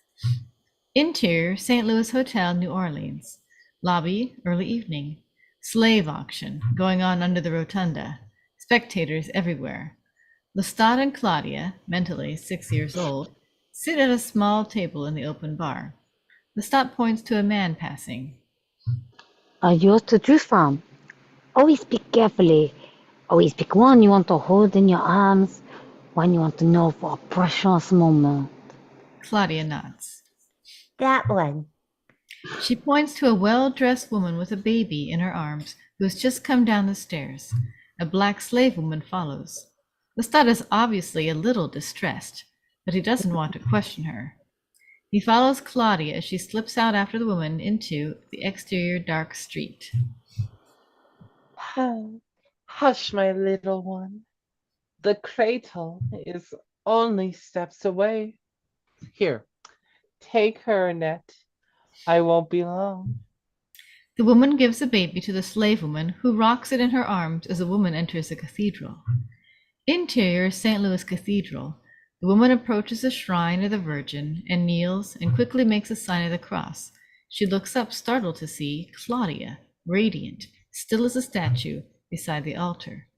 Interior, St. Louis Hotel, New Orleans. Lobby, early evening. Slave auction going on under the rotunda. Spectators everywhere. Lestat and Claudia, mentally 6 years old, sit at a small table in the open bar. Lestat points to a man passing. Are yours to choose from? Always pick carefully. Always pick one you want to hold in your arms, one you want to know for a precious moment. Claudia nods. That one. She points to a well-dressed woman with a baby in her arms who has just come down the stairs. A black slave woman follows. Lestat is obviously a little distressed, but he doesn't want to question her. He follows Claudia as she slips out after the woman into the exterior dark street. Hush, my little one. The cradle is only steps away. Here, take her, Annette. I won't be long. The woman gives the baby to the slave woman, who rocks it in her arms as the woman enters the cathedral. Interior St. Louis Cathedral. The woman approaches the shrine of the Virgin and kneels and quickly makes a sign of the cross. She looks up, startled to see Claudia, radiant, still as a statue, beside the altar.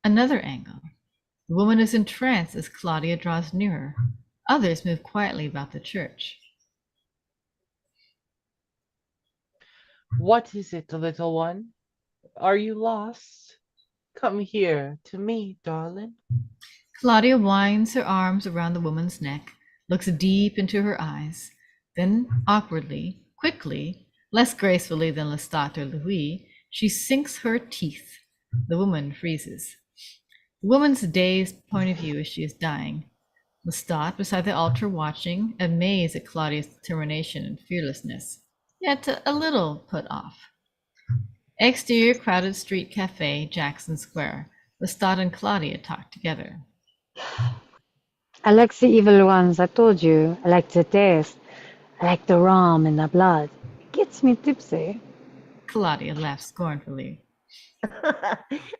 Another angle. The woman is entranced as Claudia draws nearer. Others move quietly about the church. What is it, little one? Are you lost? Come here to me, darling. Claudia winds her arms around the woman's neck, looks deep into her eyes, then awkwardly, quickly, less gracefully than Lestat or Louis, she sinks her teeth. The woman freezes. The woman's dazed point of view as she is dying. Lestat beside the altar watching, amazed at Claudia's determination and fearlessness, yet a little put off. Exterior crowded street cafe, Jackson Square. Lestat and Claudia talk together. I like the evil ones, I told you. I like the taste. I like the rum and the blood. It gets me tipsy. Claudia laughs scornfully.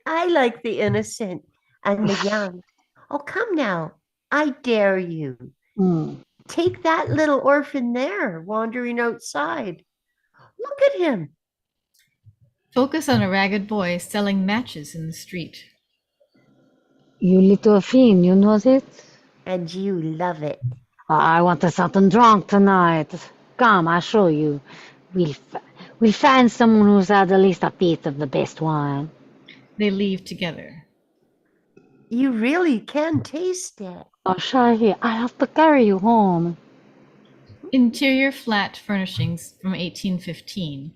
I like the innocent and the young. Oh, come now. I dare you. Mm. Take that little orphan there, wandering outside. Look at him. Focus on a ragged boy selling matches in the street. You little fiend, you know it? And you love it. I want something drunk tonight. Come, I'll show you. We'll find someone who's had at least a bit of the best wine. They leave together. You really can taste it. Oh, Shahi, I have to carry you home. Interior flat furnishings from 1815.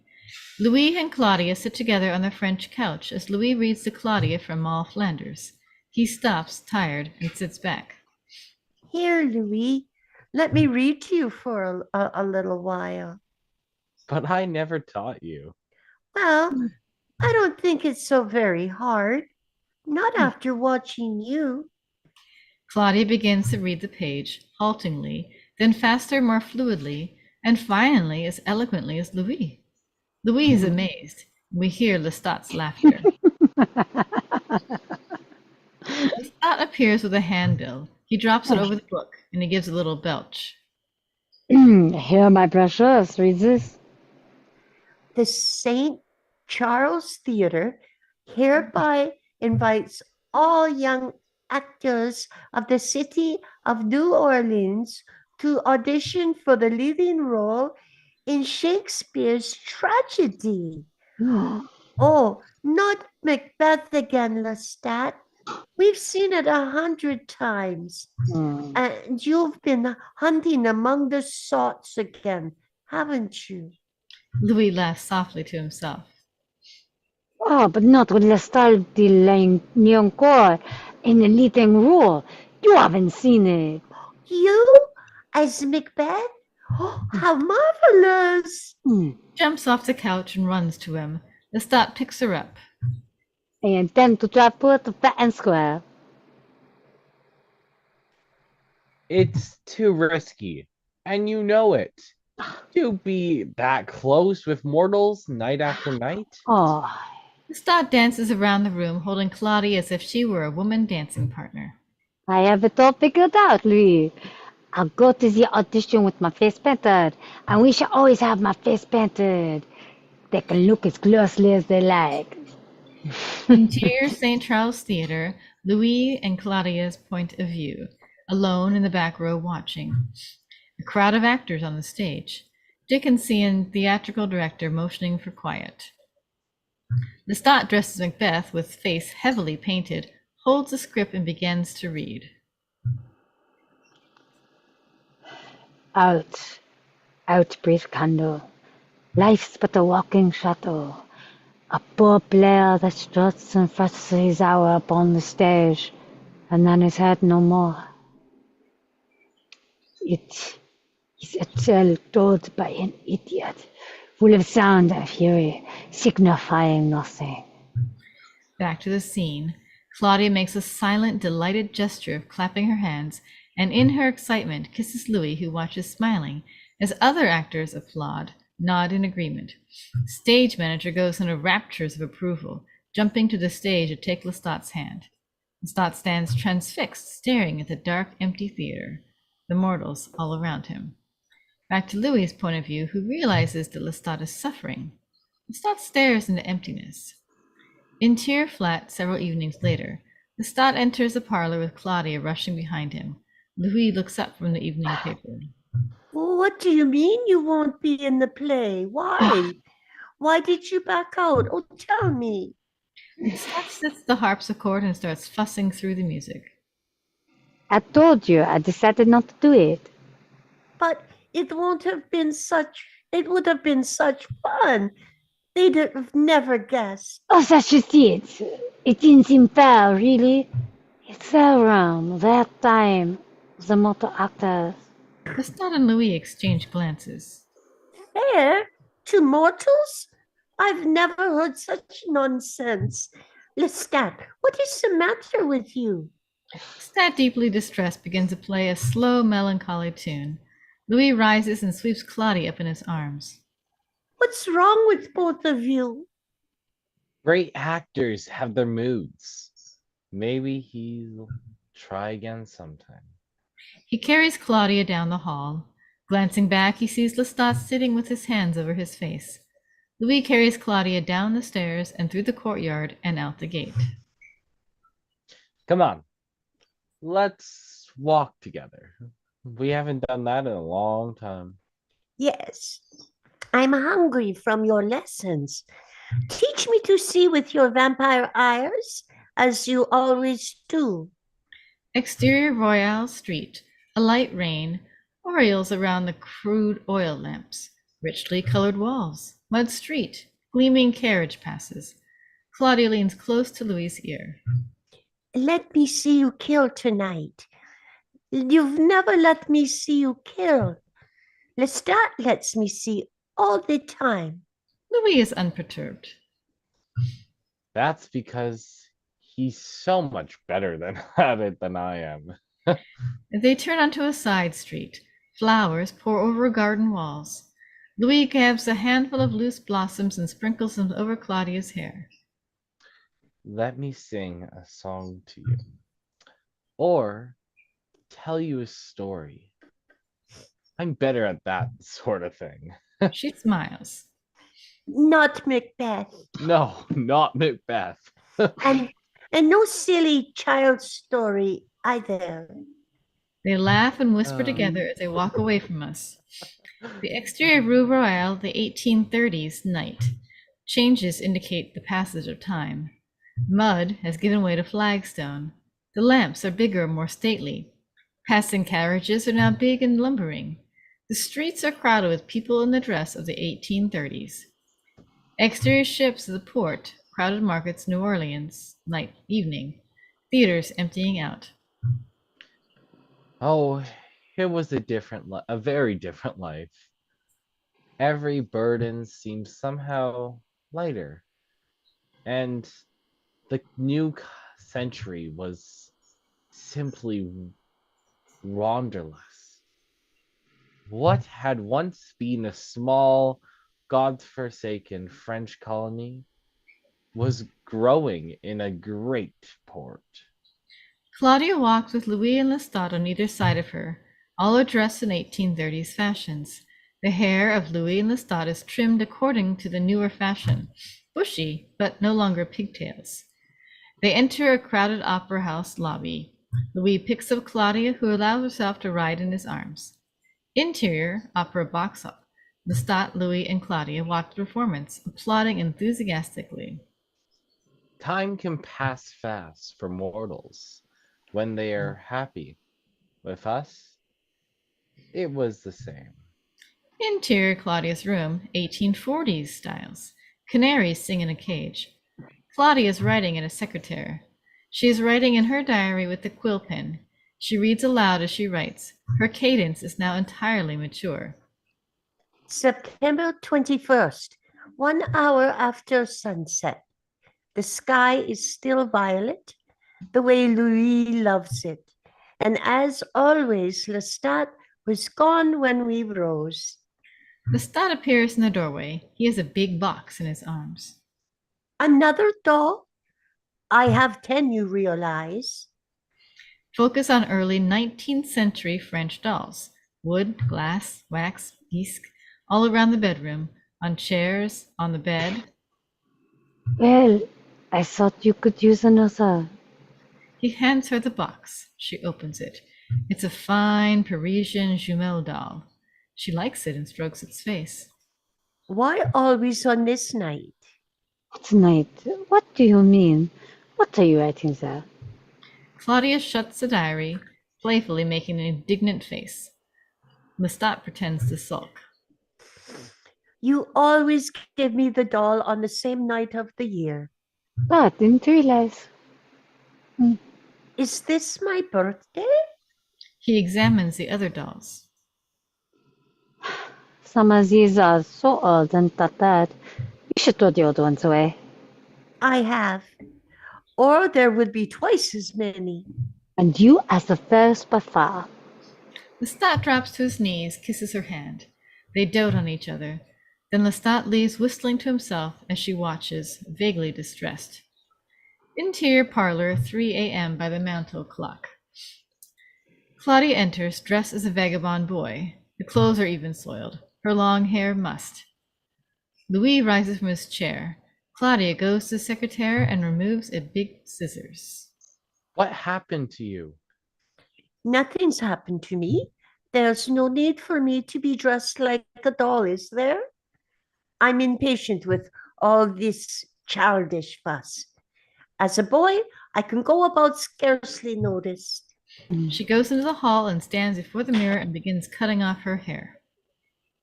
Louis and Claudia sit together on the French couch as Louis reads to Claudia from Moll Flanders. He stops, tired, and sits back. Here, Louis, let me read to you for a little while. But I never taught you. Well, I don't think it's so very hard. Not after watching you. Claudia begins to read the page, haltingly, then faster, more fluidly, and finally as eloquently as Louis. Louis is amazed. We hear Lestat's laughter. Lestat appears with a handbill. He drops it over the book, and he gives a little belch. Here, my precious, read this. The St. Charles Theatre hereby invites all young actors of the city of New Orleans to audition for the leading role in Shakespeare's tragedy. Oh, not Macbeth again, Lestat. We've seen it 100 times. And you've been hunting among the sots again, haven't you? Louis laughs softly to himself. Oh, but not with Lestat de Liancourt in the leading role. You haven't seen it. You as Macbeth? Oh, how marvelous! Jumps off the couch and runs to him. Lestat picks her up. I intend to travel to Patton Square. It's too risky, and you know it. To be that close with mortals night after night? Oh, Lestat dances around the room, holding Claudia as if she were a woman dancing partner. I have it all figured out, Louis. I'll go to the audition with my face painted, and we shall always have my face painted. They can look as closely as they like. Interior St. Charles Theatre, Louis and Claudia's point of view, alone in the back row watching. A crowd of actors on the stage. Dickensian theatrical director motioning for quiet. Lestat, dressed as Macbeth with face heavily painted, holds the script and begins to read. Out, out, brief candle. Life's but a walking shadow. A poor player that struts and frets his hour upon the stage, and then is heard no more. It is a tale told by an idiot, full of sound and fury, signifying nothing. Back to the scene. Claudia makes a silent, delighted gesture of clapping her hands, and in her excitement kisses Louis, who watches smiling, as other actors applaud, nod in agreement. Stage manager goes into raptures of approval, jumping to the stage to take Lestat's hand. Lestat stands transfixed, staring at the dark, empty theater, the mortals all around him. Back to Louis's point of view, who realizes that Lestat is suffering. Lestat stares into emptiness. In Tier Flat, several evenings later, Lestat enters the parlor with Claudia rushing behind him. Louis looks up from the evening paper. What do you mean you won't be in the play? Why? Why did you back out? Oh, tell me. Lestat sets the harpsichord and starts fussing through the music. I told you I decided not to do it. But it would have been such fun. They'd have never guessed. Oh, such as it. It didn't seem fair, really. It fell around that time. The motor actors. Lestat and Louis exchange glances. Fair to mortals? I've never heard such nonsense. Lestat, what is the matter with you? Lestat, deeply distressed, begins to play a slow, melancholy tune. Louis rises and sweeps Claudia up in his arms. What's wrong with both of you? Great actors have their moods. Maybe he'll try again sometime. He carries Claudia down the hall. Glancing back, he sees Lestat sitting with his hands over his face. Louis carries Claudia down the stairs and through the courtyard and out the gate. Come on, let's walk together. We haven't done that in a long time. Yes, I'm hungry from your lessons. Teach me to see with your vampire eyes, as you always do. Exterior Royale Street. A light rain. Orioles around the crude oil lamps. Richly colored walls. Mud street. Gleaming carriage passes. Claudia leans close to Louis' ear. Let me see you kill tonight. You've never let me see you kill. Lestat lets me see all the time. Louis is unperturbed. That's because he's so much better at it than I am. They turn onto a side street. Flowers pour over garden walls. Louis grabs a handful of loose blossoms and sprinkles them over Claudia's hair. Let me sing a song to you. Or tell you a story. I'm better at that sort of thing. She smiles. Not Macbeth. No, not Macbeth. And no silly child story either. They laugh and whisper together as they walk away from us. The exterior Rue Royale, the 1830s night. Changes indicate the passage of time. Mud has given way to flagstone. The lamps are bigger and more stately. Passing carriages are now big and lumbering. The streets are crowded with people in the dress of the 1830s. Exterior ships of the port, crowded markets, New Orleans, night, evening. Theaters emptying out. Oh, it was a very different life. Every burden seemed somehow lighter. And the new century was simply wanderlust. What had once been a small, godforsaken French colony was growing in a great port. Claudia walks with Louis and Lestat on either side of her, all are dressed in 1830s fashions. The hair of Louis and Lestat is trimmed according to the newer fashion, bushy, but no longer pigtails. They enter a crowded opera house lobby. Louis picks up Claudia, who allows herself to ride in his arms. Interior, opera box up. Lestat, Louis, and Claudia watch the performance, applauding enthusiastically. Time can pass fast for mortals when they are happy. With us, it was the same. Interior Claudia's room, 1840s styles. Canaries sing in a cage. Claudia is writing at a secretary. She is writing in her diary with the quill pen. She reads aloud as she writes. Her cadence is now entirely mature. September 21st, 1 hour after sunset. The sky is still violet. the way Louis loves it. And as always, Lestat was gone when we rose. Lestat appears in the doorway. He has a big box in his arms. Another doll? I have 10, you realize. Focus on early 19th century French dolls. Wood, glass, wax, bisque, all around the bedroom, on chairs, on the bed. Well, I thought you could use another. He hands her the box. She opens it. It's a fine Parisian Jumel doll. She likes it and strokes its face. Why always on this night? Tonight, what do you mean? What are you writing there? Claudia shuts the diary, playfully making an indignant face. Lestat pretends to sulk. You always give me the doll on the same night of the year. Ah, didn't realize. Is this my birthday? He examines the other dolls. Some of these are so old and tattered. You should throw the old ones away. I have. Or there would be twice as many. And you as the first by far. Lestat drops to his knees, kisses her hand. They dote on each other. Then Lestat leaves whistling to himself as she watches, vaguely distressed. Interior parlor, 3 a.m. by the mantel clock. Claudia enters, dressed as a vagabond boy. The clothes are even soiled. Her long hair mussed. Louis rises from his chair. Claudia goes to the secretary and removes a big scissors. What happened to you? Nothing's happened to me. There's no need for me to be dressed like a doll, is there? I'm impatient with all this childish fuss. As a boy, I can go about scarcely noticed. She goes into the hall and stands before the mirror and begins cutting off her hair.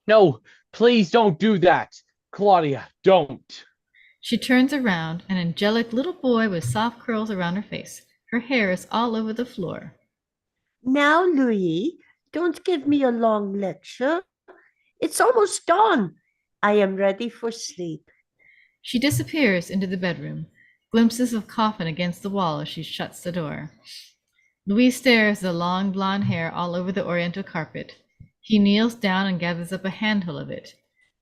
No, please don't do that. Claudia, don't. She turns around, an angelic little boy with soft curls around her face. Her hair is all over the floor. Now, Louis, don't give me a long lecture. It's almost dawn. I am ready for sleep. She disappears into the bedroom, glimpses of coffin against the wall as she shuts the door. Louis stares at the long blonde hair all over the oriental carpet. He kneels down and gathers up a handful of it.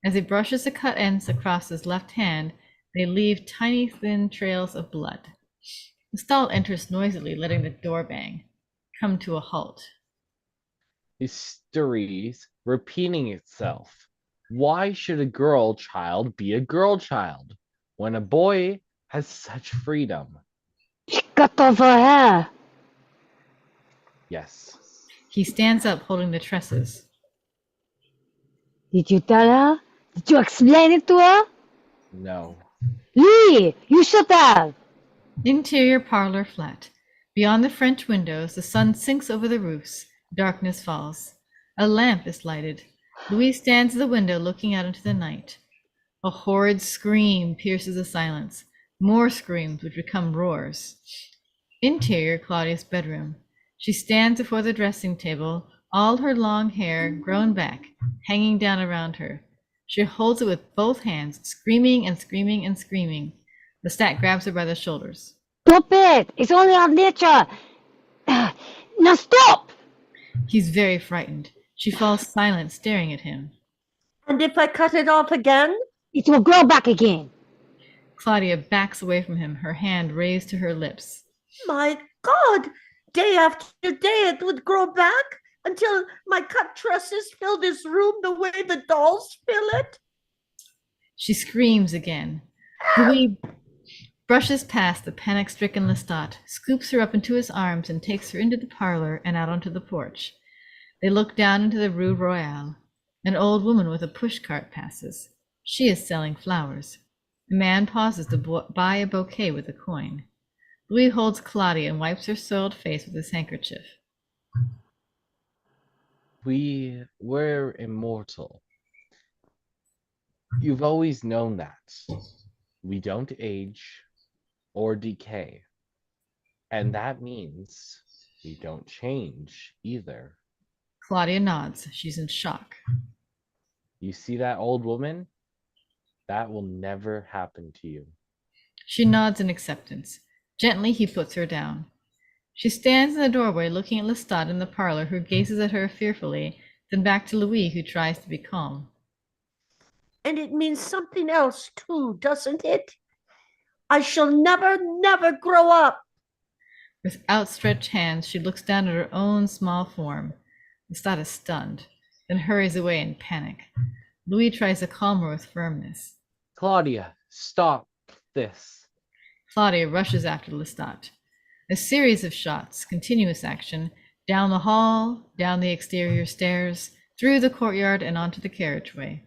As he brushes the cut ends across his left hand, they leave tiny thin trails of blood. The stall enters noisily, letting the door bang. Come to a halt. Histories repeating itself. Why should a girl child be a girl child when a boy has such freedom? She cut off her hair. Yes. He stands up, holding the tresses. Did you tell her? Did you explain it to her? No. Louis, you should have. Interior parlor flat. Beyond the French windows, the sun sinks over the roofs. Darkness falls. A lamp is lighted. Louis stands at the window looking out into the night. A horrid scream pierces the silence. More screams which become roars. Interior Claudia's bedroom. She stands before the dressing table, all her long hair grown back, hanging down around her. She holds it with both hands, screaming and screaming and screaming. Lestat grabs her by the shoulders. Stop it. It's only our nature. Now stop. He's very frightened. She falls silent, staring at him. And if I cut it off again? It will grow back again. Claudia backs away from him, her hand raised to her lips. My God, day after day it would grow back until my cut tresses fill this room the way the dolls fill it. She screams again. Louis brushes past the panic-stricken Lestat, scoops her up into his arms, and takes her into the parlor and out onto the porch. They look down into the Rue Royale. An old woman with a pushcart passes. She is selling flowers. A man pauses to buy a bouquet with a coin. Louis holds Claudia and wipes her soiled face with his handkerchief. We were immortal. You've always known that. We don't age or decay. And that means we don't change either. Claudia nods. She's in shock. You see that old woman? That will never happen to you. She nods in acceptance. Gently, he puts her down. She stands in the doorway looking at Lestat in the parlor, who gazes at her fearfully, then back to Louis, who tries to be calm. And it means something else too, doesn't it? I shall never, never grow up. With outstretched hands, she looks down at her own small form. Lestat is stunned, then hurries away in panic. Louis tries to calm her with firmness. Claudia, stop this. Claudia rushes after Lestat. A series of shots, continuous action, down the hall, down the exterior stairs, through the courtyard, and onto the carriageway.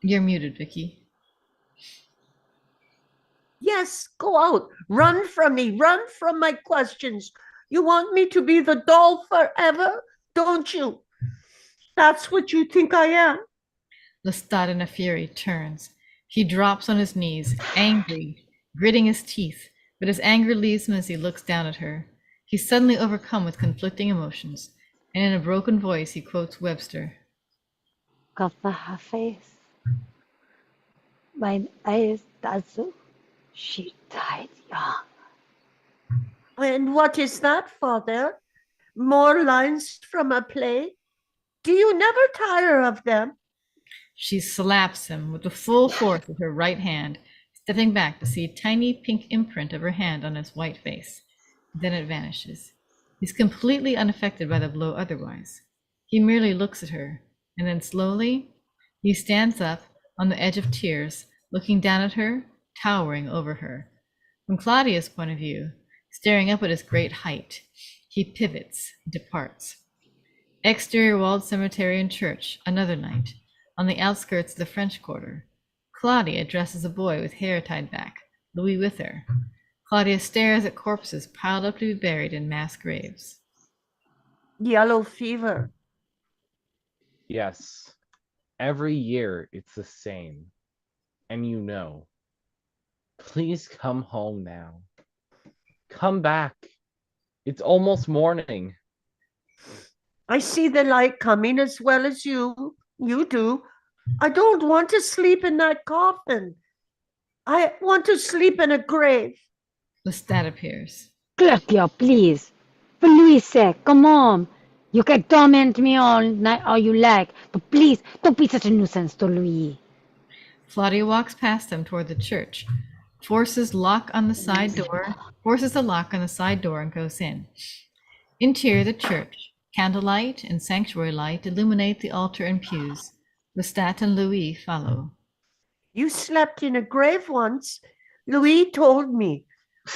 You're muted, Vicky. Yes, go out. Run from me. Run from my questions. You want me to be the doll forever, don't you? That's what you think I am. Lestat, in a fury, turns. He drops on his knees, angry, gritting his teeth, but his anger leaves him as he looks down at her. He's suddenly overcome with conflicting emotions, and in a broken voice he quotes Webster. Got the face. My eyes, that's she died young. And what is that, Father? More lines from a play? Do you never tire of them? She slaps him with the full force of her right hand, stepping back to see a tiny pink imprint of her hand on his white face. Then it vanishes. He's completely unaffected by the blow otherwise. He merely looks at her, and then slowly, he stands up on the edge of tears, looking down at her, towering over her. From Claudia's point of view, staring up at his great height, he pivots, departs. Exterior walled cemetery and church, another night. On the outskirts of the French Quarter, Claudia dresses a boy with hair tied back, Louis with her. Claudia stares at corpses piled up to be buried in mass graves. Yellow fever. Yes. Every year it's the same. And you know. Please come home now. Come back. It's almost morning. I see the light coming as well as you. You do. I don't want to sleep in that coffin. I want to sleep in a grave. Lestat appears. Claudia, please. For Louis' sake, come on. You can torment me all night all you like, but please don't be such a nuisance to Louis. Claudia walks past them toward the church, forces the lock on the side door and goes in. Interior the church, candlelight and sanctuary light illuminate the altar and pews. Lestat and Louis follow. You slept in a grave once. Louis told me.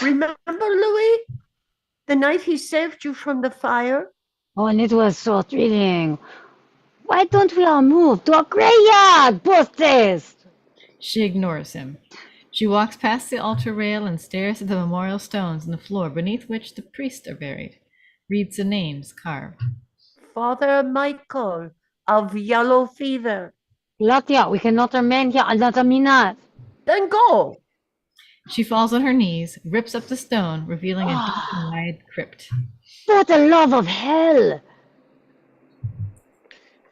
Remember, Louis? The night he saved you from the fire? Oh, and it was so thrilling. Why don't we all move to a graveyard, Bosses? She ignores him. She walks past the altar rail and stares at the memorial stones in the floor beneath which the priests are buried. Reads the names carved. Father Michael of yellow fever. Claudia, we cannot remain here another minute. Then go. She falls on her knees, rips up the stone, revealing a deep and wide crypt. For the love of hell!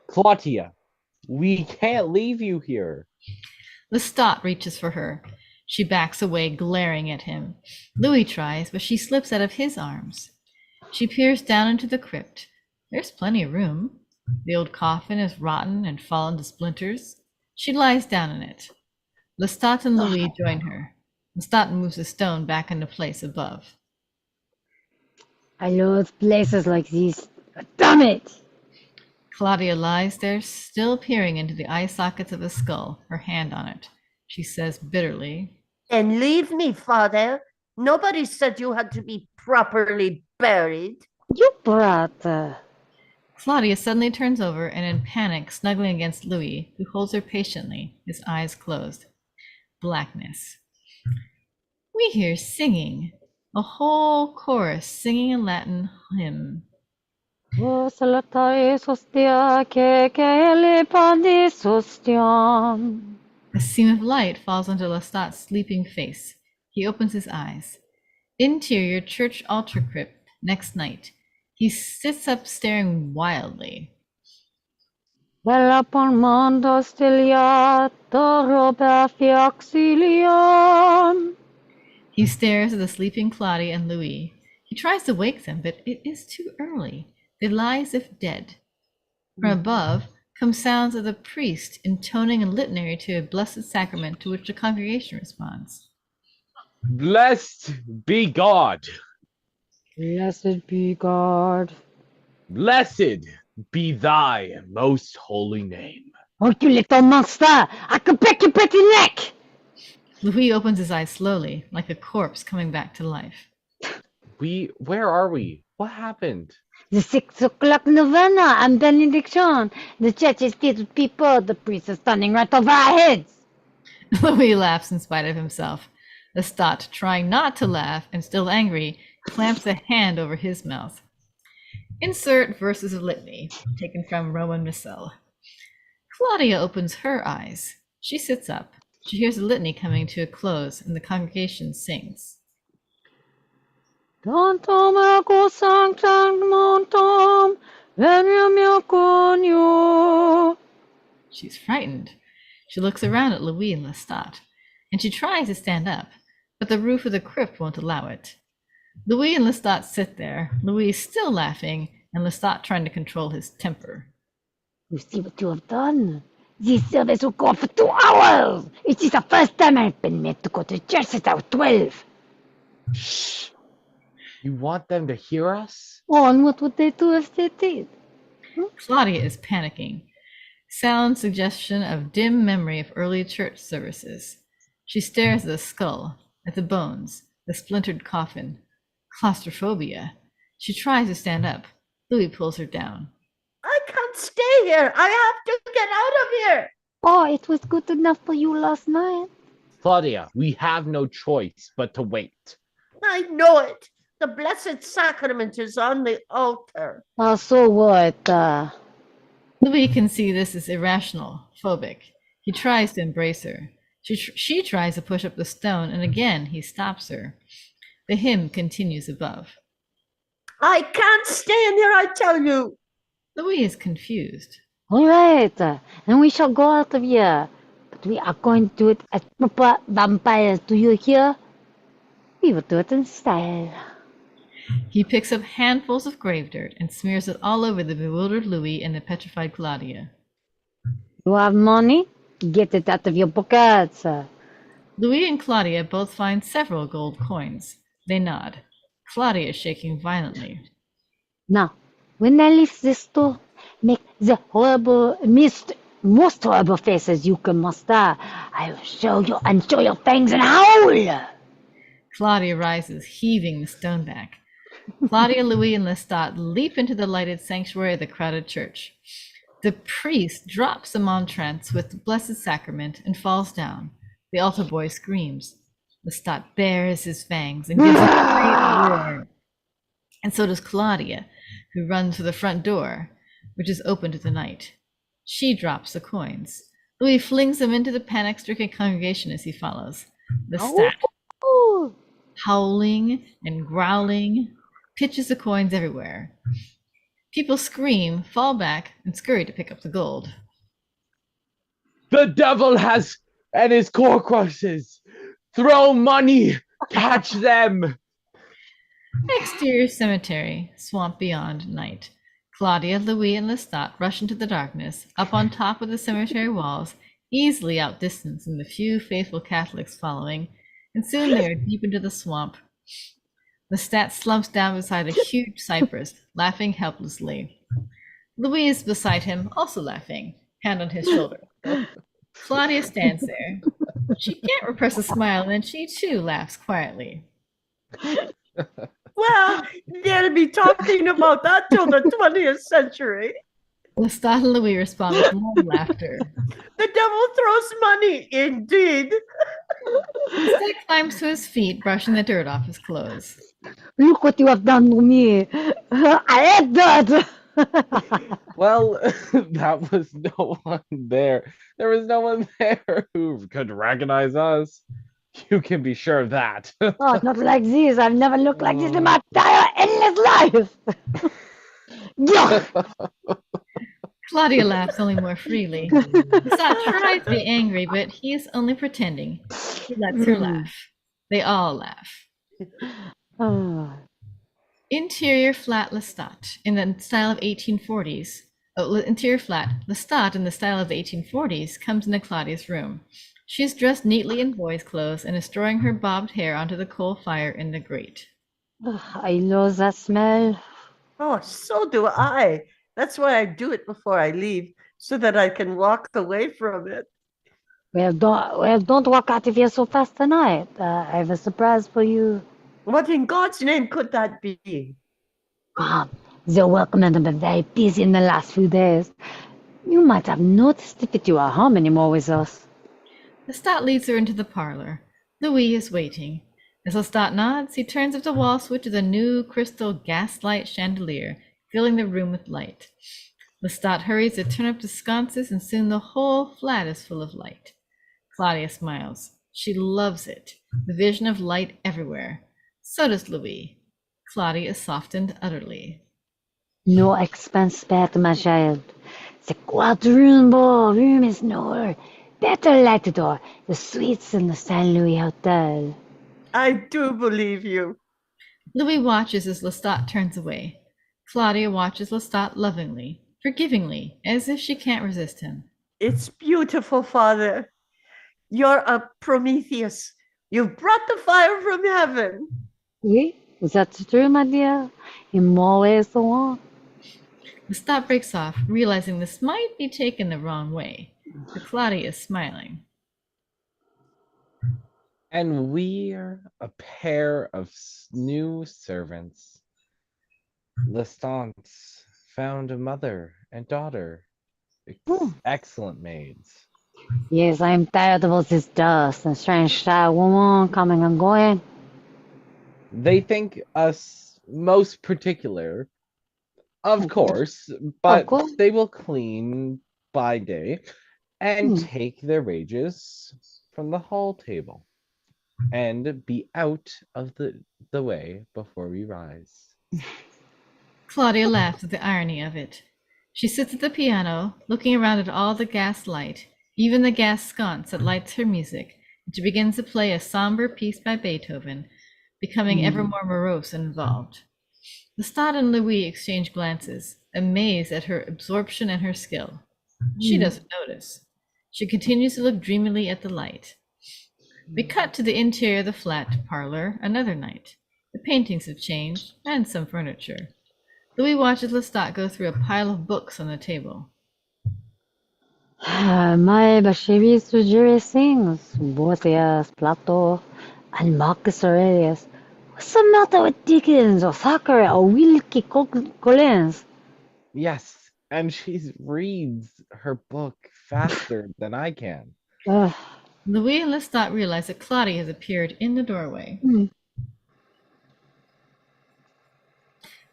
Claudia, we can't leave you here. Lestat reaches for her. She backs away, glaring at him. Louis tries, but she slips out of his arms. She peers down into the crypt. There's plenty of room. The old coffin is rotten and fallen to splinters. She lies down in it. Lestat and Louis join her. Lestat moves the stone back into place above. I loathe places like these. Damn it! Claudia lies there, still peering into the eye sockets of a skull, her hand on it. She says bitterly, And leave me, Father. Nobody said you had to be properly buried. You brat. Claudia suddenly turns over and in panic, snuggling against Louis, who holds her patiently, his eyes closed. Blackness. We hear singing, a whole chorus singing a Latin hymn. Vos salutaris hostia, que elipandis hostiam. A seam of light falls onto Lestat's sleeping face. He opens his eyes. Interior church altar crypt, next night. He sits up staring wildly. Velapon mondo stiliato roba fioxilium. He stares at the sleeping Claudia and Louis. He tries to wake them, but it is too early. They lie as if dead. From above come sounds of the priest intoning a litany to a blessed sacrament to which the congregation responds. Blessed be God. Blessed be God. Blessed be thy most holy name. Oh, you little monster! I could break your pretty neck! Louis opens his eyes slowly, like a corpse coming back to life. Where are we? What happened? The 6 o'clock novena and benediction. The church is filled with people. The priest is standing right over our heads. Louis laughs in spite of himself. Lestat, trying not to laugh and still angry, clamps a hand over his mouth. Insert verses of litany, taken from Roman Missal. Claudia opens her eyes. She sits up. She hears the litany coming to a close, and the congregation sings. Tantum ego sanctam montum veniam conio. She's frightened. She looks around at Louis and Lestat, and she tries to stand up, but the roof of the crypt won't allow it. Louis and Lestat sit there, Louis still laughing, and Lestat trying to control his temper. You see what you have done? This service will go on for 2 hours. It is the first time I've been made to go to church since I was 12. Shh. You want them to hear us? Oh, and what would they do if they did? Claudia is panicking. Sound suggestion of dim memory of early church services. She stares at the skull, at the bones, the splintered coffin. Claustrophobia. She tries to stand up. Louis pulls her down. I can't stay here. I have to get out of here. Oh, it was good enough for you last night. Claudia, we have no choice but to wait. I know it. The Blessed Sacrament is on the altar. Oh, so what? Louis can see this as irrational, phobic. He tries to embrace her. She tries to push up the stone, and again he stops her. The hymn continues above. I can't stay in here, I tell you. Louis is confused. All right, and we shall go out of here. But we are going to do it as proper vampires. Do you hear? We will do it in style. He picks up handfuls of grave dirt and smears it all over the bewildered Louis and the petrified Claudia. You have money? Get it out of your pockets. Louis and Claudia both find several gold coins. They nod. Claudia is shaking violently. Now, when I lift this door, make the most horrible faces you can muster. I will show you and show your fangs and howl. Claudia rises, heaving the stone back. Claudia, Louis, and Lestat leap into the lighted sanctuary of the crowded church. The priest drops the monstrance with the Blessed Sacrament and falls down. The altar boy screams. Lestat bares his fangs and gives a great roar. And so does Claudia, who runs for the front door, which is open to the night. She drops the coins. Louis flings them into the panic-stricken congregation as he follows. Lestat, howling and growling, pitches the coins everywhere. People scream, fall back, and scurry to pick up the gold. The devil has and his Horcruxes. Throw money. Catch them. Exterior cemetery, swamp beyond, night. Claudia, Louis, and Lestat rush into the darkness, up on top of the cemetery walls, easily outdistancing the few faithful Catholics following, and soon they are deep into the swamp. Lestat slumps down beside a huge cypress, laughing helplessly. Louis is beside him, also laughing, hand on his shoulder. Claudia stands there. She can't repress a smile, and then she too laughs quietly. Well, they'll be talking about that till the 20th century. Lestat and Louis respond with more laughter. The devil throws money, indeed. Lestat climbs to his feet, brushing the dirt off his clothes. Look what you have done to me. I hate that. Well, that was no one there. There was no one there who could recognize us. You can be sure of that. Oh, not like this. I've never looked like this in my entire endless life. Yeah. Claudia laughs only more freely. Lestat tries to be angry, but he is only pretending. He lets her laugh. They all laugh. Ah, Interior flat Lestat in the style of 1840s. Interior flat Lestat in the style of the 1840s comes into Claudia's room. She is dressed neatly in boy's clothes and is throwing her bobbed hair onto the coal fire in the grate. I love that smell. Oh, so do I. That's why I do it before I leave, so that I can walk away from it. Don't walk out of here so fast tonight. I have a surprise for you. What in God's name could that be? Ah, the workmen have been very busy in the last few days. You might have noticed it if you were home anymore with us. Lestat leads her into the parlor. Louis is waiting. As Lestat nods, he turns up the wall switch of the new crystal gaslight chandelier, filling the room with light. Lestat hurries to turn up the sconces, and soon the whole flat is full of light. Claudia smiles. She loves it, the vision of light everywhere. So does Louis. Claudia is softened utterly. No expense spared, my child. The quadruple room is nowhere better lighted or the suites in the Saint Louis Hotel. I do believe you. Louis watches as Lestat turns away. Claudia watches Lestat lovingly, forgivingly, as if she can't resist him. It's beautiful, Father. You're a Prometheus. You've brought the fire from heaven. Oui, that's true, my dear. In more ways than one. Lestat breaks off, realizing this might be taken the wrong way. But Claudia is smiling. And we're a pair of new servants. Lestance found a mother and daughter. Excellent maids. Yes, I'm tired of all this dust and strange style woman coming and going. They think us most particular, of course, but course. they will clean by day and take their wages from the hall table and be out of the way before we rise. Claudia laughs at the irony of it. She sits at the piano, looking around at all the gas light, even the gas sconce that lights her music, and she begins to play a somber piece by Beethoven, becoming ever more morose and involved. Lestat and Louis exchange glances, amazed at her absorption and her skill. She doesn't notice. She continues to look dreamily at the light. We cut to the interior of the flat parlor another night. The paintings have changed, and some furniture. Louis watches Lestat go through a pile of books on the table. My Bashevis Sugiri sings, Boethius, Plato, and Marcus Aurelius. What's the matter with Dickens or Thackeray or Wilkie Collins? Yes, and she reads her book faster than I can. Louis and Lestat realize that Claudia has appeared in the doorway.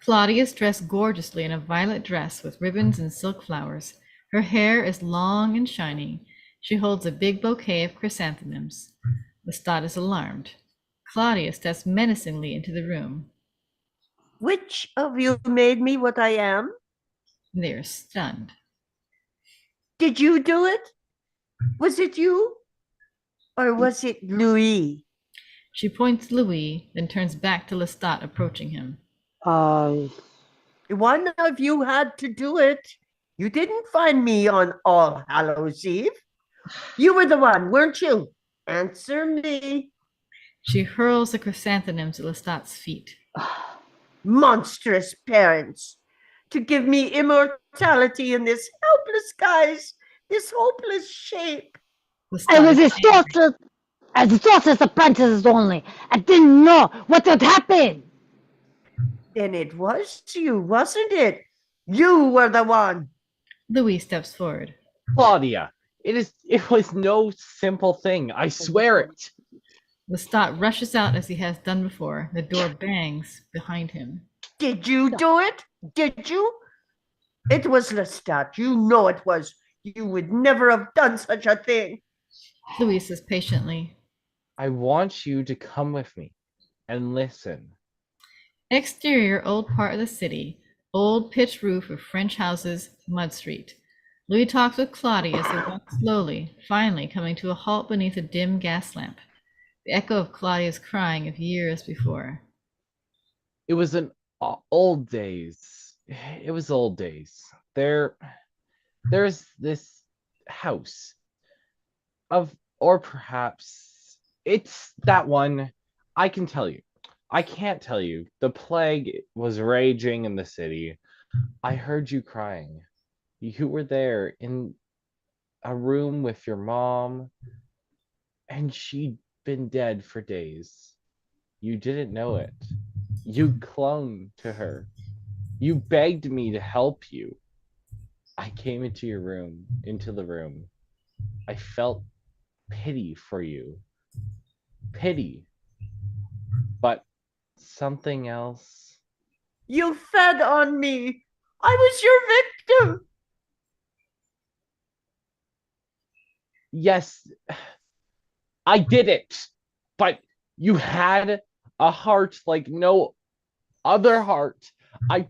Claudia is dressed gorgeously in a violet dress with ribbons and silk flowers. Her hair is long and shining. She holds a big bouquet of chrysanthemums. Lestat is alarmed. Claudia steps menacingly into the room. Which of you made me what I am? They are stunned. Did you do it? Was it you? Or was it Louis? She points to Louis, then turns back to Lestat, approaching him. One of you had to do it. You didn't find me on All Hallows Eve. You were the one, weren't you? Answer me. She hurls the chrysanthemums at Lestat's feet. Monstrous parents, to give me immortality in this helpless guise, this hopeless shape. I was Lestat is as sorcerer's apprentices only. I didn't know what would happen. Then it was you, wasn't it? You were the one. Louis steps forward. Claudia, it was no simple thing. I swear it. Lestat rushes out as he has done before. The door bangs behind him. Did you do it? Did you? It was Lestat. You know it was. You would never have done such a thing. Louis says patiently. I want you to come with me and listen. Exterior, old part of the city. Old pitched roof of French houses, mud street. Louis talks with Claudia as they walk slowly, finally coming to a halt beneath a dim gas lamp. The echo of Claudia's crying of years before. It was an old days. It was old days. There's this house of, or perhaps it's that one. I can tell you. I can't tell you. The plague was raging in the city. I heard you crying. You were there in a room with your mom, and she'd been dead for days. You didn't know it. You clung to her. You begged me to help you. I came into the room. I felt pity for you. Pity. But something else. You fed on me. I was your victim. Yes, I did it. But you had a heart like no other heart I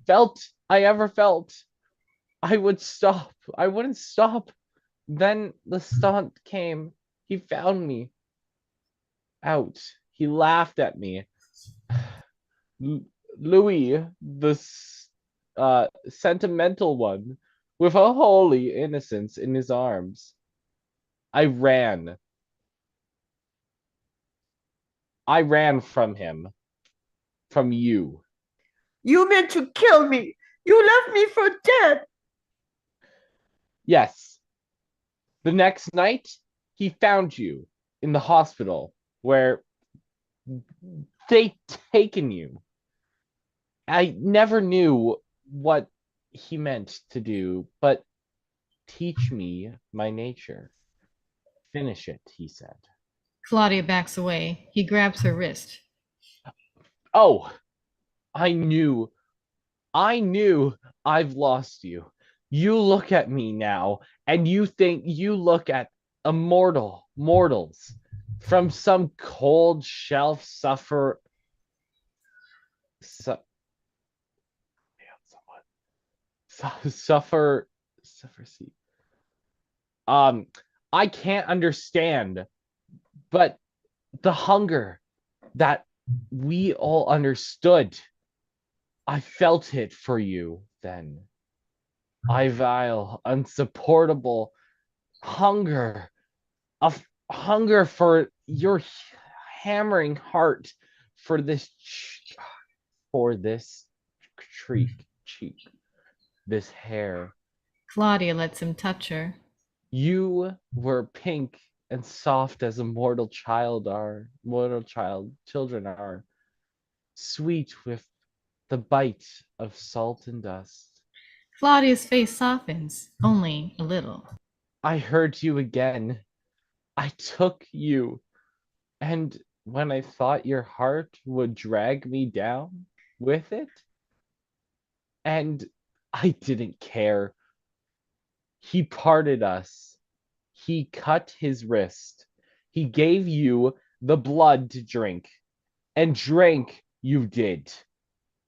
ever felt. I would stop. I wouldn't stop. Then the stunt came. He found me out. He laughed at me. Louis, the sentimental one, with a holy innocence in his arms. I ran. I ran from him. From you. You meant to kill me. You left me for dead. Yes. The next night, he found you in the hospital where they taken you. I never knew what he meant to do, but teach me my nature. Finish it, he said. Claudia backs away. He grabs her wrist. Oh, I knew. I knew I've lost you. You look at me now, and you think you look at mortals from some cold shelf su- suffer see. I can't understand, but the hunger that we all understood, I felt it for you then. I vile, unsupportable hunger, of hunger for your hammering heart, for this cheek, this hair. Claudia lets him touch her. You were pink and soft as a children are, sweet with the bite of salt and dust. Claudia's face softens, only a little. I heard you again. I took you, and when I thought your heart would drag me down with it, and I didn't care. He parted us. He cut his wrist. He gave you the blood to drink, and drank you did.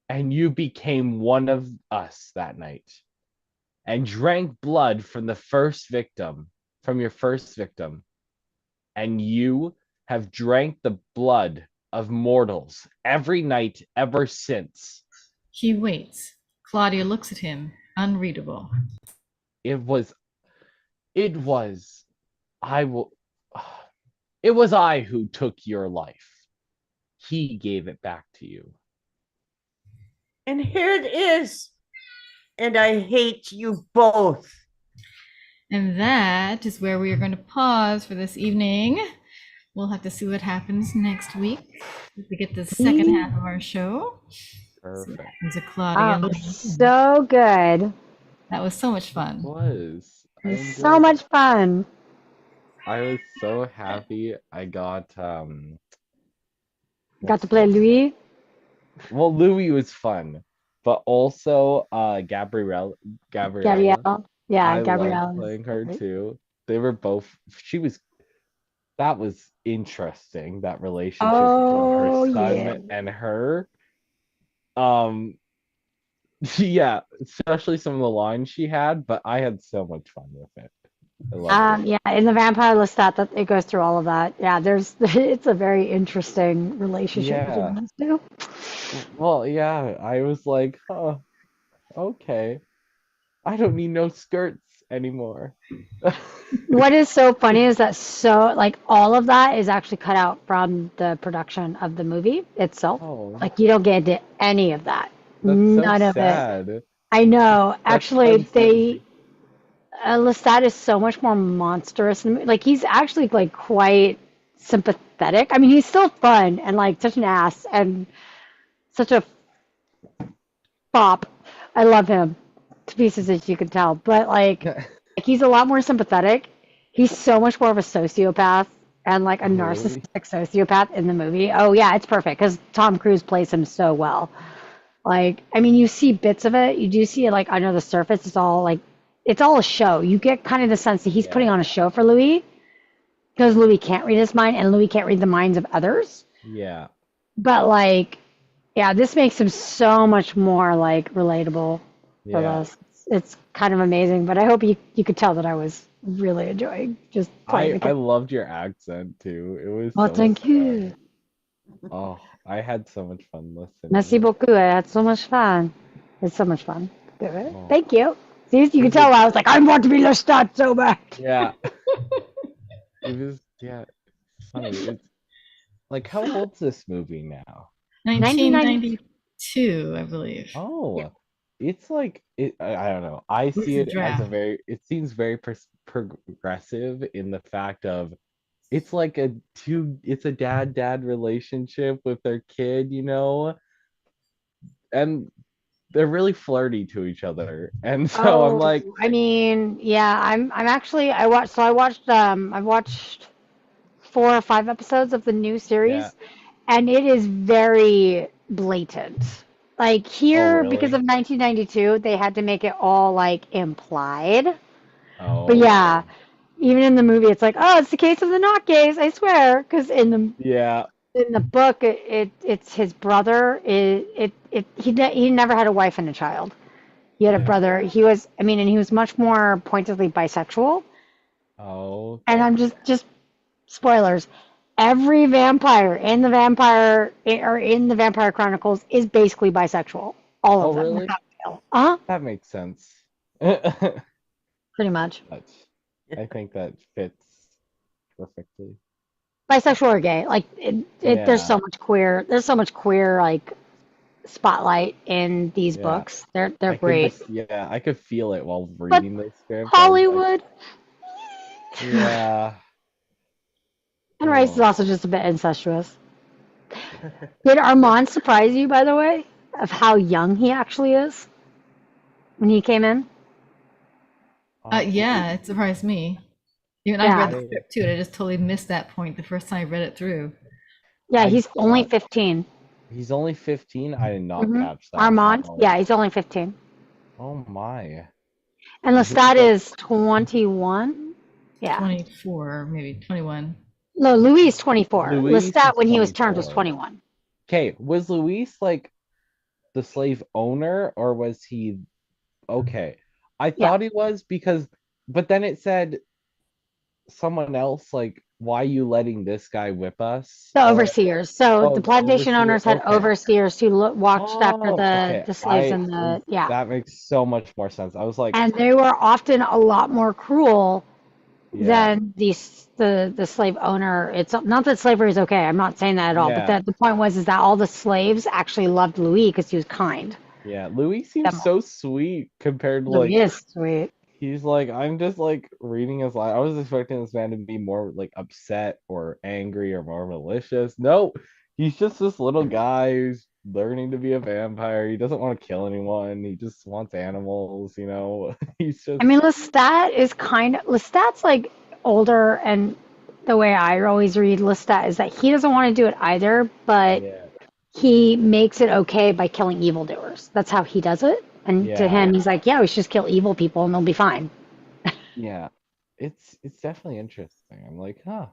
And you became one of us that night, and drank blood from your first victim. And you have drank the blood of mortals every night ever since. He waits. Claudia looks at him, unreadable. It was, it was, I will, it was I who took your life. He gave it back to you. And here it is. And I hate you both. And that is where we are going to pause for this evening. We'll have to see what happens next week as we get the second half of our show. Perfect. There's a Claudia. So good. That was so much fun. It was. I So enjoyed much it. fun. I was so happy I got Got to play Louis. well, Louis was fun, but also Gabrielle. Gabrielle. Yeah, I Gabrielle. loved playing her too. They were both. That was interesting. That relationship between Oh, her son yeah. and her. Um, Yeah, especially some of the lines she had, but I had so much fun with it. I loved it. Yeah, in the Vampire Lestat, that it goes through all of that. Yeah, there's it's a very interesting relationship between Yeah. those two. Well, yeah, I was like, huh, okay. I don't need no skirts anymore. What is so funny is that so like all of that is actually cut out from the production of the movie itself. Oh, Like you don't get to any of that. that's so None of it. sad. I know. That's Actually, fun seeing. Lestat is so much more monstrous, and like he's actually like quite sympathetic. I mean, he's still fun and like such an ass and such a bop. I love him to pieces, as you can tell. But like he's a lot more sympathetic. He's so much more of a sociopath and like a Really? narcissistic sociopath in the movie. Oh yeah, it's perfect because Tom Cruise plays him so well. Like, I mean, you see bits of it. You do see it like under the surface. It's all a show. You get kind of the sense that he's putting Yeah. on a show for Louis because Louis can't read his mind and Louis can't read the minds of others. Yeah. But like, yeah, this makes him so much more like relatable for Yeah. us. It's kind of amazing. But I hope you could tell that I was really enjoying just playing the I character. loved your accent too. It was Well, so thank fun. you. Oh, I had so much fun Merci listening. beaucoup. I had so much fun. It's so much fun. Do it. Oh, Thank you. See, you can is tell it? I was like, I want to be Lestat so bad. Yeah. It was, yeah, funny. It's like, how old's this movie now? 1990. 1992, I believe. Oh, it's like it. I don't know. I This see is a it as a draft. very. It seems very progressive in the fact of it's like a two. It's a dad relationship with their kid, and they're really flirty to each other. And so I'm Oh, like, I mean, yeah, I'm actually I've watched 4 or 5 episodes of the new yeah. series, and it is very blatant. Like Oh, here, because really? of 1992, they had to make it all like implied. But Oh, yeah, okay. even in the movie, it's like, oh, it's the case of the not gays, I swear. Because Yeah. in the book, it's his brother. He never had a wife and a child. He had a Yeah. brother. He was, I mean, and he was much more pointedly bisexual. Oh, And okay. I'm just spoilers. Every vampire in the Vampire Chronicles is basically bisexual. All Oh, of them, really? without fail. Uh-huh, That makes sense. But pretty much. I think that fits perfectly. Bisexual or gay. Like there's Yeah. so much queer. There's so much queer like spotlight in these Yeah. books. They're I could great. just, yeah, I could feel it while But reading this script. I was like, Hollywood yeah. and Rice is Oh. also just a bit incestuous. Did Armand surprise you, by the way, of how young he actually is when he came in? Yeah, it surprised me. Even I read Yeah, the I script too, and I just totally missed that point the first time I read it through. yeah, I he's only thought 15. he's only 15. I did not Hmm. catch that at Armand, all. yeah, he's only 15. Oh my. And Who's Lestat the is 21. Yeah. 24, maybe 21. No, Louis is 24. Luis Lestat, is when he was turned, was 24. 21. Okay, was Luis like the slave owner or was he okay? I Yeah. thought he was because but then it said someone else like why you letting this guy whip us? The Or overseers. So oh the the plantation overseer. owners had Okay. overseers who watched after Oh, okay. the slaves I and yeah. that makes so much more sense. I was like, And they were often a lot more cruel yeah, than the slave owner. It's not that slavery is okay. I'm not saying that at all. But yeah, the point was is that all the slaves actually loved Louis because he was kind. yeah. Louis seems Them so sweet compared to Louis like is sweet. he's like I'm just like reading his line. I was expecting this man to be more like upset or angry or more malicious. No, he's just this little guy who's learning to be a vampire. He doesn't want to kill anyone. He just wants animals. He's I just mean, Lestat's like older, and the way I always read Lestat is that he doesn't want to do it either, but yeah, he makes it okay by killing evildoers. That's how he does it. And to yeah, him, he's like, yeah, we should just kill evil people and they'll be fine. yeah. It's definitely interesting. I'm like, huh.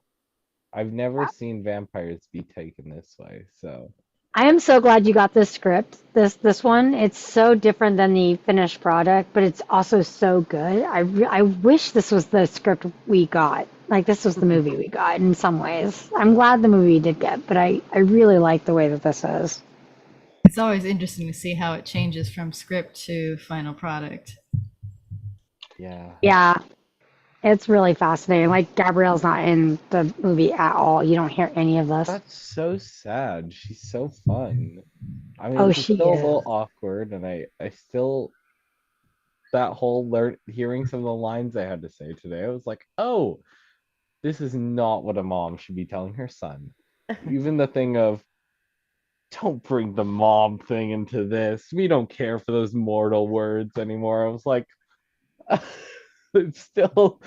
I've never seen vampires be taken this way, so I am so glad you got this script. This one, it's so different than the finished product, but it's also so good. I wish this was the script we got. Like this was the movie we got in some ways. I'm glad the movie did get, but I really like the way that this is. It's always interesting to see how it changes from script to final product. Yeah. Yeah, it's really fascinating. Like Gabrielle's not in the movie at all. You don't hear any of this. That's so sad. She's so fun. I mean, Oh, it's she still a is. little awkward, and I still that whole hearing some of the lines I had to say today, I was like, oh, this is not what a mom should be telling her son. Even the thing of don't bring the mom thing into this. We don't care for those mortal words anymore. I was like, it's still,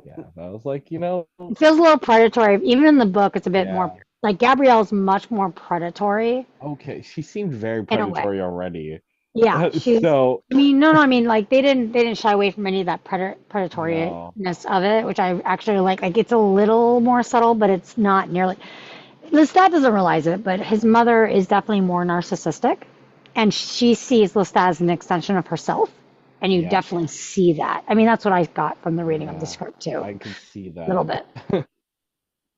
yeah. I was like, It feels a little predatory. Even in the book, it's a bit yeah. more like Gabrielle's much more predatory Okay, she seemed very in a way. predatory already. Yeah, she's. So I mean, no. I mean, like they didn't shy away from any of that no. predatoriness of it, which I actually like. Like it's a little more subtle, but it's not nearly. Lestat doesn't realize it, but his mother is definitely more narcissistic, and she sees Lestat as an extension of herself, and you Yeah. definitely see that. I mean, that's what I got from the reading of the Yeah, script too, I can see a that. little bit.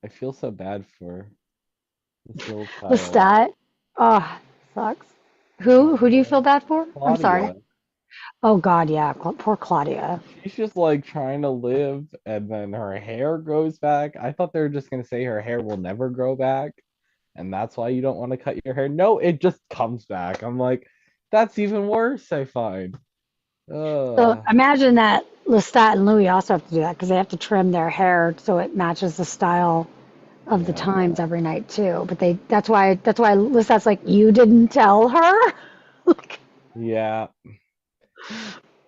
I feel so bad for this little child. Lestat, oh, sucks. Who do you feel bad for? I'm sorry. Claudia. Oh God, yeah, poor Claudia. She's just like trying to live, and then her hair grows back. I thought they were just gonna say her hair will never grow back, and that's why you don't want to cut your hair. No, it just comes back. I'm like, that's even worse, I find. So imagine that Lestat and Louis also have to do that because they have to trim their hair so it matches the style of the Yeah. times every night too. But that's why Lestat's like, you didn't tell her. Like, Yeah.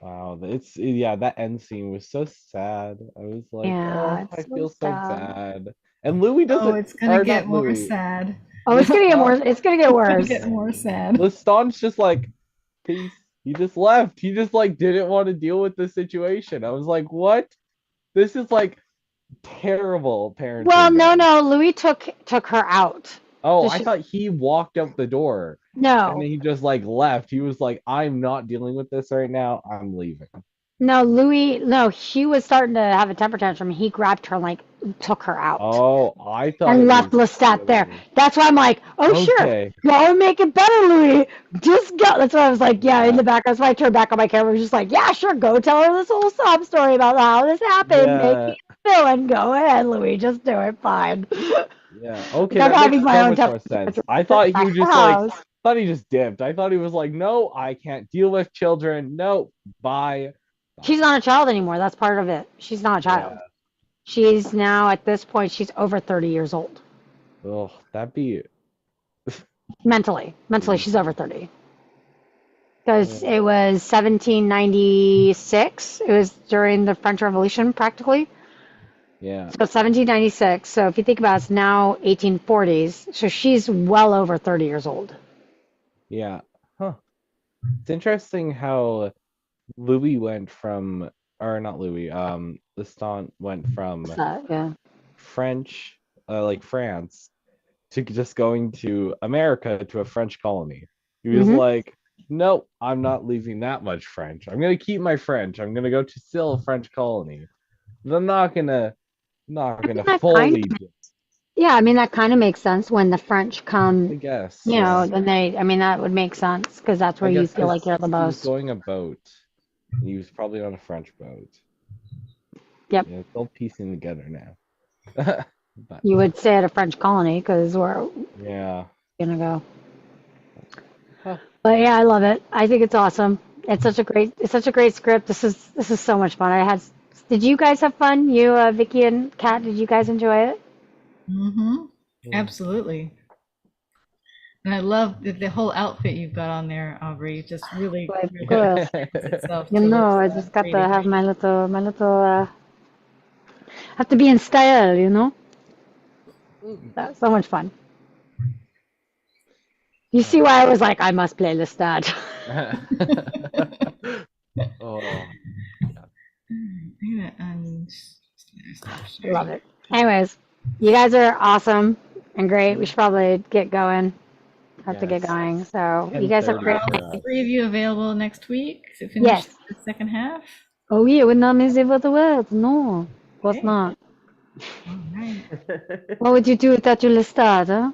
Wow, that end scene was so sad. I was like, yeah, oh, I it's so feel so sad. bad. And Louis Oh, doesn't, it's gonna or get not more Louis. sad. Oh, it's gonna get worse. It's gonna get It's worse. gonna get more sad. Lestan's just like, peace. He just left. He just like didn't want to deal with the situation. I was like, what? This is like terrible parenting. Well, no, guys. no. Louis took her out. Oh, Does I she- thought he walked out the door and No, then he just like left. He was like, I'm not dealing with this right now. I'm leaving. no, Louis. No, he was starting to have a temper tantrum. He grabbed her, like, took her out. Oh, I thought And it left was Lestat there. Louis. That's why I'm like, oh, sure, Okay. go and make it better, Louis. Just go. That's why I was like, yeah, in the back. That's why I turned back on my camera. I was just like, yeah, sure, go tell her this whole sob story about how this happened. Yeah. Make me a villain. Go ahead, Louis. Just do it. Fine. Yeah. Okay, I'm that having makes my so own much more temper sense. tantrum. I thought he Back was to just the like, house. thought he just dipped. I thought he was like, no, I can't deal with children. No, bye. She's not a child anymore. That's part of it. She's not a child. Yeah. She's now, at this point, she's over 30 years old. Oh, that'd be Mentally, she's over 30. Because it was 1796. It was during the French Revolution, practically. yeah. So 1796. So if you think about it, it's now 1840s. So she's well over 30 years old. Yeah. Huh. It's interesting how Louis went from, or not Louis, Lestat went from Yeah. French, like France, to just going to America to a French colony. He was Mhm. like, nope, I'm not leaving that much French. I'm gonna keep my French. I'm gonna go to still a French colony. But I'm not gonna that fully, Yeah, I mean, that kind of makes sense when the French I come, guess. you know, then I mean, that would make sense because that's where I you guess feel like 'cause you're the he was most. going a boat. He was probably on a French boat. Yep. Yeah, it's all piecing together now. But You would say at a French colony because we're yeah. gonna go. Huh. But yeah, I love it. I think it's awesome. It's such a great script. This is so much fun. Did you guys have fun? You, Vicky and Kat, did you guys enjoy it? Mm-hmm. Yeah. Absolutely. And I love the whole outfit you've got on there, Aubrey. Just really, Of really course. lends itself You to know, I this, just got to reading. have my little, have to be in style, you know? That's so much fun. You see why I was like, I must play Lestat. Oh, Yeah, and Love it. Anyways, you guys are awesome and great. We should probably get going. have to get Yes. going. So you guys have 10:30 great. for All us. three of you available next week to finish Yes. the second half? Oh, we would not miss it for the world. No, of course Okay. not. All right. What would you do without your Lestat, huh?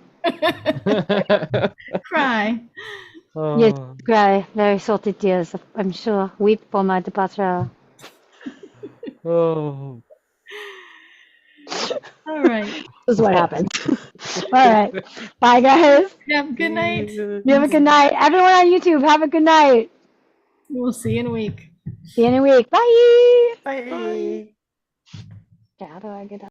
Cry. Yes, Oh, cry, very salty tears, I'm sure. Weep for my departure. oh. All right. This is what happens. All right. Bye, guys. Have good night. You have a good night. Everyone on YouTube, have a good night. We'll see you in a week. See you in a week. Bye. Bye. Okay, how do I get out?